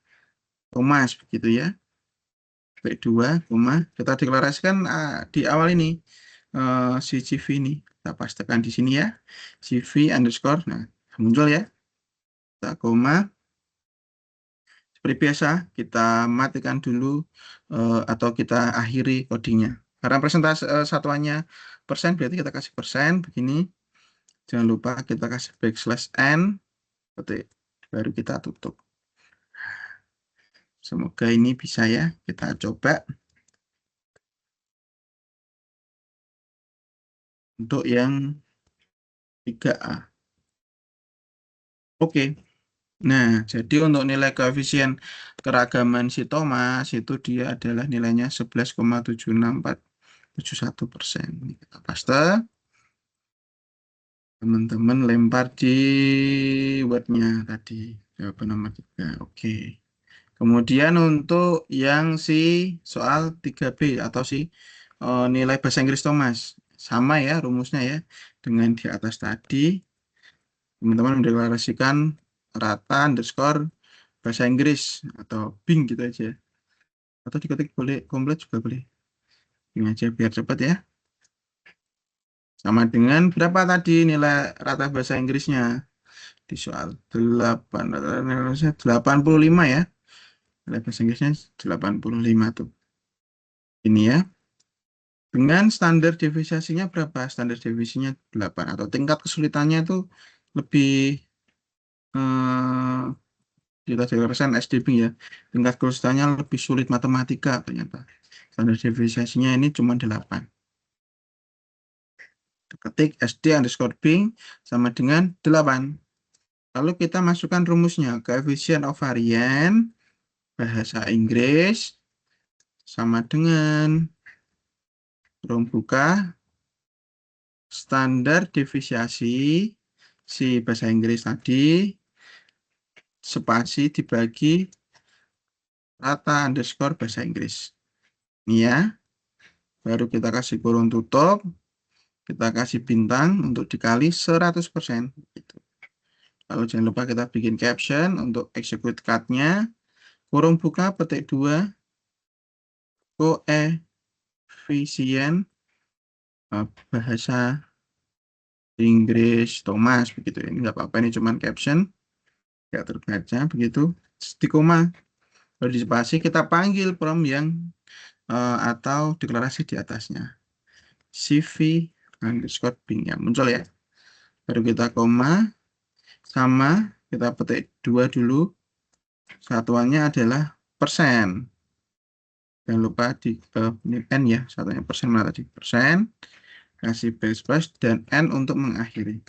Thomas, begitu ya. B2, kita deklarasikan di awal ini si CV ini. Kita pastikan di sini ya. CV underscore. Nah, muncul ya. Kita koma. Seperti biasa, kita matikan dulu atau kita akhiri codingnya. Karena presentasi satuannya persen, berarti kita kasih persen begini. Jangan lupa kita kasih backslash n, baru kita tutup. Semoga ini bisa ya. Kita coba untuk yang 3A. Oke. Nah, jadi untuk nilai koefisien keragaman si Thomas itu dia adalah nilainya 11,76471%. Kita paste. Teman-teman lempar di Word-nya tadi. Jawaban nomor 3. Oke. Kemudian untuk yang si soal 3B atau si nilai bahasa Inggris Thomas. sama ya rumusnya ya dengan di atas tadi. Teman-teman mendeklarasikan rata underscore bahasa Inggris atau Bing gitu aja. Atau diketik boleh komplit juga boleh. Ini aja biar cepat ya. Sama dengan berapa tadi nilai rata bahasa Inggrisnya? Di soal 85 ya. Nilai bahasa Inggrisnya 85 tuh. Ini ya. Dengan standar deviasinya berapa? Standar deviasinya 8 atau tingkat kesulitannya itu lebih kita deklarasikan SDB ya. Tingkat kesulitannya lebih sulit matematika ternyata. Standar deviasinya ini cuma 8. Ketik SD underscore Bing sama dengan 8. Lalu kita masukkan rumusnya. Coefficient of variance bahasa Inggris sama dengan ruang buka standar deviasi si bahasa Inggris tadi spasi dibagi rata underscore bahasa Inggris. Ini ya. Baru kita kasih kurung tutup. Kita kasih bintang untuk dikali 100%. Gitu. Lalu jangan lupa kita bikin caption untuk execute cut-nya. Kurung buka petik 2. Koefisien bahasa Inggris Thomas begitu. Ini nggak apa-apa, ini cuma caption. Nggak terbaca begitu. Di koma. Lalu di spasi kita panggil prom yang atau deklarasi di atasnya. CV underscore Bing ya muncul ya. Baru kita koma sama kita petik 2 dulu. Satuannya adalah persen. Jangan lupa di ini N ya, satunya persen mana tadi? Persen. Kasih backslash dan N untuk mengakhiri.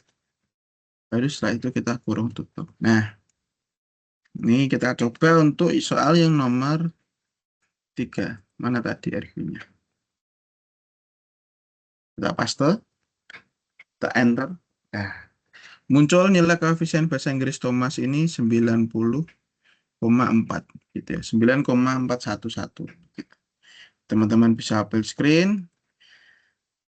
Baru setelah itu kita kurung tutup. Nah, ini kita coba untuk soal yang nomor 3. Mana tadi RQ-nya? Kita paste. Kita enter. Nah, muncul nilai koefisien bahasa Inggris Thomas ini 90,4 gitu ya. 9,411. Teman-teman bisa apel screen.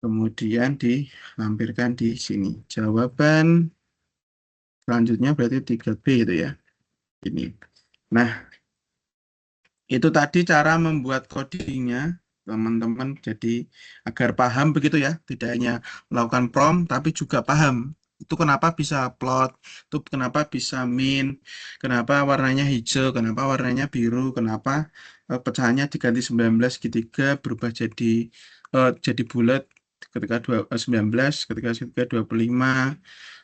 Kemudian dilampirkan di sini. Jawaban selanjutnya berarti 3B itu ya. Ini. Nah, itu tadi cara membuat codingnya teman-teman jadi agar paham begitu ya, tidak hanya melakukan prompt tapi juga paham itu kenapa bisa plot, itu kenapa bisa min, kenapa warnanya hijau, kenapa warnanya biru, kenapa pecahannya diganti 19 segitiga berubah jadi bulat ketika 19, ketika 25,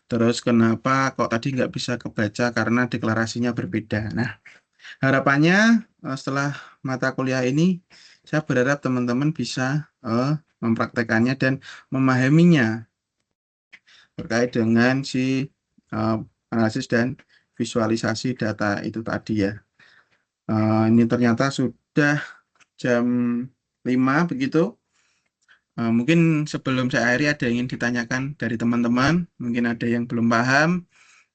terus kenapa kok tadi nggak bisa kebaca karena deklarasinya berbeda. Nah, harapannya setelah mata kuliah ini, saya berharap teman-teman bisa mempraktekannya dan memahaminya terkait dengan si analisis dan visualisasi data itu tadi ya. Ini ternyata sudah jam 5 begitu. Mungkin sebelum saya akhiri ada yang ingin ditanyakan dari teman-teman, mungkin ada yang belum paham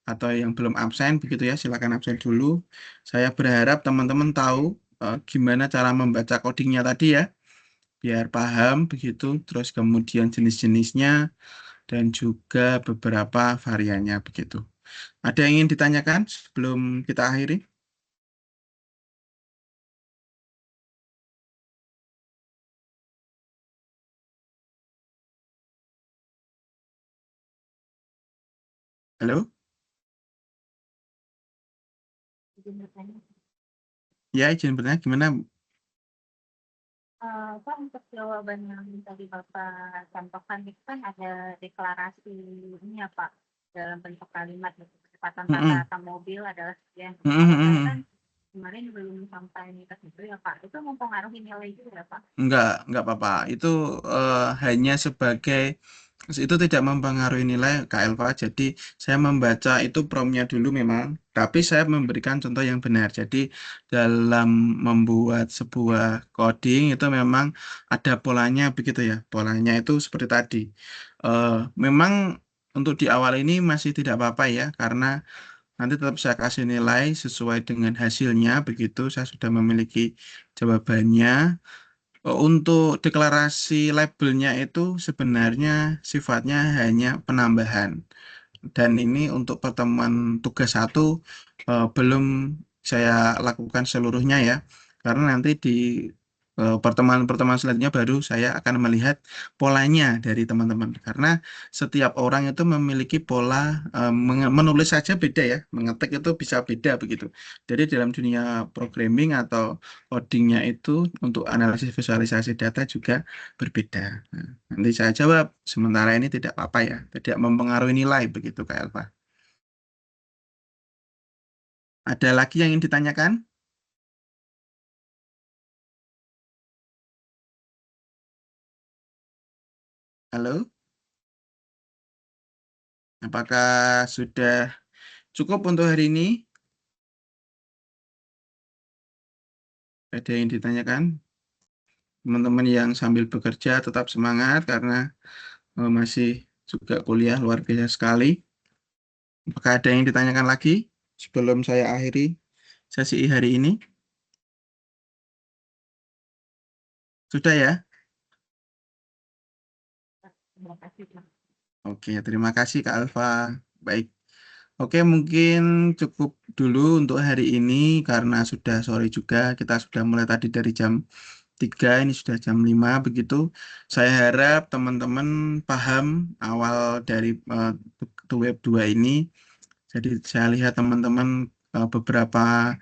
atau yang belum absen begitu ya, silakan absen dulu. Saya berharap teman-teman tahu gimana cara membaca codingnya tadi ya, biar paham begitu, terus kemudian jenis-jenisnya dan juga beberapa variannya begitu. Ada yang ingin ditanyakan sebelum kita akhiri? Halo? Ya, izin bertanya gimana? Pak, untuk jawaban yang tadi Bapak contohkan itu kan ada deklarasi ini ya Pak, dalam bentuk kalimat gitu. Kecepatan rata-rata mobil adalah sekian. Kalau kan kemarin belum sampai ke situ ya Pak, itu mempengaruhi nilai juga ya Pak? Enggak apa-apa. Itu hanya sebagai itu tidak mempengaruhi nilai KLVA. Jadi saya membaca itu promnya dulu memang, tapi saya memberikan contoh yang benar. Jadi dalam membuat sebuah coding itu memang ada polanya begitu ya. Polanya itu seperti tadi. Memang untuk di awal ini masih tidak apa-apa ya, karena nanti tetap saya kasih nilai sesuai dengan hasilnya begitu. Saya sudah memiliki jawabannya. Untuk deklarasi labelnya itu sebenarnya sifatnya hanya penambahan. Dan ini untuk pertemuan tugas 1 belum saya lakukan seluruhnya ya. Karena nanti di pertemuan-pertemuan selanjutnya baru saya akan melihat polanya dari teman-teman. Karena setiap orang itu memiliki pola menulis saja beda ya, mengetik itu bisa beda begitu. Jadi dalam dunia programming atau codingnya itu untuk analisis visualisasi data juga berbeda. Nah, nanti saya jawab, sementara ini tidak apa-apa ya, tidak mempengaruhi nilai begitu Kak Elva. Ada lagi yang ingin ditanyakan? Halo? Apakah sudah cukup untuk hari ini? Ada yang ditanyakan? Teman-teman yang sambil bekerja tetap semangat karena masih juga kuliah luar biasa sekali. Apakah ada yang ditanyakan lagi sebelum saya akhiri sesi hari ini? Sudah ya? Terima kasih, Pak. Oke, terima kasih Kak Alfa. Baik. Oke, mungkin cukup dulu untuk hari ini karena sudah sore juga. Kita sudah mulai tadi dari jam 3, ini sudah jam 5 begitu. Saya harap teman-teman paham awal dari web 2 ini. Jadi saya lihat teman-teman beberapa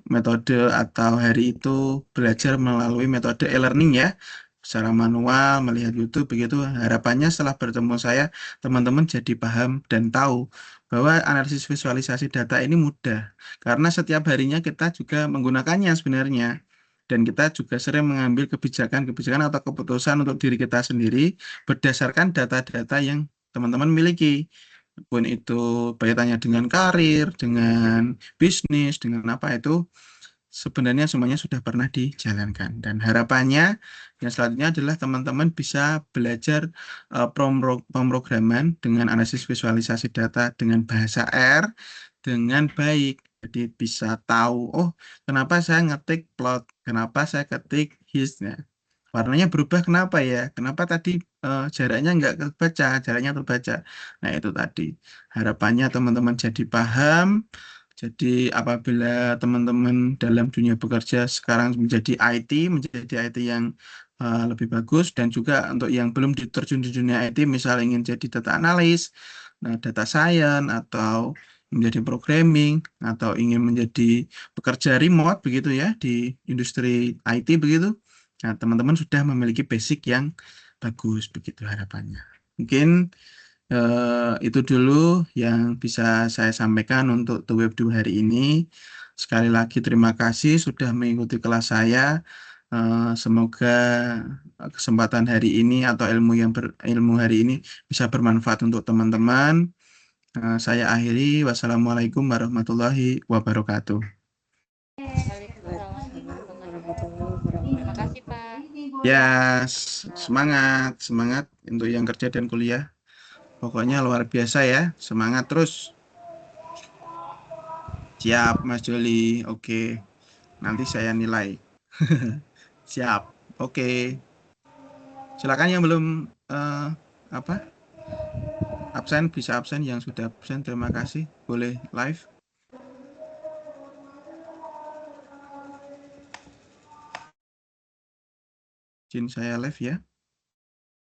metode atau hari itu belajar melalui metode e-learning ya, secara manual, melihat YouTube begitu. Harapannya setelah bertemu saya, teman-teman jadi paham dan tahu bahwa analisis visualisasi data ini mudah. Karena setiap harinya kita juga menggunakannya sebenarnya. Dan kita juga sering mengambil kebijakan-kebijakan atau keputusan untuk diri kita sendiri berdasarkan data-data yang teman-teman miliki pun itu kaitannya dengan karir, dengan bisnis, dengan apa itu sebenarnya semuanya sudah pernah dijalankan. Dan harapannya yang selanjutnya adalah teman-teman bisa belajar pemrograman dengan analisis visualisasi data dengan bahasa R dengan baik. Jadi bisa tahu, oh kenapa saya ngetik plot, kenapa saya ketik his. Nah, warnanya berubah kenapa ya? Kenapa tadi jaraknya nggak kebaca, jaraknya terbaca. Nah itu tadi. Harapannya teman-teman jadi paham. Jadi apabila teman-teman dalam dunia bekerja sekarang menjadi IT yang lebih bagus dan juga untuk yang belum diterjun di dunia IT, misal ingin jadi data analis, data science atau menjadi programming atau ingin menjadi pekerja remote begitu ya di industri IT begitu. Nah, teman-teman sudah memiliki basic yang bagus begitu harapannya. Mungkin itu dulu yang bisa saya sampaikan untuk The Web 2 hari ini. Sekali lagi terima kasih sudah mengikuti kelas saya. Semoga kesempatan hari ini atau ilmu hari ini bisa bermanfaat untuk teman-teman. Saya akhiri. Wassalamualaikum warahmatullahi wabarakatuh. Waalaikumsalam warahmatullahi wabarakatuh. Terima kasih, Pak. Ya, semangat, semangat untuk yang kerja dan kuliah. Pokoknya luar biasa ya, semangat terus. Siap, Mas Joli. Oke, nanti saya nilai. Siap. Oke. Silakan yang belum apa? Absen bisa absen, yang sudah absen terima kasih. Boleh live. Izin saya live ya.